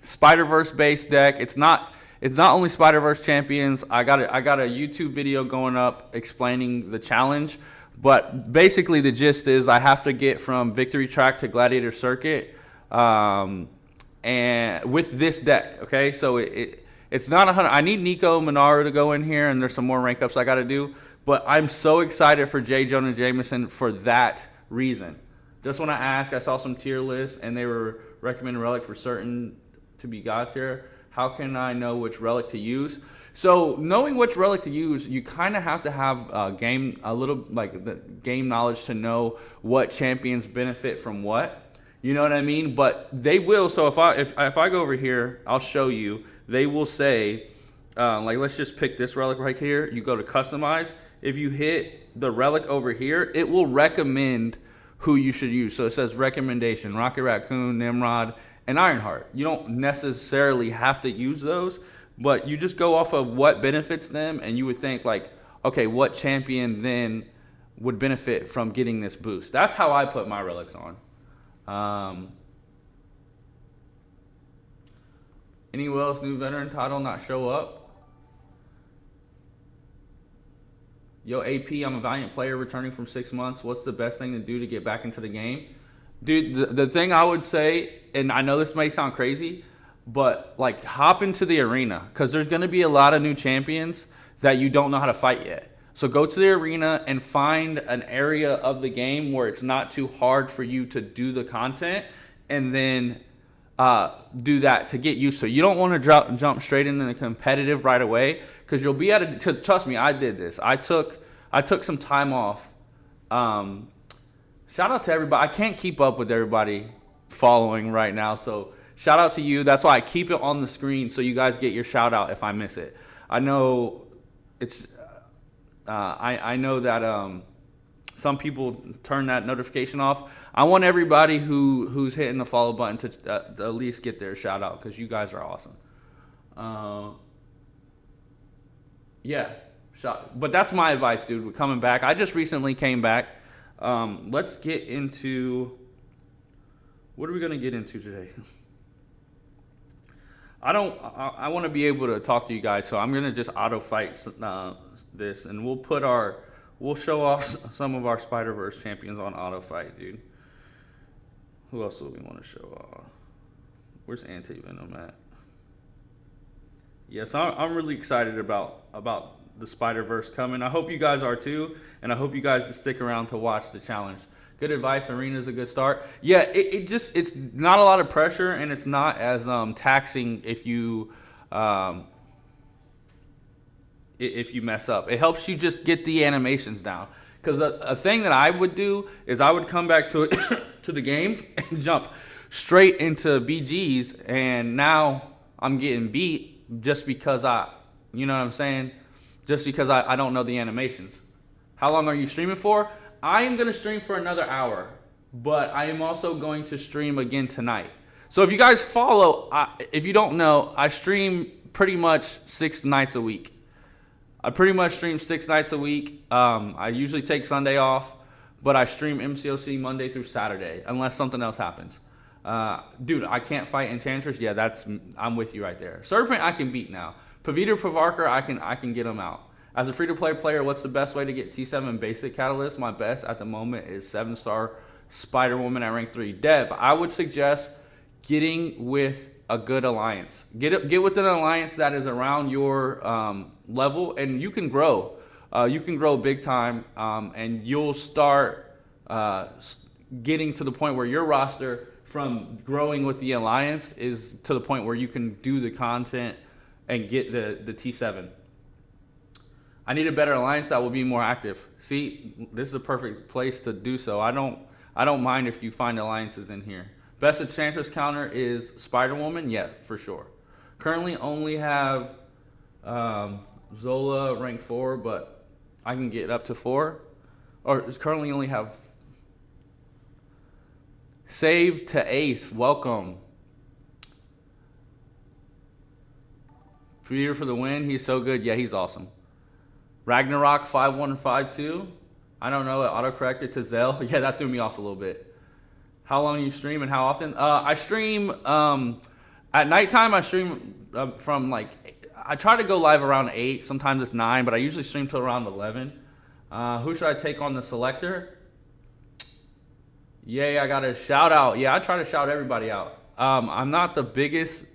Speaker 1: Spider-Verse based deck. It's not only Spider-Verse champions. I got a YouTube video going up explaining the challenge, but basically the gist is I have to get from Victory Track to Gladiator Circuit, and with this deck. Okay, so it's not 100. I need Nico Minaru to go in here, and there's some more rank ups I got to do. But I'm so excited for J. Jonah Jameson for that reason. Just want to ask, I saw some tier lists and they were recommending relic for certain to be got here. How can I know which relic to use? So knowing which relic to use, you kind of have to have the game knowledge to know what champions benefit from what. You know what I mean? But they will. So if I go over here, I'll show you. They will say, like, let's just pick this relic right here. You go to customize. If you hit the relic over here, it will recommend who you should use. So it says recommendation, Rocket Raccoon, Nimrod, and Ironheart. You don't necessarily have to use those, but you just go off of what benefits them, and you would think like, okay, what champion then would benefit from getting this boost? That's how I put my relics on. Any else new veteran title not show up? Yo, AP, I'm a Valiant player returning from 6 months. What's the best thing to do to get back into the game? Dude, the thing I would say, and I know this may sound crazy, but like hop into the arena, because there's going to be a lot of new champions that you don't know how to fight yet. So go to the arena and find an area of the game where it's not too hard for you to do the content, and then do that to get used to it. You don't want to jump straight into the competitive right away, because you'll be trust me, I did this. I took some time off. Shout out to everybody. I can't keep up with everybody following right now, so shout out to you. That's why I keep it on the screen so you guys get your shout out if I miss it. I know it's I know that some people turn that notification off. I want everybody who's hitting the follow button to at least get their shout out, because you guys are awesome. Yeah, but that's my advice, dude. We're coming back. I just recently came back. Let's get into, what are we gonna get into today? I want to be able to talk to you guys, so I'm gonna just auto fight this, and we'll show off some of our Spider-Verse champions on auto fight, dude. Who else do we want to show off? Where's Anti-Venom at? Yes, I'm really excited about the Spider-Verse coming. I hope you guys are too, and I hope you guys stick around to watch the challenge. Good advice. Arena's a good start. Yeah, it's not a lot of pressure, and it's not as taxing if you mess up. It helps you just get the animations down. Because a thing that I would do is I would come back to it to the game and jump straight into BGs, and now I'm getting beat just because you know what I'm saying? Just because I don't know the animations. How long are you streaming for? I am going to stream for another hour, but I am also going to stream again tonight. So if you guys follow, if you don't know, I stream pretty much 6 nights a week. I pretty much stream 6 nights a week. I usually take Sunday off, but I stream MCOC Monday through Saturday, unless something else happens. Dude, I can't fight Enchantress. Yeah, I'm with you right there. Serpent, I can beat now. Pavita Pravarkar, I can get him out. As a free-to-play player, what's the best way to get T7 basic catalyst? My best at the moment is 7-star Spider-Woman at rank 3. Dev, I would suggest getting with a good alliance. Get with an alliance that is around your level, and you can grow. You can grow big time, and you'll start getting to the point where your roster, from growing with the alliance, is to the point where you can do the content and get the T7. I need a better alliance that will be more active. See, this is a perfect place to do so. I don't mind if you find alliances in here. Best Enchantress counter is Spider-Woman? Yeah, for sure. Currently only have Zola rank 4, but I can get up to 4. Or currently only have Save to Ace. Welcome. Peter for the win. He's so good. Yeah, he's awesome. Ragnarok 5152. I don't know. It auto-corrected to Zell. Yeah, that threw me off a little bit. How long do you stream and how often? I stream at nighttime. I stream from like, I try to go live around 8. Sometimes it's 9, but I usually stream till around 11. Who should I take on the selector? Yay, I got a shout out. Yeah, I try to shout everybody out. I'm not the biggest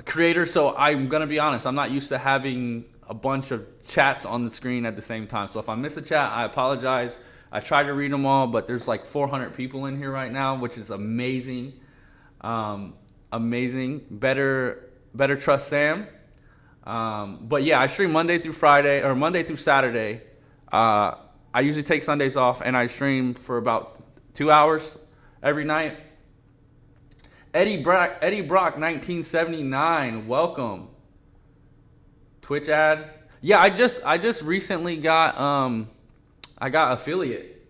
Speaker 1: creator, so I'm gonna be honest, I'm not used to having a bunch of chats on the screen at the same time. So if I miss a chat, I apologize. I try to read them all, but there's like 400 people in here right now, which is amazing. Amazing. Better trust Sam. But yeah, I stream Monday through Friday, or Monday through Saturday. I usually take Sundays off, and I stream for about 2 hours every night. Eddie Brock 1979, welcome. Twitch ad. Yeah, I just recently got I got affiliate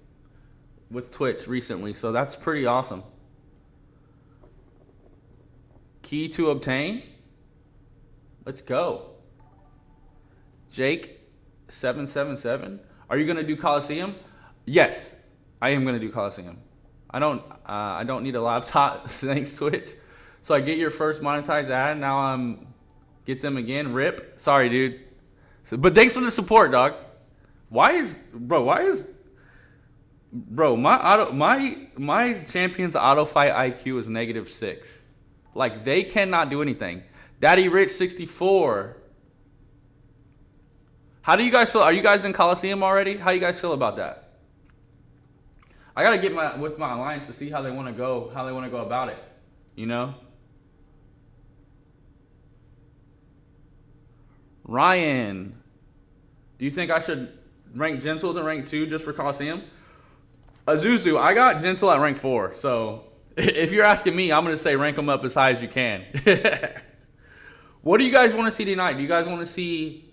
Speaker 1: with Twitch recently, so that's pretty awesome. Key to obtain. Let's go. Jake 777. Are you gonna do Coliseum? Yes, I am gonna do Coliseum. I don't need a laptop. Thanks, Twitch. So I get your first monetized ad. Now I'm get them again. Rip. Sorry, dude. So, but thanks for the support, dog. Why is my champion's auto fight IQ is -6. Like they cannot do anything. Daddy Rich 64. How do you guys feel? Are you guys in Coliseum already? How do you guys feel about that? I gotta get with my alliance to see how they want to go about it. You know. Ryan, do you think I should rank Gentle to rank 2 just for Coliseum? Azuzu, I got Gentle at rank 4. So if you're asking me, I'm gonna say rank them up as high as you can. What do you guys want to see tonight? Do you guys want to see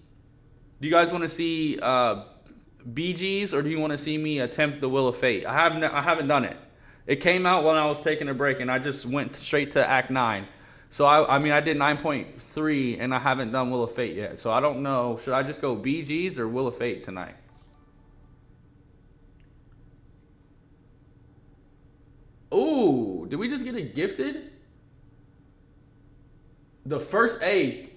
Speaker 1: BGs, or do you want to see me attempt the Wheel of Fate? I haven't done it. It came out when I was taking a break, and I just went straight to Act 9. So I mean I did 9.3, and I haven't done Wheel of Fate yet. So I don't know. Should I just go BGs or Wheel of Fate tonight? Ooh, did we just get it gifted? The first CAD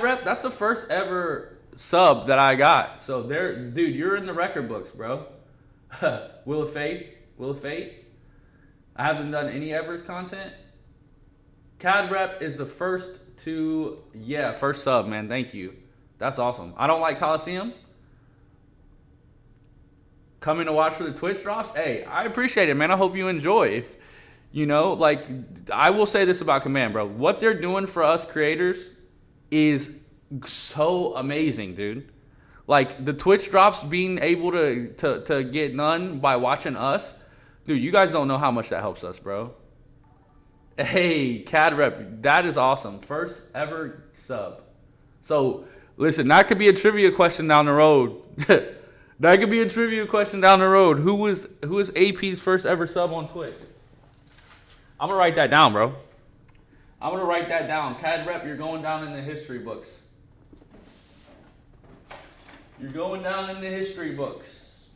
Speaker 1: rep, that's the first ever sub that I got. So there, dude, you're in the record books, bro. Wheel of Fate. I haven't done any Evers content. CAD rep is the first first sub, man. Thank you. That's awesome. I don't like Coliseum. Coming to watch for the Twitch drops. Hey, I appreciate it, man. I hope you enjoy. If you know, like, I will say this about Command, bro. What they're doing for us creators is so amazing, dude. Like the Twitch drops being able to get done by watching us, dude. You guys don't know how much that helps us, bro. Hey, CAD rep, that is awesome. First ever sub. So listen, that could be a trivia question down the road. That could be a trivia question down the road. Who was AP's first ever sub on Twitch? I'm gonna write that down, bro. I'm gonna write that down. CAD rep, you're going down in the history books. You're going down in the history books.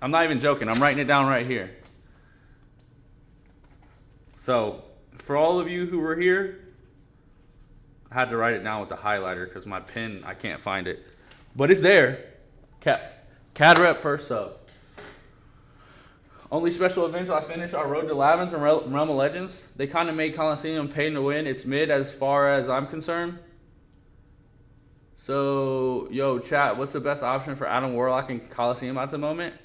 Speaker 1: I'm not even joking. I'm writing it down right here. So, for all of you who were here, I had to write it down with the highlighter because my pen, I can't find it. But it's there. CAD rep first sub. Only special events I finished are Road to Labyrinth and Realm of Legends. They kind of made Coliseum pay to win. It's mid as far as I'm concerned. So, yo, chat, what's the best option for Adam Warlock and Coliseum at the moment?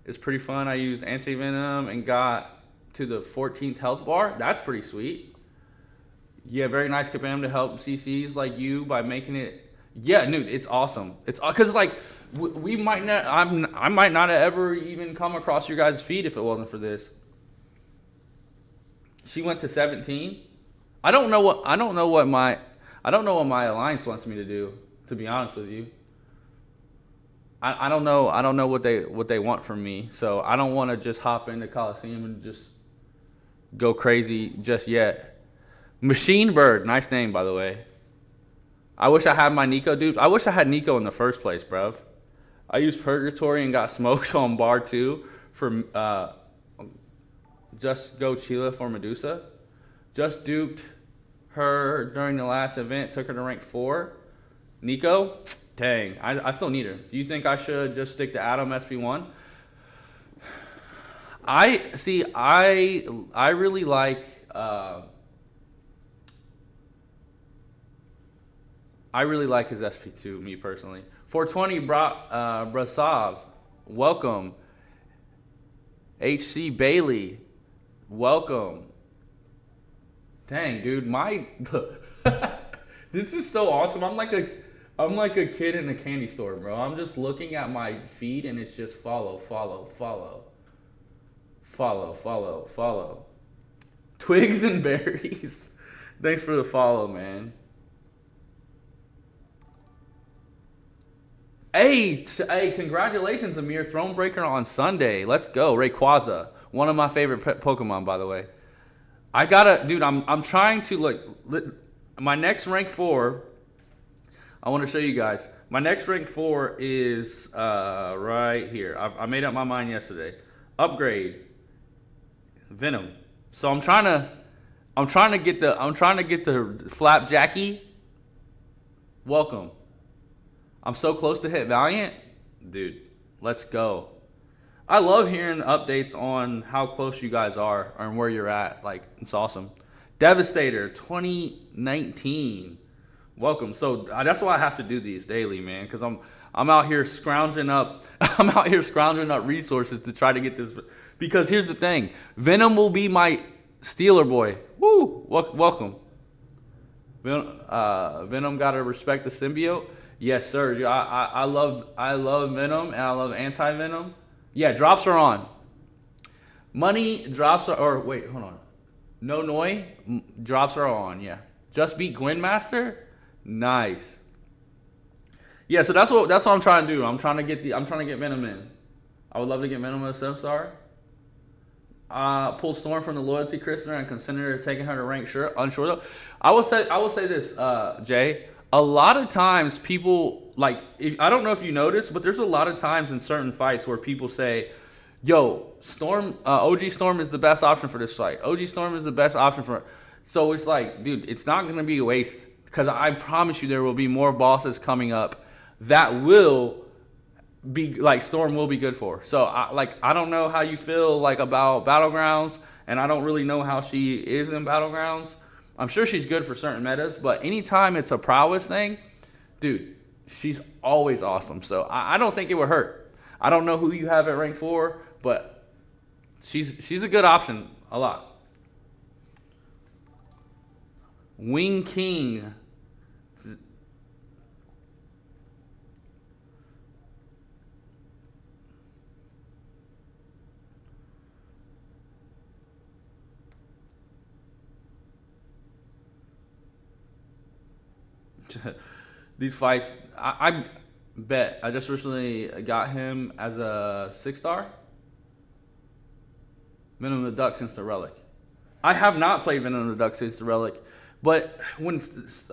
Speaker 1: It's pretty fun. I used Anti-Venom and got to the 14th health bar. That's pretty sweet. Yeah, very nice Kabam to help CCs like you by making it. Yeah, dude, it's awesome. It's because like we might not. I might not have ever even come across your guys' feed if it wasn't for this. She went to 17. I don't know what my alliance wants me to do. To be honest with you, I don't know what they want from me. So I don't want to just hop into Coliseum and just go crazy just yet. Machine Bird, nice name by the way. I wish I had my Nico, dude. I wish I had Nico in the first place, bruv. I used Purgatory and got smoked on bar 2 for Just Go Chila for Medusa. Just duped her during the last event, took her to rank 4. Nico, dang, I still need her. Do you think I should just stick to Adam SP1? I really like his SP2, me personally. 420 Brasov, welcome. HC Bailey, welcome. Dang, dude, this is so awesome. I'm like I'm like a kid in a candy store, bro. I'm just looking at my feed and it's just follow. Twigs and berries. Thanks for the follow, man. Hey, congratulations, Amir. Thronebreaker on Sunday. Let's go. Rayquaza. One of my favorite Pokemon, by the way. Dude, I'm trying to look. My next rank 4, I want to show you guys. My next rank 4 is right here. I made up my mind yesterday. Upgrade. Venom. So I'm trying to get the Flapjacky. Welcome. I'm so close to hit Valiant. Dude, let's go. I love hearing updates on how close you guys are and where you're at. Like, it's awesome. Devastator 2019. Welcome. So that's why I have to do these daily, man, because I'm out here scrounging up resources to try to get this. Because here's the thing, Venom will be my Steeler boy. Woo! Welcome. Venom gotta respect the symbiote. Yes, sir. I love Venom and I love anti-Venom. Yeah, drops are on. Money drops are, or wait, hold on. No Noi drops are on. Yeah. Just beat Gwynmaster. Nice. Yeah, so that's what I'm trying to do. I'm trying to get Venom in. I would love to get Venom as a 7-star. Pulled Storm from the loyalty christener and consider taking her to rank. Unsure though. I will say this, Jay. A lot of times people I don't know if you noticed, but there's a lot of times in certain fights where people say, "Yo, Storm, OG Storm is the best option for this fight. OG Storm is the best option for." So it's like, dude, it's not gonna be a waste because I promise you there will be more bosses coming up that will be like Storm will be good for. So I don't know how you feel like about Battlegrounds, and I don't really know how she is in Battlegrounds. I'm sure she's good for certain metas, but anytime it's a prowess thing, dude, she's always awesome. So I don't think it would hurt. I don't know who you have at rank 4, but she's a good option a lot. Wing King. These fights, I bet. I just recently got him as a 6-star. Venom the Duck since the Relic. I have not played Venom the Duck since the Relic, but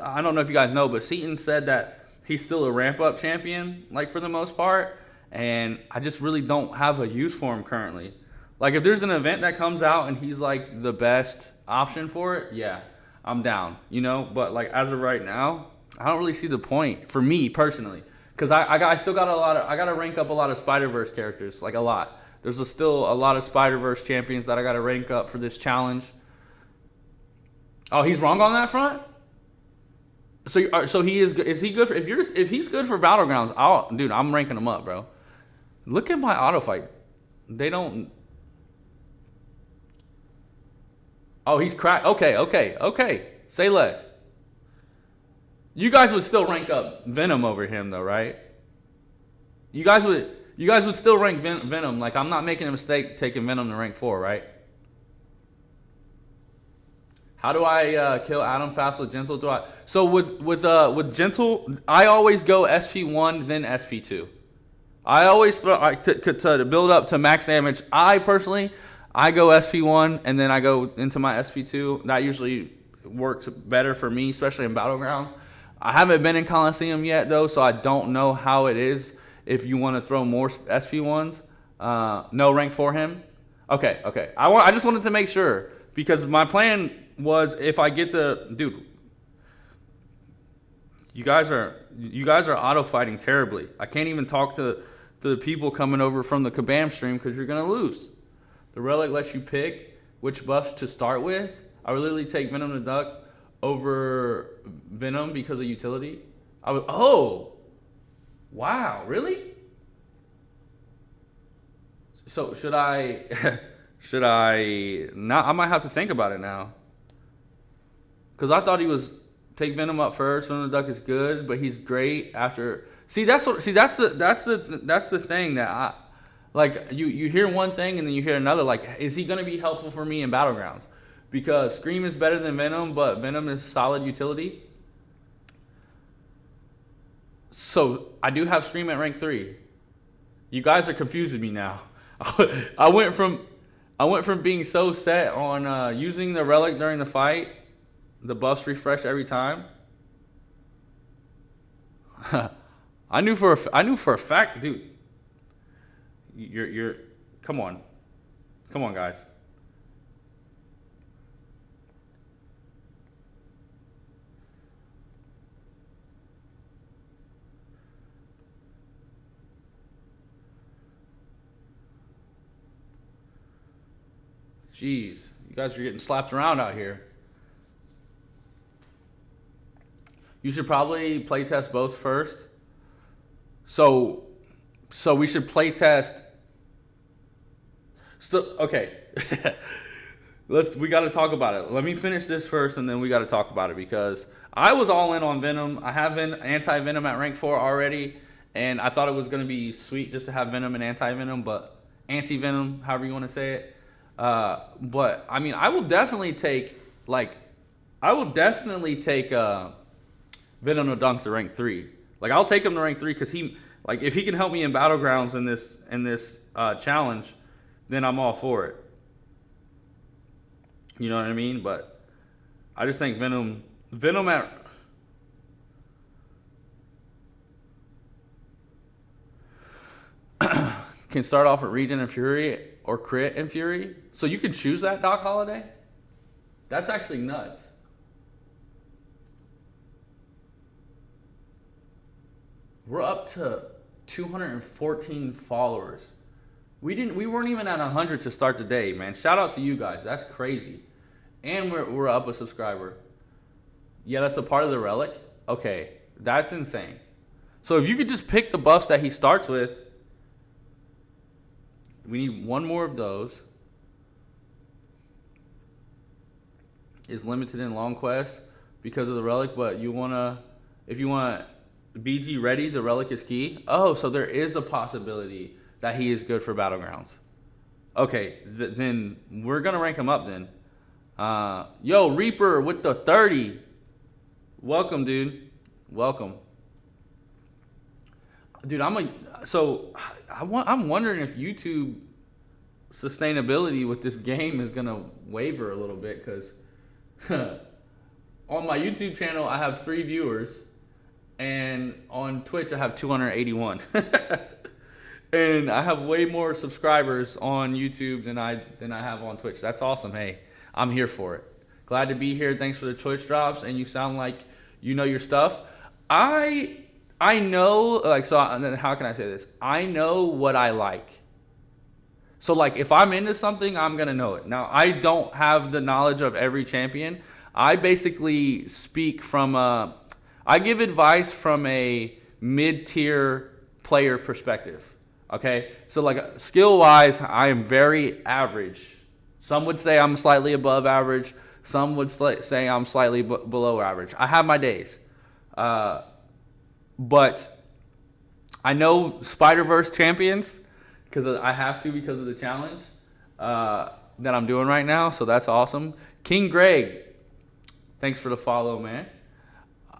Speaker 1: I don't know if you guys know, but Seaton said that he's still a ramp-up champion, like for the most part, and I just really don't have a use for him currently. Like if there's an event that comes out and he's like the best option for it, yeah, I'm down, you know. But like as of right now, I don't really see the point for me personally, because I still got I got to rank up a lot of Spider-Verse characters, like a lot. There's still a lot of Spider-Verse champions that I got to rank up for this challenge. Oh, he's wrong on that front. So he is. Is he good? If he's good for Battlegrounds, dude, I'm ranking him up, bro. Look at my auto fight. They don't. Oh, he's cracked. Okay. Say less. You guys would still rank up Venom over him, though, right? You guys would still rank Venom. Like, I'm not making a mistake taking Venom to rank 4, right? How do I kill Adam fast with Gentle? So with Gentle, I always go SP1 then SP2. I always throw to build up to max damage. I personally go SP1 and then I go into my SP2. That usually works better for me, especially in Battlegrounds. I haven't been in Coliseum yet, though, so I don't know how it is if you want to throw more SP1s. No rank for him? Okay. I just wanted to make sure, because my plan was if I get the... Dude, you guys are auto fighting terribly. I can't even talk to the people coming over from the Kabam stream because you're going to lose. The Relic lets you pick which buffs to start with. I would literally take Venom the Duck over Venom because of utility. Oh, wow, really? So should I not? I might have to think about it now, because I thought he was take Venom up first. Venom the Duck is good, but he's great after. That's the thing that I like. You hear one thing and then you hear another. Like, is he gonna be helpful for me in Battlegrounds? Because Scream is better than Venom, but Venom is solid utility. So I do have Scream at rank 3. You guys are confusing me now. I went from being so set on using the relic during the fight, the buffs refresh every time. I knew for a fact, dude. You're come on guys. Jeez, you guys are getting slapped around out here. You should probably playtest both first. So we should playtest. So okay, we got to talk about it. Let me finish this first, and then we got to talk about it because I was all in on Venom. I have anti-Venom at rank 4 already, and I thought it was gonna be sweet just to have Venom and anti-Venom, but anti-Venom, however you want to say it. But I mean, I will definitely take Venom no Dunk to rank 3. Like, I'll take him to rank 3 because if he can help me in Battlegrounds in this challenge, then I'm all for it. You know what I mean? But I just think Venom at can start off with Regen and Fury or Crit and Fury. So you can choose that, Doc Holiday? That's actually nuts. We're up to 214 followers. We weren't even at 100 to start the day, man. Shout out to you guys. That's crazy. And we're up a subscriber. Yeah, that's a part of the relic. Okay, that's insane. So if you could just pick the buffs that he starts with, we need one more of those. Is limited in long quest because of the relic, but if you want BG ready, the relic is key. Oh, so there is a possibility that he is good for Battlegrounds. Okay, then we're gonna rank him up then. Yo, Reaper with the 30. Welcome, dude. Welcome. Dude, I'm wondering if YouTube sustainability with this game is gonna waver a little bit, because on my YouTube channel I have 3 viewers, and on Twitch I have 281. And I have way more subscribers on YouTube than I have on Twitch. That's awesome. Hey, I'm here for it. Glad to be here. Thanks for the Twitch drops, and you sound like you know your stuff. I know, how can I say this? I know what I like. So, like, if I'm into something, I'm going to know it. Now, I don't have the knowledge of every champion. I basically speak from I give advice from a mid-tier player perspective. Okay? So, like, skill-wise, I am very average. Some would say I'm slightly above average. Some would say I'm slightly below average. I have my days. But I know Spider-Verse champions because I have to because of the challenge that I'm doing right now. So that's awesome. King Greg, thanks for the follow, man.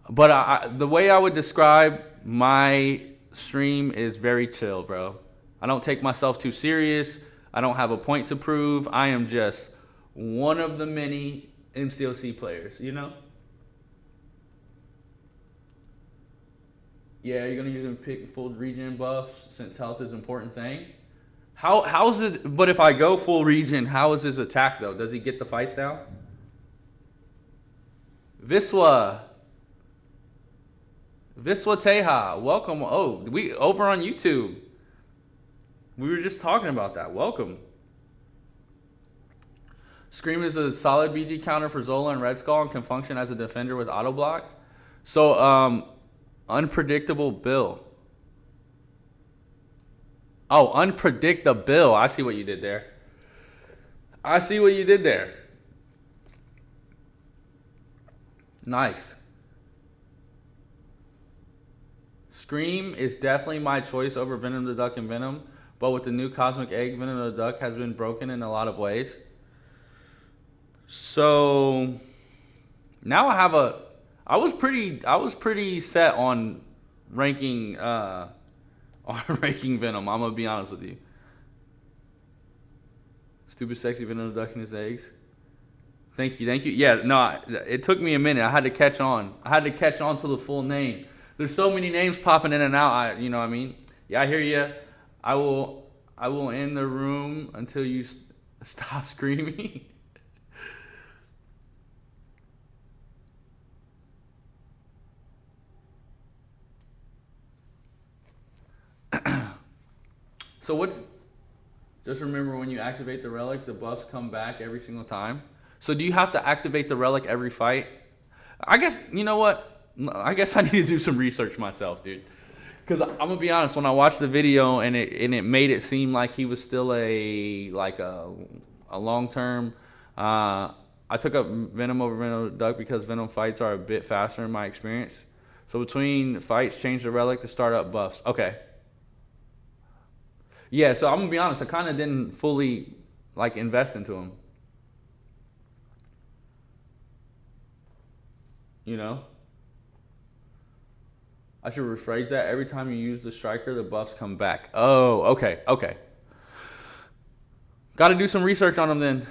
Speaker 1: But the way I would describe my stream is very chill, bro. I don't take myself too serious. I don't have a point to prove. I am just one of the many MCOC players, you know? Yeah, you're gonna use him pick full regen buffs since health is an important thing. How's it? But if I go full regen, how is his attack though? Does he get the fights down? Viswa Teja, welcome. Oh, we over on YouTube. We were just talking about that. Welcome. Scream is a solid BG counter for Zola and Red Skull and can function as a defender with auto block. So unpredictable Bill. Oh, unpredictable. I see what you did there. Nice. Scream is definitely my choice over Venom the Duck and Venom. But with the new Cosmic Egg, Venom the Duck has been broken in a lot of ways. So now I was pretty set on ranking Venom. I'm gonna be honest with you. Stupid sexy Venom the Duck and his eggs. Thank you. Yeah, no, it took me a minute. I had to catch on. To the full name. There's so many names popping in and out. You know what I mean? Yeah, I hear you. I will end the room until you stop screaming. So just remember, when you activate the relic, the buffs come back every single time. So do you have to activate the relic every fight? I guess, you know what? I guess I need to do some research myself, dude. Because I'm gonna be honest, when I watched the video and it made it seem like he was still a long term. I took up Venom over Venom the Duck because Venom fights are a bit faster in my experience. So between fights, change the relic to start up buffs. Okay. Yeah, so I'm gonna be honest, I kind of didn't fully invest into him. You know? I should rephrase that. Every time you use the striker, the buffs come back. Oh, okay. Got to do some research on him then.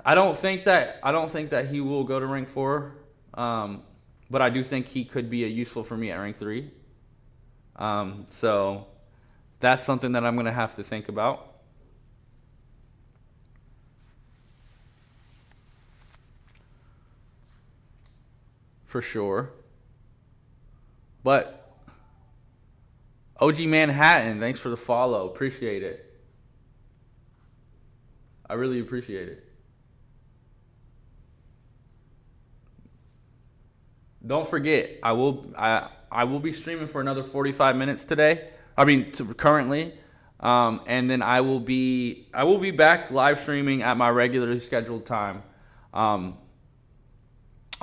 Speaker 1: I don't think that he will go to rank 4. But I do think he could be useful for me at rank 3. So that's something that I'm going to have to think about. For sure. But OG Manhattan, thanks for the follow. Appreciate it. I really appreciate it. Don't forget, I will be streaming for another 45 minutes today. Currently, and then I will be back live streaming at my regularly scheduled time. I'll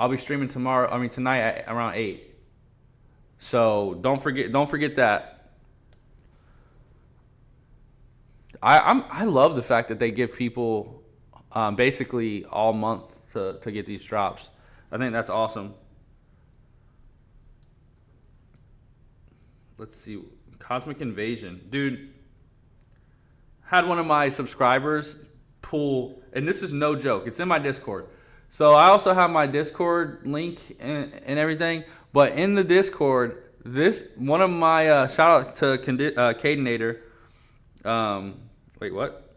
Speaker 1: be streaming tonight at around 8. So don't forget that. I love the fact that they give people basically all month to get these drops. I think that's awesome. Let's see. Cosmic Invasion. Dude, had one of my subscribers pull, and this is no joke, it's in my Discord. So I also have my Discord link and everything. But in the Discord, one of my shout out to Cadenator. Wait, what?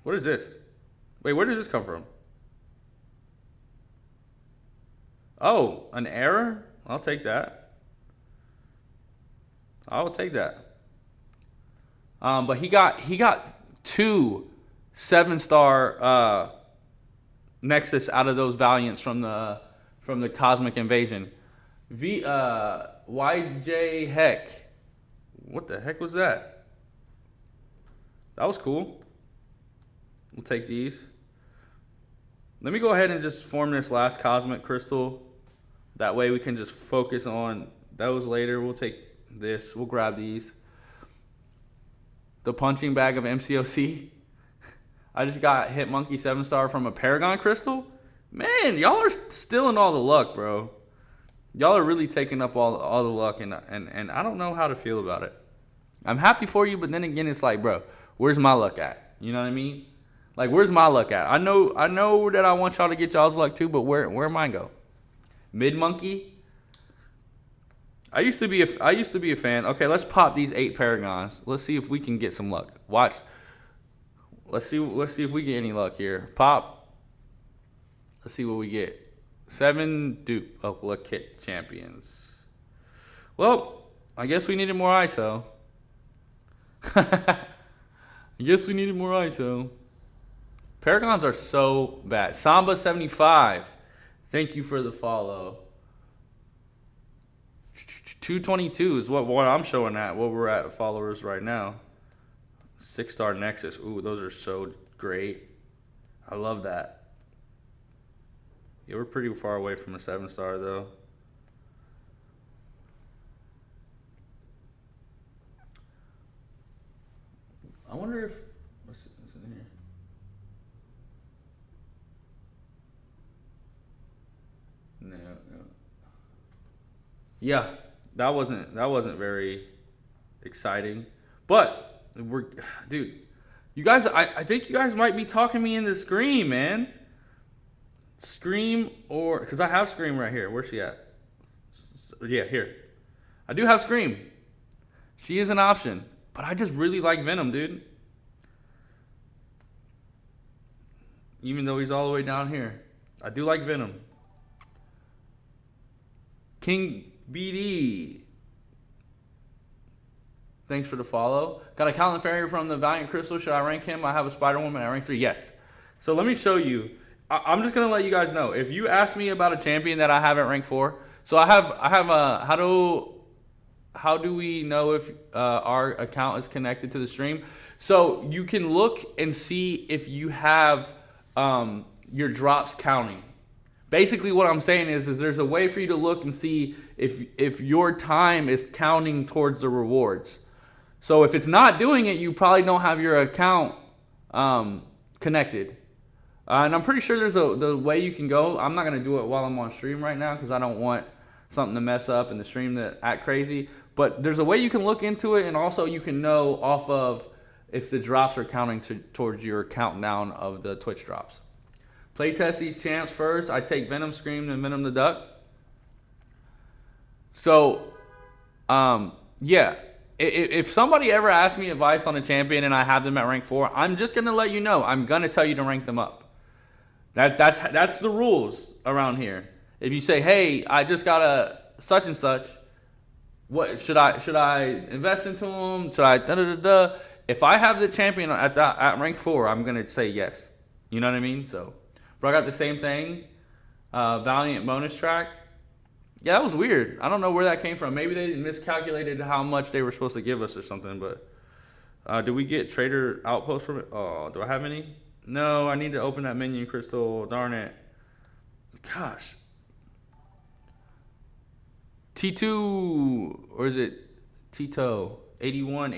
Speaker 1: What is this? Wait, where does this come from? Oh, an error? I'll take that. I will take that. But he got 2 7-star Nexus out of those Valiants from the Cosmic Invasion. YJ Heck. What the heck was that? That was cool. We'll take these. Let me go ahead and just form this last Cosmic Crystal. That way we can just focus on those later. We'll take this. We'll grab these. The punching bag of MCOC. I just got Hit Monkey 7-star from a Paragon Crystal. Man, y'all are stealing all the luck, bro. Y'all are really taking up all the luck, and I don't know how to feel about it. I'm happy for you, but then again, it's like, bro, where's my luck at? You know what I mean? Like, where's my luck at? I know that I want y'all to get y'all's luck too, but where mine go? Mid Monkey. I used to be a fan. Okay, let's pop these 8 Paragons. Let's see if we can get some luck. Watch. Let's see if we get any luck here. Pop. Let's see what we get. 7 duplicate kit champions. Well, I guess we needed more ISO. Paragons are so bad. Samba 75. Thank you for the follow. 222 is what I'm showing at. What we're at followers right now. 6-star Nexus. Ooh, those are so great. I love that. Yeah, we're pretty far away from a 7-star though. yeah, that wasn't very exciting. But dude, you guys, I think you guys might be talking me into Scream, man. Scream because I have Scream right here. Where's she at? Yeah, here. I do have Scream. She is an option, but I just really like Venom, dude. Even though he's all the way down here, I do like Venom. King BD. Thanks for the follow. Got a Calvin Farrier from the Valiant Crystal. Should I rank him? I have a Spider-Woman at rank 3. Yes. So let me show you. I'm just gonna let you guys know. If you ask me about a champion that I have at rank 4, so I have a how do we know if our account is connected to the stream? So you can look and see if you have your drops counting. Basically what I'm saying is there's a way for you to look and see if your time is counting towards the rewards. So if it's not doing it, you probably don't have your account connected. And I'm pretty sure there's the way you can go. I'm not going to do it while I'm on stream right now because I don't want something to mess up and the stream to act crazy. But there's a way you can look into it, and also you can know off of if the drops are counting towards your countdown of the Twitch drops. Playtest these champs first. I take Venom Scream and Venom the Duck. So, yeah. If somebody ever asks me advice on a champion and I have them at rank 4, I'm just going to let you know. I'm going to tell you to rank them up. That's the rules around here. If you say, hey, I just got a such and such, what should I invest into them? Should I da-da-da-da? If I have the champion at rank 4, I'm going to say yes. You know what I mean? So, but I got the same thing. Valiant bonus track. Yeah, that was weird. I don't know where that came from. Maybe they miscalculated how much they were supposed to give us or something. But do we get trader outposts from it? Oh, do I have any? No, I need to open that minion crystal. Darn it. Gosh. T2, or is it Tito? 81.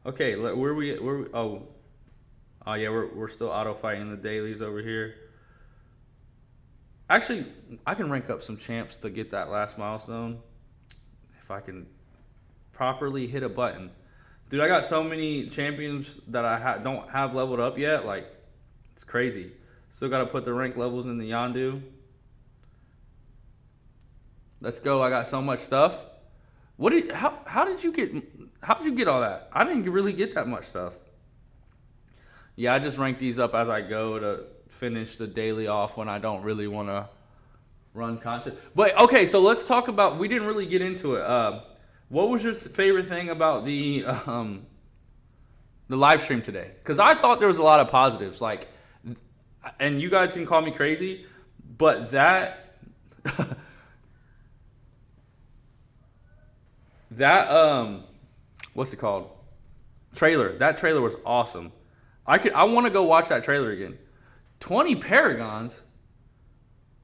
Speaker 1: Okay, where we? Oh, yeah, we're still auto fighting the dailies over here. Actually, I can rank up some champs to get that last milestone if I can properly hit a button. Dude, I got so many champions that I don't have leveled up yet. Like, it's crazy. Still got to put the rank levels in the Yondu. Let's go. I got so much stuff. How did you get all that? I didn't really get that much stuff. Yeah, I just rank these up as I go to finish the daily off when I don't really want to run content. But okay, so let's talk about, we didn't really get into it. What was your favorite thing about the live stream today? Because I thought there was a lot of positives, like, and you guys can call me crazy, but that what's it called? Trailer. That trailer was awesome. I want to go watch that trailer again. 20 Paragons.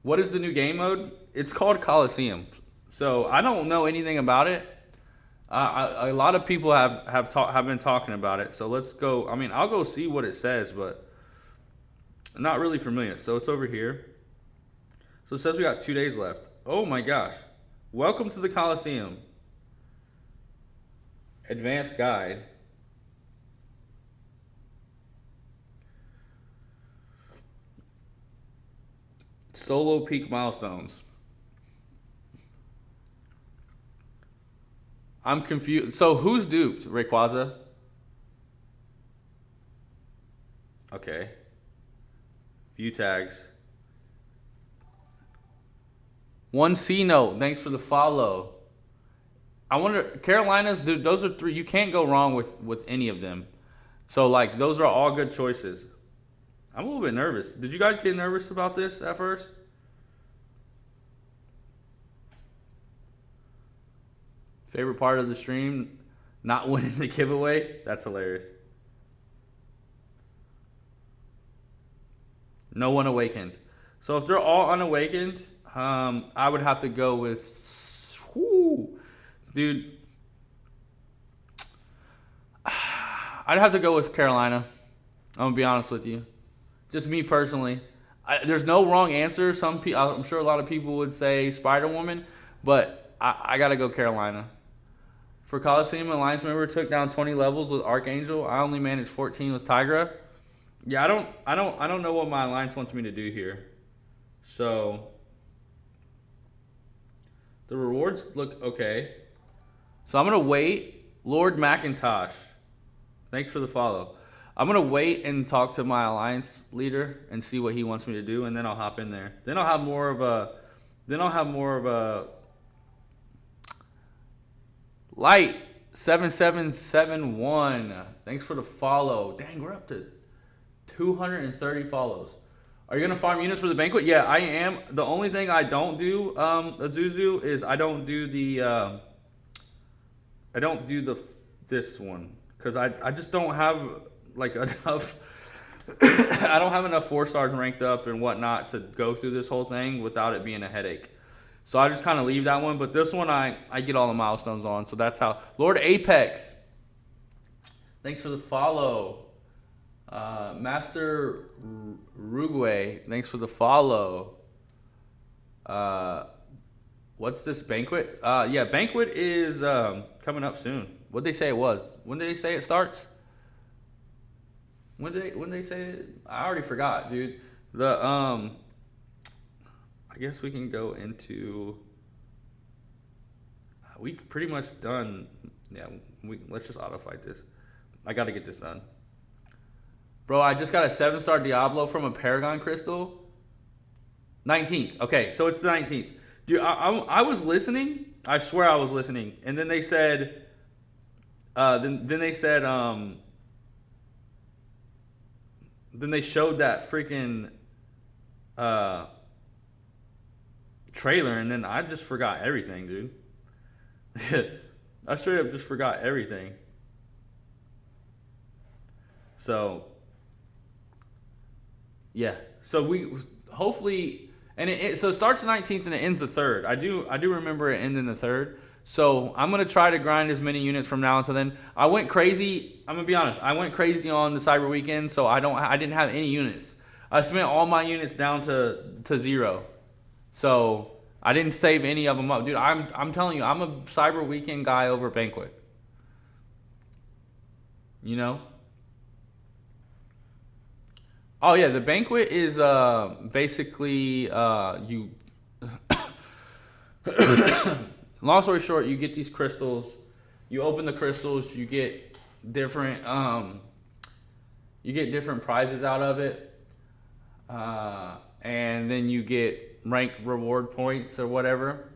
Speaker 1: What is the new game mode? It's called Coliseum. So I don't know anything about it. A lot of people have been talking about it. So let's go. I mean, I'll go see what it says, but I'm not really familiar. So it's over here. So it says we got 2 days left. Oh my gosh. Welcome to the Coliseum. Advanced guide. Solo peak milestones. I'm confused. So who's duped? Rayquaza? Okay. View tags. One C note. Thanks for the follow. I wonder, Carolinas, dude, those are 3. You can't go wrong with any of them. So, like, those are all good choices. I'm a little bit nervous. Did you guys get nervous about this at first? Favorite part of the stream? Not winning the giveaway? That's hilarious. No one awakened. So if they're all unawakened, I would have to go with... Whoo, dude. I'd have to go with Carolina. I'm going to be honest with you. Just me personally. There's no wrong answer. I'm sure a lot of people would say Spider-Woman. but I gotta go Carolina. For Coliseum, Alliance member took down 20 levels with Archangel. I only managed 14 with Tigra. Yeah, I don't know what my Alliance wants me to do here. So the rewards look okay. So I'm gonna wait. Lord McIntosh, thanks for the follow. I'm gonna wait and talk to my Alliance leader and see what he wants me to do, and then I'll hop in there. Then I'll have more of a Light 7771. Thanks for the follow. Dang, we're up to 230 follows. Are you gonna farm units for the banquet? Yeah, I am. The only thing I don't do, Azuzu, is I don't do this one, because I just don't have like enough. I don't have enough 4 stars ranked up and whatnot to go through this whole thing without it being a headache. So I just kind of leave that one. But this one I get all the milestones on. So that's how. Lord Apex, thanks for the follow. Master Rugway, thanks for the follow. What's this banquet? Yeah, banquet is coming up soon. What'd they say it was? When did they say it starts? When they say it? I already forgot, dude. I guess we can go into. We've pretty much done. Yeah, let's just auto fight this. I got to get this done. Bro, I just got a 7-star Diablo from a Paragon Crystal. 19th. Okay, so it's the 19th. Dude, I was listening. I swear I was listening. And then they said, then they showed that freaking trailer, and then I just forgot everything, dude. I straight up just forgot everything. So yeah, so we hopefully, and so it starts the 19th and it ends the 3rd. I do remember it ending the 3rd. So I'm gonna try to grind as many units from now until then. I went crazy. I'm gonna be honest. I went crazy on the Cyber Weekend, so I didn't have any units. I spent all my units down to 0. So I didn't save any of them up, dude. I'm telling you, I'm a Cyber Weekend guy over Banquet. You know. Oh yeah, the Banquet is basically you. Long story short, you get these crystals. You open the crystals. You get different prizes out of it, and then you get rank reward points or whatever.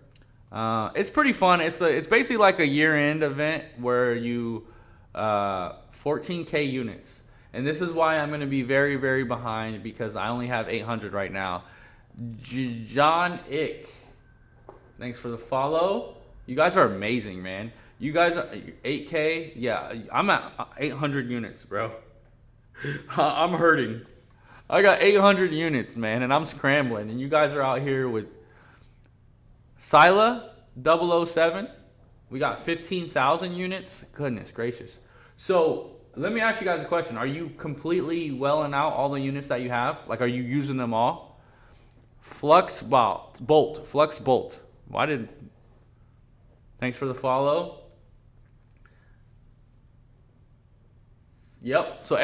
Speaker 1: It's pretty fun. It's basically like a year-end event where you 14K units. And this is why I'm going to be very, very behind, because I only have 800 right now. John Ick, thanks for the follow. You guys are amazing, man. You guys are 8K. Yeah, I'm at 800 units, bro. I'm hurting. I got 800 units, man, and I'm scrambling. And you guys are out here with Sila 007. We got 15,000 units. Goodness gracious. So let me ask you guys a question. Are you completely welling out all the units that you have? Like, are you using them all? Flux Bolt. Thanks for the follow. Yep. So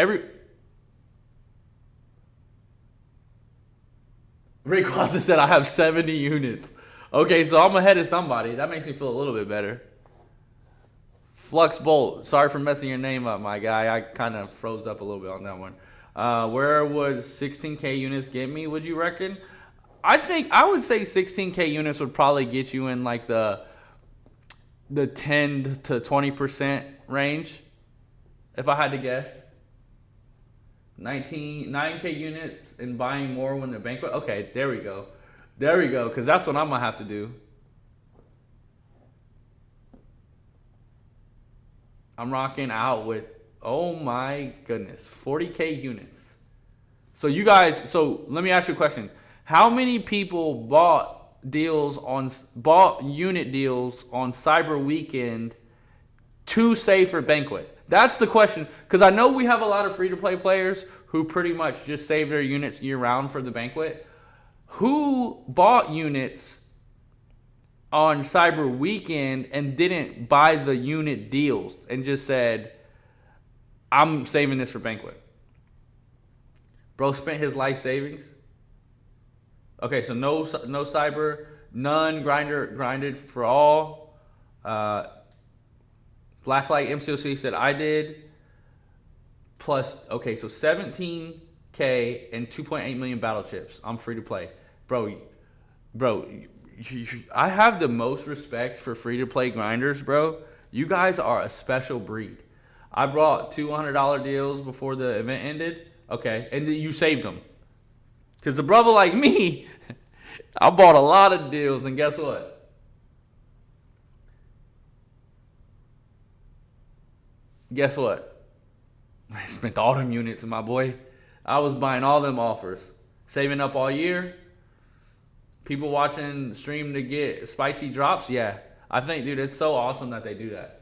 Speaker 1: Ray Clausen said I have 70 units. Okay, so I'm ahead of somebody. That makes me feel a little bit better. Flux Bolt. Sorry for messing your name up, my guy. I kind of froze up a little bit on that one. Where would 16K units get me, would you reckon? I would say 16K units would probably get you in like the 10 to 20% range, if I had to guess. 9K units and buying more when the banquet. Okay, there we go, because that's what I'm gonna have to do. I'm rocking out with, oh my goodness, 40K units. So you guys, let me ask you a question. How many people bought unit deals on Cyber Weekend to save for Banquet? That's the question, because I know we have a lot of free-to-play players who pretty much just save their units year-round for the Banquet. Who bought units on Cyber Weekend and didn't buy the unit deals and just said, I'm saving this for Banquet. Bro spent his life savings. Okay, so no Cyber, none grinded for all. Blacklight MCOC said I did. Plus, okay, so 17K and 2.8 million battle chips. I'm free to play. Bro, I have the most respect for free to play grinders, bro. You guys are a special breed. I brought $200 deals before the event ended. Okay, and you saved them. Because a brother like me, I bought a lot of deals, and guess what? Guess what? I spent all them units, my boy. I was buying all them offers. Saving up all year. People watching the stream to get spicy drops. Yeah. I think, dude, it's so awesome that they do that.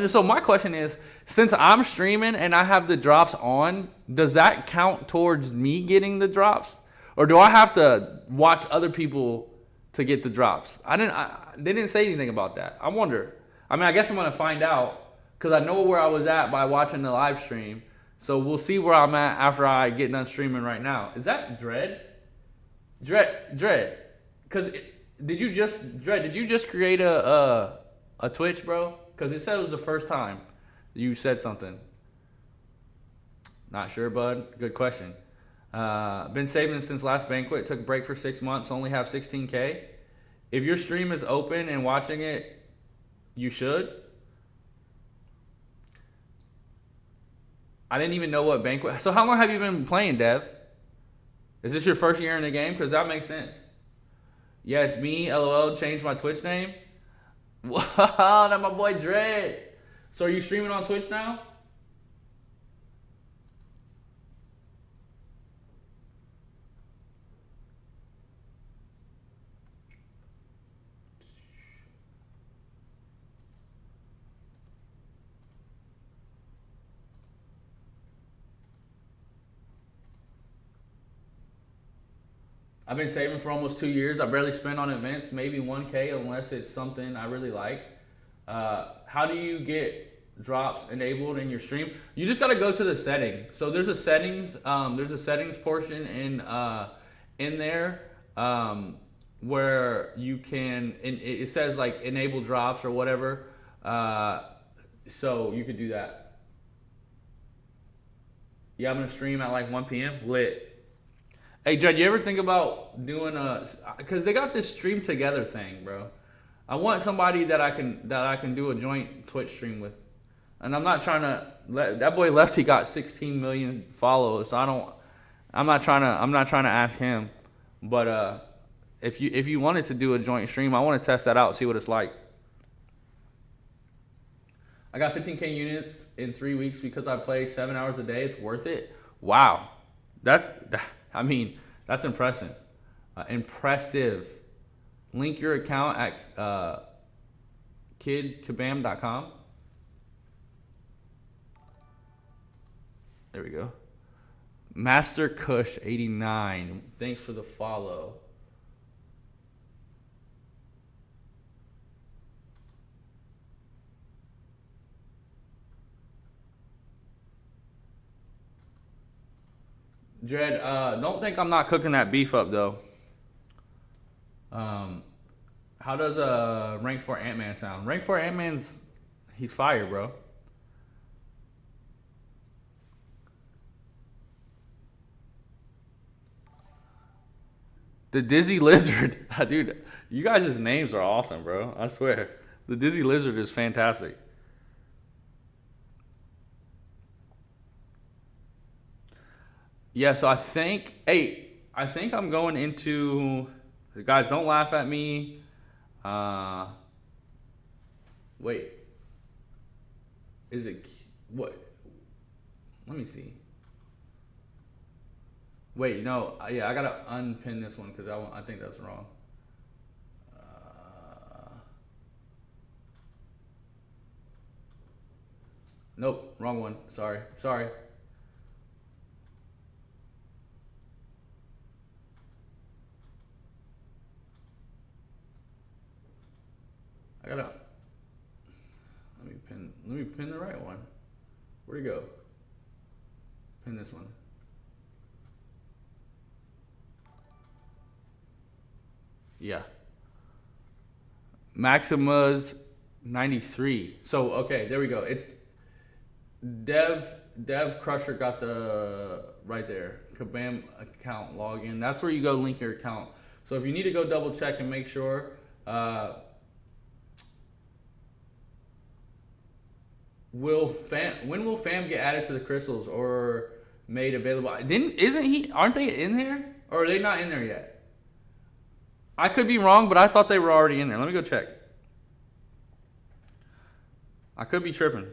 Speaker 1: So my question is, since I'm streaming and I have the drops on, does that count towards me getting the drops? Or do I have to watch other people to get the drops? They didn't say anything about that. I wonder. I mean, I guess I'm going to find out. Because I know where I was at by watching the live stream. So we'll see where I'm at after I get done streaming right now. Is that Dread? Dread. Because did you just create a Twitch, bro? Because it said it was the first time you said something. Not sure, bud. Good question. Been saving since last Banquet. Took a break for 6 months. Only have 16K. If your stream is open and watching it, you should. I didn't even know what Banquet. So how long have you been playing, Dev? Is this your first year in the game? Because that makes sense. Yeah, it's me. LOL. Changed my Twitch name. Wow, that's my boy Dread. So are you streaming on Twitch now? I've been saving for almost 2 years. I barely spend on events, maybe 1K unless it's something I really like. How do you get drops enabled in your stream? You just gotta go to the setting. So there's a settings portion in there where you can, it says like enable drops or whatever. So you could do that. Yeah, I'm gonna stream at like 1 p.m. Lit. Hey, Judd, you ever think about doing because they got this stream together thing, bro. I want somebody that I can do a joint Twitch stream with. And I'm not trying to that boy Lefty got 16 million followers. So I'm not trying to ask him. But if you wanted to do a joint stream, I want to test that out, see what it's like. I got 15K units in 3 weeks because I play 7 hours a day. It's worth it. Wow. That's impressive. Impressive. Link your account at kidkabam.com. There we go. Master Kush 89. Thanks for the follow. Dread, don't think I'm not cooking that beef up though. How does rank 4 Ant-Man sound? Rank 4 Ant-Man's, he's fire, bro. The Dizzy Lizard, dude, you guys' names are awesome, bro. I swear. The Dizzy Lizard is fantastic. Yeah, so I think I'm going into, guys, don't laugh at me. Wait. Is it, what? Let me see. Wait, no, yeah, I gotta unpin this one because I think that's wrong. Nope, wrong one. Sorry. I gotta. Let me pin the right one. Where'd it go? Pin this one. Yeah. Maxima's 93. So okay, there we go. It's Dev Crusher got the right there. Kabam account login. That's where you go link your account. So if you need to go double check and make sure. When will Fam get added to the crystals or made available? Aren't they in there? Or are they not in there yet? I could be wrong, but I thought they were already in there. Let me go check. I could be tripping.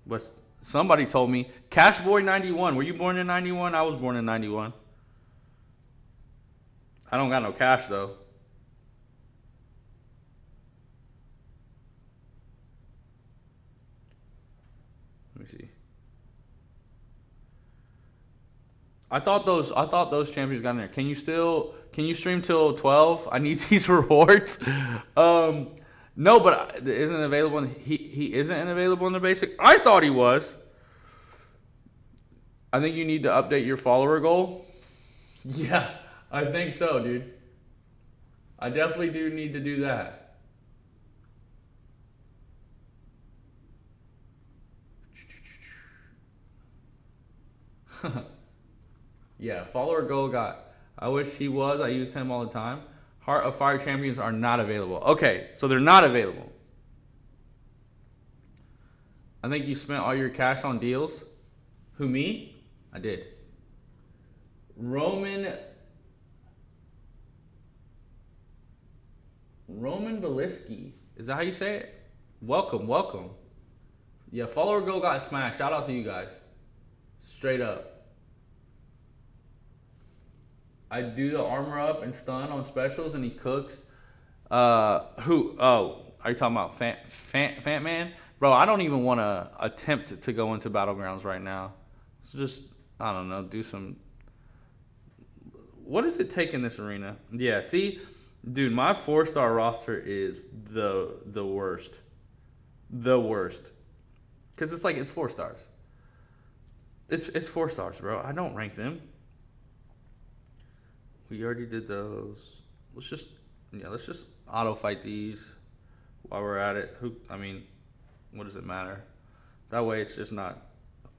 Speaker 1: But somebody told me. Cashboy91. Were you born in 91? I was born in 91. I don't got no cash though. Let me see. I thought those champions got in there. Can you stream till 12? I need these rewards. No, but it isn't available. He isn't available in the basic. I thought he was. I think you need to update your follower goal. Yeah, I think so, dude. I definitely do need to do that. Yeah, follower goal got. I wish he was. I used him all the time. Heart of Fire champions are not available. Okay, so they're not available. I think you spent all your cash on deals. Who, me? I did. Roman Beliski. Is that how you say it? Welcome. Yeah, follower goal got smashed. Shout out to you guys. Straight up. I do the armor up and stun on specials, and he cooks. Who? Oh, are you talking about Fant Man? Bro, I don't even want to attempt to go into Battlegrounds right now. So just, I don't know, do some. What does it take in this arena? Yeah, see, dude, my 4-star roster is the worst. The worst. Because it's 4 stars. It's 4 stars, bro. I don't rank them. We already did those. Let's just auto fight these while we're at it. What does it matter? That way it's just not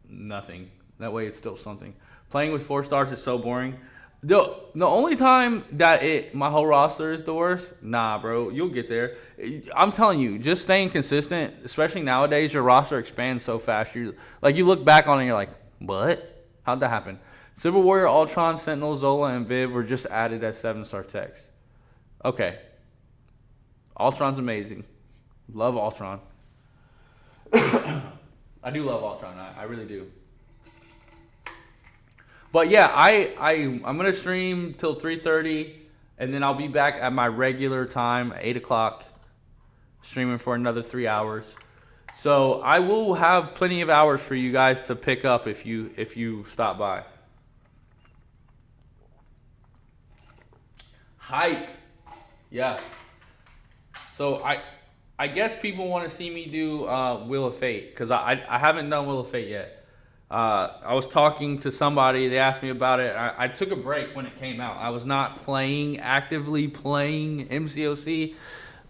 Speaker 1: nothing. That way it's still something. Playing with 4 stars is so boring. The only time that my whole roster is the worst, nah, bro, you'll get there. I'm telling you, just staying consistent, especially nowadays, your roster expands so fast. You look back on it and you're like, what? How'd that happen? Civil Warrior, Ultron, Sentinel, Zola, and Viv were just added as 7-star techs. Okay. Ultron's amazing. Love Ultron. I do love Ultron. I really do. But yeah, I'm going to stream till 3:30, and then I'll be back at my regular time, 8 o'clock, streaming for another 3 hours. So I will have plenty of hours for you guys to pick up if you stop by. Hype. Yeah. So I guess people want to see me do Wheel of Fate, because I haven't done Wheel of Fate yet. I was talking to somebody. They asked me about it. I took a break when it came out. I was not actively playing MCOC.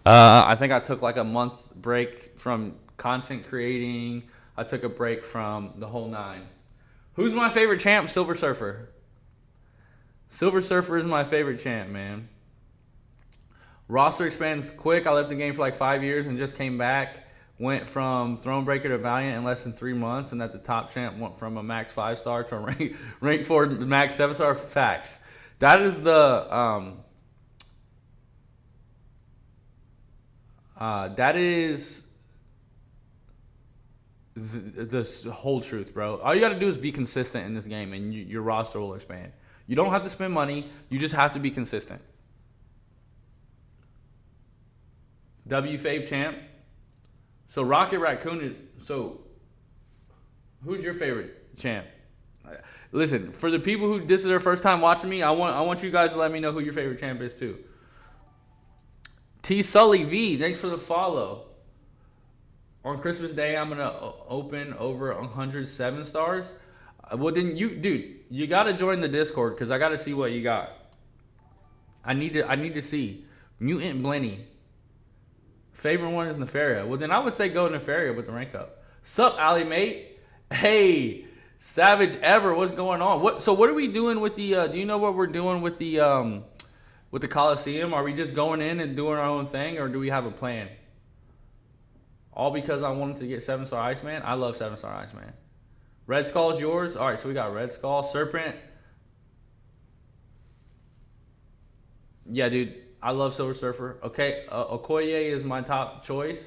Speaker 1: I think I took like a month break from content creating. I took a break from the whole 9. Who's my favorite champ? Silver Surfer. Silver Surfer is my favorite champ, man. Roster expands quick. I left the game for like 5 years and just came back. Went from Thronebreaker to Valiant in less than 3 months, and that the top champ went from a max 5-star to a rank 4 max 7-star. Facts. That is the the whole truth, bro. All you got to do is be consistent in this game, and your roster will expand. You don't have to spend money. You just have to be consistent. W-Fave champ. So Rocket Raccoon. So who's your favorite champ? Listen, for the people who this is their first time watching me, I want you guys to let me know who your favorite champ is too. T Sully V, thanks for the follow. on Christmas Day I'm gonna open over 107 stars. Well then you gotta join the Discord because I gotta see what you got. I need to see. Mutant Blenny. Favorite one is Nefaria. Well then I would say go Nefaria with the rank up. Sup, Ali mate? Hey, Savage Ever, what's going on? What are we doing with the do you know what we're doing with the Coliseum? Are we just going in and doing our own thing, or do we have a plan? All because I wanted to get 7-star Iceman? I love 7-star Iceman. Red Skull's yours? Alright, so we got Red Skull. Serpent. Yeah, dude. I love Silver Surfer. Okay, Okoye is my top choice.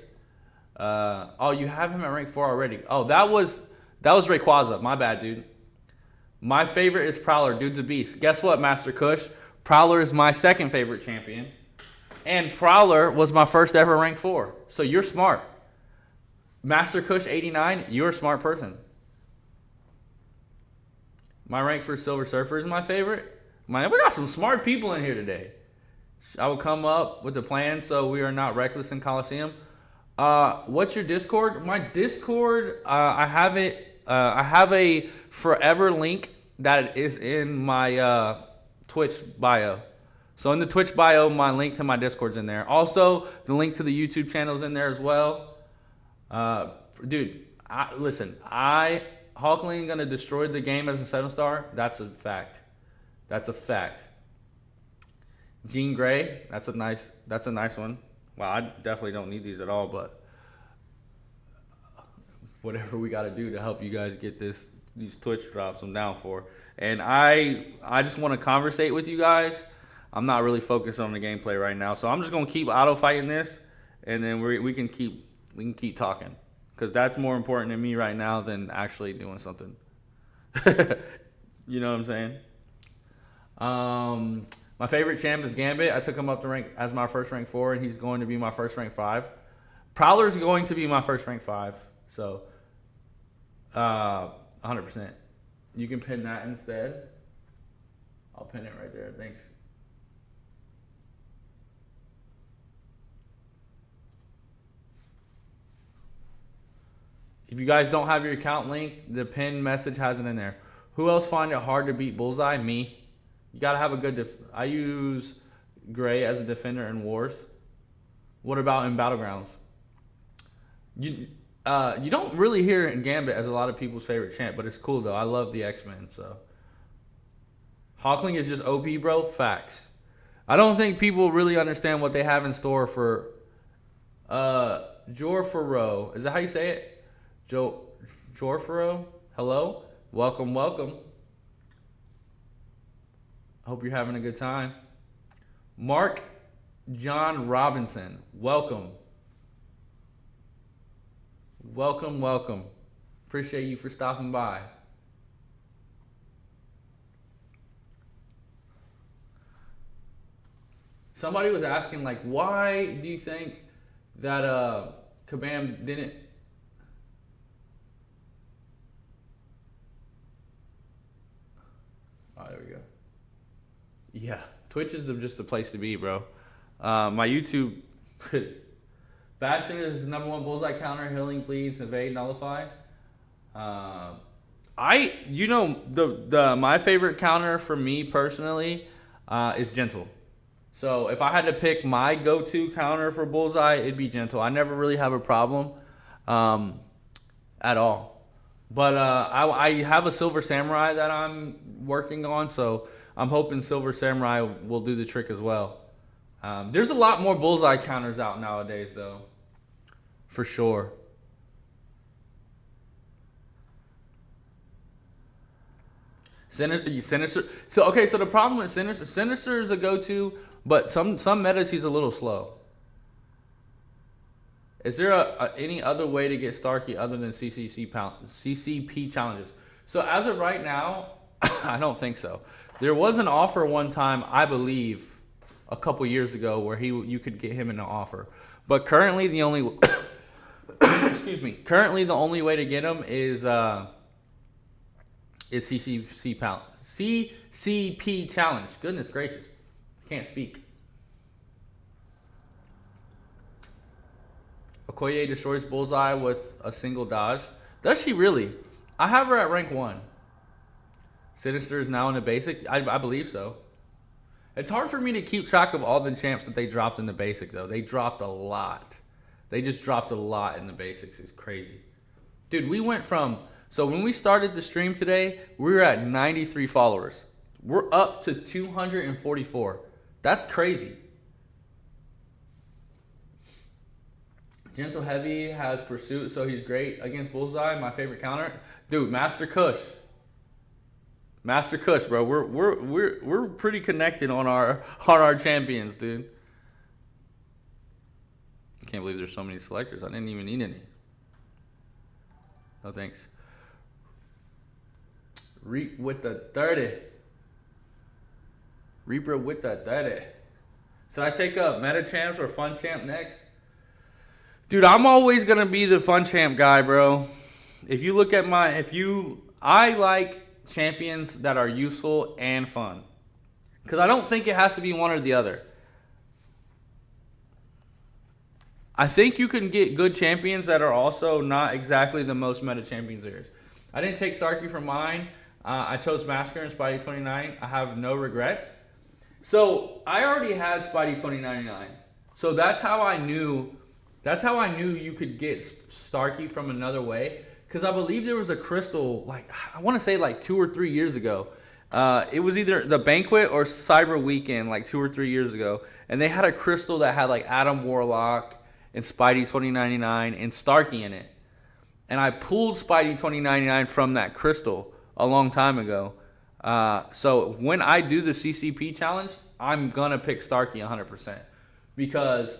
Speaker 1: Oh, you have him at rank 4 already. Oh, that was Rayquaza. My bad, dude. My favorite is Prowler. Dude's a beast. Guess what, Master Kush? Prowler is my second favorite champion. And Prowler was my first ever rank 4. So you're smart. Master Kush 89, you're a smart person. My rank for Silver Surfer is my favorite. Man, we got some smart people in here today. I will come up with a plan so we are not reckless in Coliseum. What's your Discord? My Discord, I have it. I have a forever link that is in my Twitch bio. So in the Twitch bio, my link to my Discord's in there. Also, the link to the YouTube channel's in there as well. Dude, listen. Hulkling gonna destroy the game as a 7-star. That's a fact. That's a fact. Jean Grey, that's a nice one. Wow, I definitely don't need these at all, but whatever we got to do to help you guys get these Twitch drops, I'm down for. And I just want to conversate with you guys. I'm not really focused on the gameplay right now, so I'm just gonna keep auto fighting this, and then we can keep talking, because that's more important to me right now than actually doing something. You know what I'm saying? My favorite champ is Gambit. I took him up to rank as my first rank 4, and he's going to be my first rank 5. Prowler's going to be my first rank 5. So, 100%. You can pin that instead. I'll pin it right there. Thanks. If you guys don't have your account link, the pin message has it in there. Who else find it hard to beat Bullseye? Me. You gotta have a good I use Gray as a defender in Wars. What about in Battlegrounds? You don't really hear it in Gambit as a lot of people's favorite champ, but it's cool though. I love the X-Men, so. Hawkling is just OP, bro. Facts. I don't think people really understand what they have in store for Jorfero. Is that how you say it? Jorfero? Hello? Welcome, welcome. Hope you're having a good time. Mark John Robinson, welcome. Welcome, welcome. Appreciate you for stopping by. Somebody was asking, like, why do you think that Kabam didn't... Oh, there we go. Yeah, Twitch is just the place to be, bro. My YouTube, Bastion is #1 bullseye counter, healing, bleeds, evade, nullify. My favorite counter for me personally is gentle. So if I had to pick my go-to counter for bullseye, it'd be gentle. I never really have a problem at all. But I have a Silver Samurai that I'm working on, so I'm hoping Silver Samurai will do the trick as well. There's a lot more bullseye counters out nowadays, though, for sure. Sinister. So the problem with Sinister is a go-to, but some metas he's a little slow. Is there any other way to get Starkey other than CCP challenges? So as of right now, I don't think so. There was an offer one time, I believe, a couple years ago, where you could get him in an offer. But currently the only currently the only way to get him is CCP challenge. Goodness gracious, can't speak. Okoye destroys Bullseye with a single dodge. Does she really? I have her at rank 1. Sinister is now in the basic. I believe so. It's hard for me to keep track of all the champs that they dropped in the basic, though. They dropped a lot. They just dropped a lot in the basics. It's crazy. Dude, we went from... So when we started the stream today, we were at 93 followers. We're up to 244. That's crazy. Gentle Heavy has Pursuit, so he's great against Bullseye. My favorite counter. Dude, Master Kush. Master Kush, bro. We're pretty connected on our champions, dude. I can't believe there's so many selectors. I didn't even need any. No thanks. Reap with the 30. Reaper with the 30. So I take up Meta Champs or Fun Champ next. Dude, I'm always gonna be the Fun Champ guy, bro. If you look at I like champions that are useful and fun. Because I don't think it has to be one or the other. I think you can get good champions that are also not exactly the most meta champions there is. I didn't take Starkey for mine. I chose Masker and Spidey 29. I have no regrets. So I already had Spidey 2099. So that's how I knew you could get Starkey from another way. Because I believe there was a crystal, like I want to say like 2 or 3 years ago. It was either the Banquet or Cyber Weekend, like 2 or 3 years ago. And they had a crystal that had like Adam Warlock and Spidey 2099 and Starkey in it. And I pulled Spidey 2099 from that crystal a long time ago. So when I do the CCP challenge, I'm gonna pick Starkey 100% because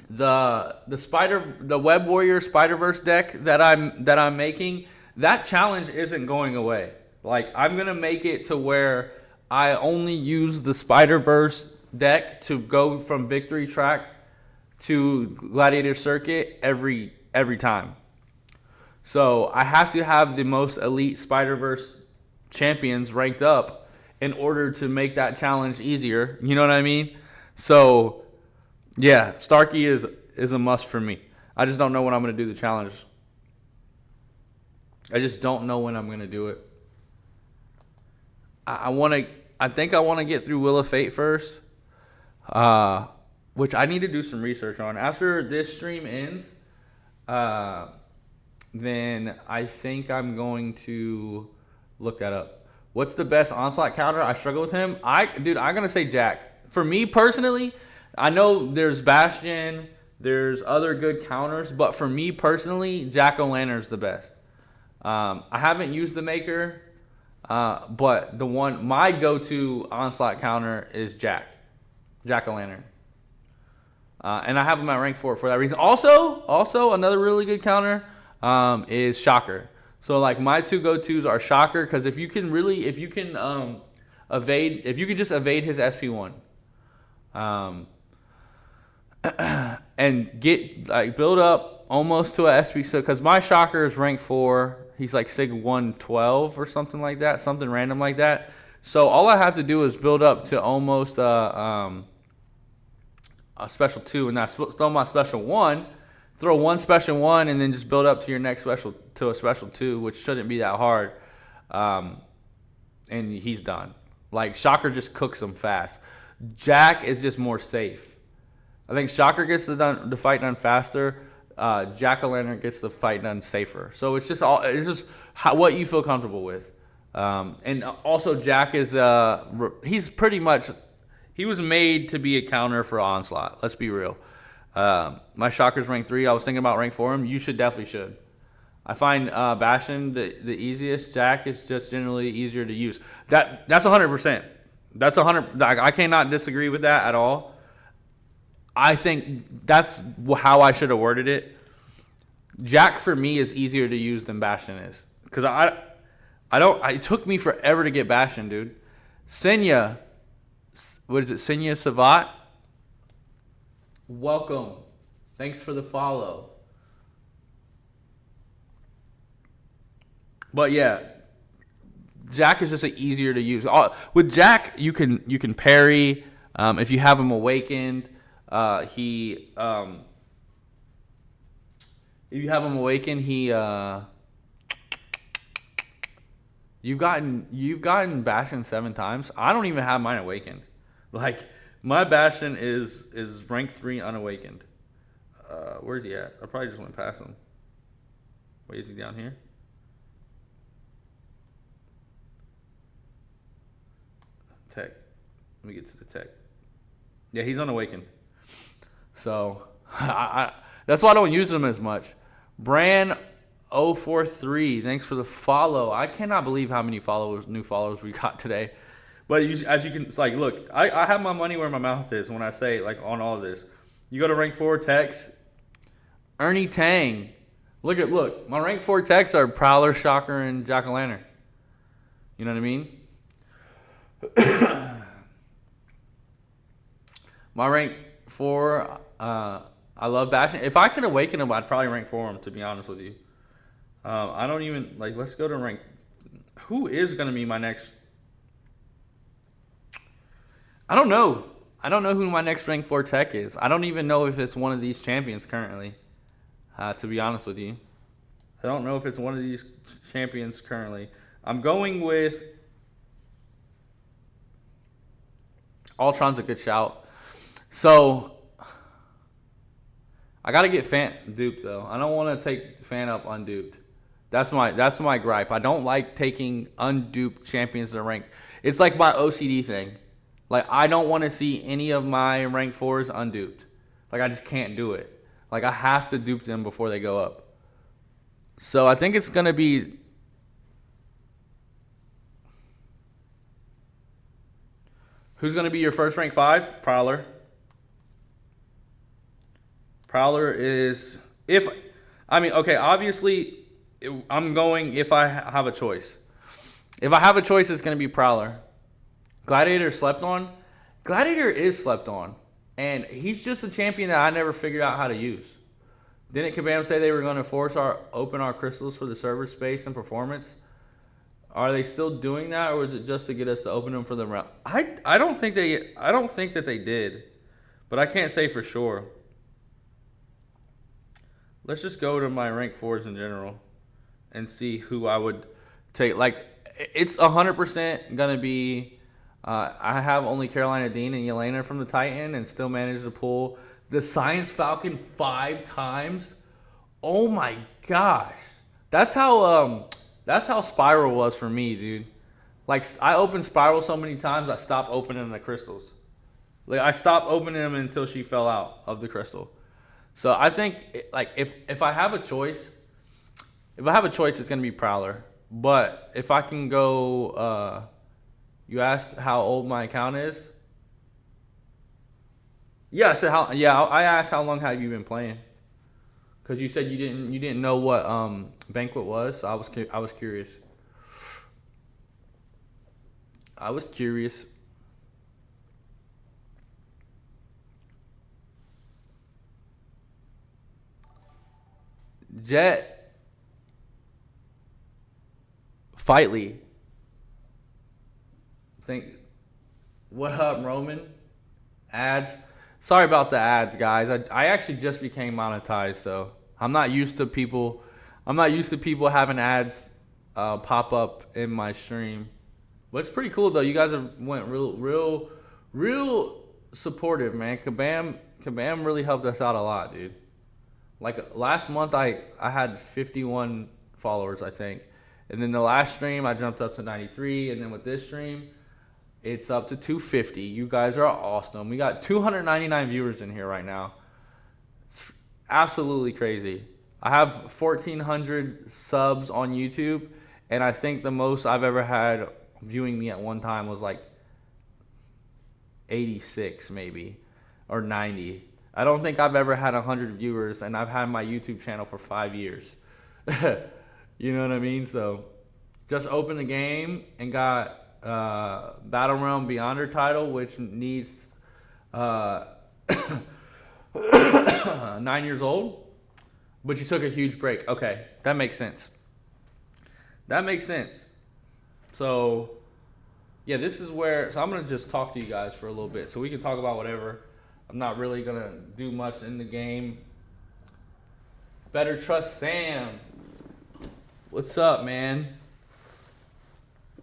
Speaker 1: the Web Warrior Spider-Verse deck that I'm making, that challenge isn't going away. Like I'm gonna make it to where I only use the Spider-Verse deck to go from Victory Track to Gladiator Circuit every time. So I have to have the most elite Spider-Verse champions ranked up in order to make that challenge easier. You know what I mean? So yeah, Starkey is a must for me. I just don't know when I'm going to do the challenge. I just don't know when I'm going to do it. I think I want to get through Will of Fate first. Which I need to do some research on. After this stream ends, then I think I'm going to look that up. What's the best Onslaught counter? I struggle with him. I'm going to say Jack. For me personally, I know there's Bastion, there's other good counters, but for me personally, Jack-O-Lantern's the best. I haven't used the Maker, but my go-to Onslaught counter is Jack-O-Lantern. And I have him at rank 4 for that reason. Also another really good counter is Shocker. So like my two go-tos are Shocker, because if you can just evade his SP1, and get like build up almost to a SP. So because my Shocker is rank 4, he's like Sig 112 or something like that, something random like that. So all I have to do is build up to almost a special 2, and that's throw my special 1. Throw one special 1, and then just build up to your next special to a special 2, which shouldn't be that hard. And he's done. Like Shocker just cooks him fast. Jack is just more safe. I think Shocker gets the fight done faster. Jack-O-Lantern gets the fight done safer. So it's just what you feel comfortable with. And also Jack is he was made to be a counter for Onslaught. Let's be real. My Shocker's rank 3. I was thinking about rank 4 him. You definitely should. I find Bastion the easiest. Jack is just generally easier to use. That's 100%. That's 100. I cannot disagree with that at all. I think that's how I should have worded it. Jack for me is easier to use than Bastion is, because it took me forever to get Bastion, dude. Senya, what is it? Senya Savat. Welcome. Thanks for the follow. But yeah, Jack is just easier to use. With Jack, you can parry. If you have him awakened, he If you have him awakened, you've gotten Bastion 7 times. I don't even have mine awakened. Like, my Bastion is rank 3 unawakened. Where's he at? I probably just went past him. Wait, is he down here? Tech. Let me get to the tech. Yeah, he's unawakened. So, that's why I don't use him as much. Bran 043, thanks for the follow. I cannot believe how many new followers we got today. But as you can, it's like, look, I have my money where my mouth is when I say, like, on all of this. You go to rank 4 techs, Ernie Tang. Look, my rank 4 techs are Prowler, Shocker, and Jack-o'-lantern. You know what I mean? My rank 4, I love Bastion. If I could awaken him, I'd probably rank 4 him, to be honest with you. I don't even, like, let's go to rank. Who is going to be my next? I don't know. I don't know who my next rank 4 tech is. I don't even know if it's one of these champions currently, to be honest with you. I don't know if it's one of these champions currently. I'm going with Ultron's a good shout. So I gotta get Fan duped though. I don't want to take Fan up unduped. That's my gripe. I don't like taking unduped champions to rank. It's like my OCD thing. Like, I don't want to see any of my rank 4s unduped. Like, I just can't do it. Like, I have to dupe them before they go up. So I think it's gonna be. Who's gonna be your first rank 5? Prowler. Prowler is obviously I'm going if I have a choice. If I have a choice, it's going to be Prowler. Gladiator slept on. Gladiator is slept on. And he's just a champion that I never figured out how to use. Didn't Kabam say they were going to open our crystals for the server space and performance? Are they still doing that, or was it just to get us to open them for the round? I don't think that they did, but I can't say for sure. Let's just go to my rank 4s in general and see who I would take. Like, it's 100% going to be, I have only Carolina Dean and Yelena from the Titan and still managed to pull the Science Falcon 5 times. Oh my gosh. That's how Spiral was for me, dude. Like, I opened Spiral so many times, I stopped opening the crystals. Like, I stopped opening them until she fell out of the crystal. So I think, like, if I have a choice, it's gonna be Prowler. But if I can go, you asked how old my account is. Yeah, I asked how long have you been playing? Because you said you didn't know what Banquet was. So I was curious. I was curious. Jet Fightly. What up, Roman? Ads. Sorry about the ads, guys. I actually just became monetized, so I'm not used to people having ads pop up in my stream. But it's pretty cool though. You guys went real supportive, man. Kabam really helped us out a lot, dude. Like, last month I had 51 followers, I think. And then the last stream I jumped up to 93, and then with this stream it's up to 250. You guys are awesome. We got 299 viewers in here right now. It's absolutely crazy. I have 1,400 subs on YouTube, and I think the most I've ever had viewing me at one time was like 86 maybe, or 90. I don't think I've ever had 100 viewers, and I've had my YouTube channel for 5 years. You know what I mean? So just opened the game and got Battle Realm Beyonder title, which needs 9 years old, but you took a huge break. Okay, that makes sense. So yeah, this is where, so I'm gonna just talk to you guys for a little bit so we can talk about whatever. I'm not really gonna do much in the game. Better trust Sam. What's up, man?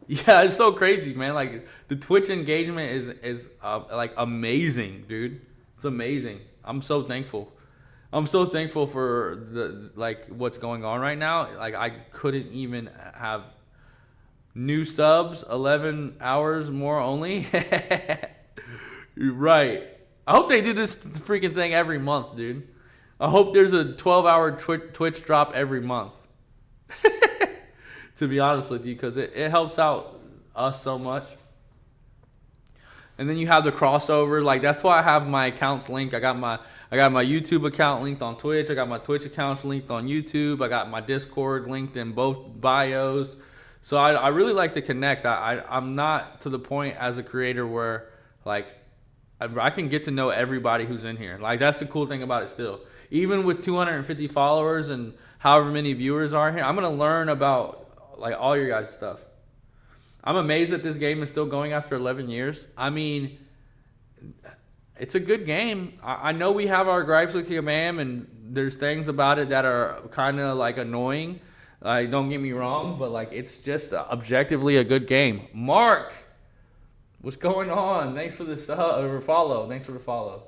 Speaker 1: Yeah, it's so crazy, man. Like the Twitch engagement is like amazing, dude. It's amazing. I'm so thankful. I'm so thankful for the what's going on right now. Like I couldn't even have new subs, 11 hours more only. Right. I hope they do this freaking thing every month, dude. I hope there's a 12-hour Twitch drop every month. To be honest with you, because it helps out us so much. And then you have the crossover. Like that's why I have my accounts linked. I got my YouTube account linked on Twitch. I got my Twitch accounts linked on YouTube. I got my Discord linked in both bios. So I really like to connect. I'm not to the point as a creator where like I can get to know everybody who's in here. Like that's the cool thing about it still. Even with 250 followers and however many viewers are here, I'm gonna learn about like all your guys' stuff. I'm amazed that this game is still going after 11 years. I mean, it's a good game. I know we have our gripes with Kabam, and there's things about it that are kind of like annoying. Don't get me wrong, but like it's just objectively a good game. Mark, what's going on? Thanks for the follow. Thanks for the follow.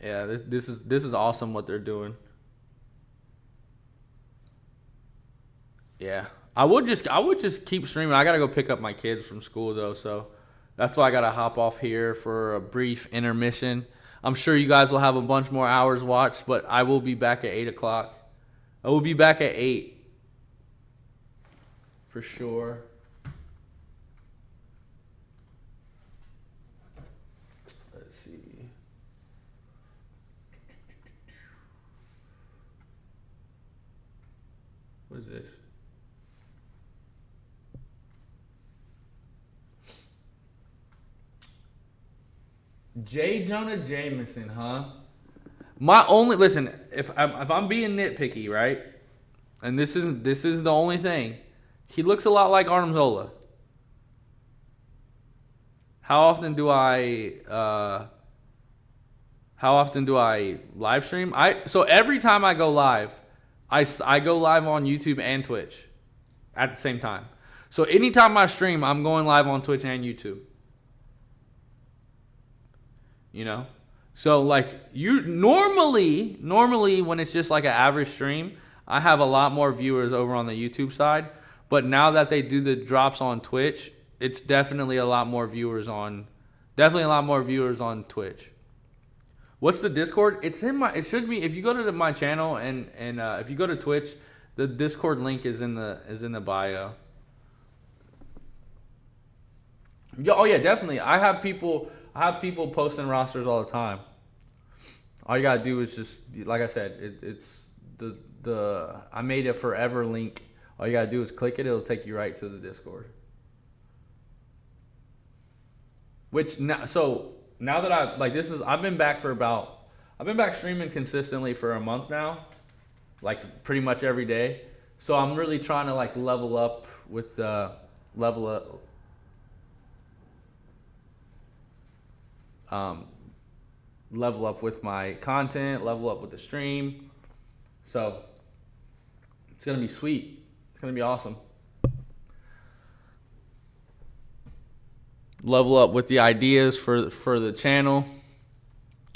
Speaker 1: Yeah, this is awesome what they're doing. Yeah, I would just keep streaming. I gotta go pick up my kids from school though, so that's why I gotta hop off here for a brief intermission. I'm sure you guys will have a bunch more hours watched, but I will be back at 8 o'clock. I will be back at 8 for sure. Let's see. What is this? J. Jonah Jameson, huh? Listen, if I'm being nitpicky, right? And this is the only thing. He looks a lot like Arnim Zola. How often do I live stream? So every time I go live, I go live on YouTube and Twitch at the same time. So anytime I stream, I'm going live on Twitch and YouTube. You know? So like you normally when it's just like an average stream, I have a lot more viewers over on the YouTube side. But now that they do the drops on Twitch, it's definitely a lot more viewers on Twitch. What's the Discord? It should be, if you go to my channel and if you go to Twitch, the Discord link is in the bio. Oh yeah, definitely. I have people posting rosters all the time. All you gotta do is just, like I said, it's I made a forever link. All you gotta do is click it. It'll take you right to the Discord. Now that I've been back streaming consistently for a month now, like pretty much every day. So I'm really trying to like level up with my content, level up with the stream. So it's gonna be sweet. It's gonna be awesome. Level up with the ideas for the channel.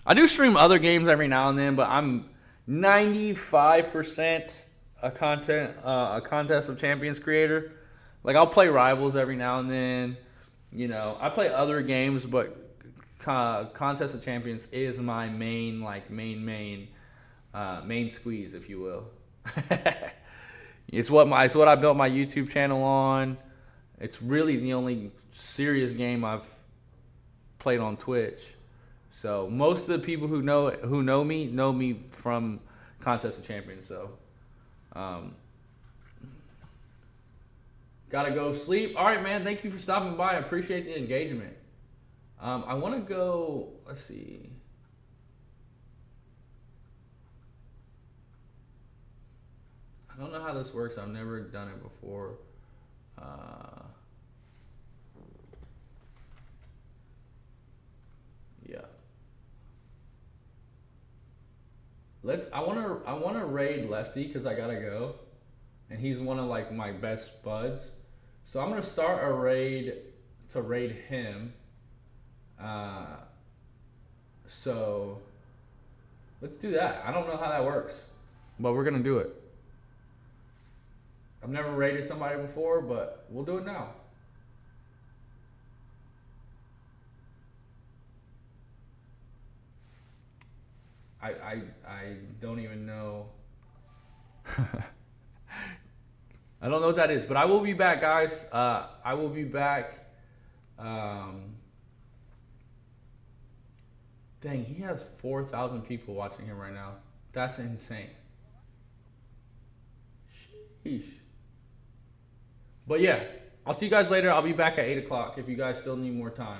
Speaker 1: I do stream other games every now and then, but I'm 95% a Contest of Champions creator. Like I'll play Rivals every now and then. You know, I play other games, but Contest of Champions is my main squeeze, if you will. It's what I built my YouTube channel on. It's really the only serious game I've played on Twitch. So most of the people who know me from Contest of Champions. So gotta go sleep. All right, man. Thank you for stopping by. I appreciate the engagement. I want to go. Let's see. I don't know how this works. I've never done it before. Yeah. I wanna raid Lefty because I gotta go, and he's one of like my best buds. So I'm gonna start a raid to raid him. So let's do that. I don't know how that works, but we're gonna do it. I've never raided somebody before, but we'll do it now. I don't even know. I don't know what that is, but I will be back, guys. I will be back. Dang, he has 4,000 people watching him right now. That's insane. Sheesh. But yeah, I'll see you guys later. I'll be back at 8 o'clock if you guys still need more time.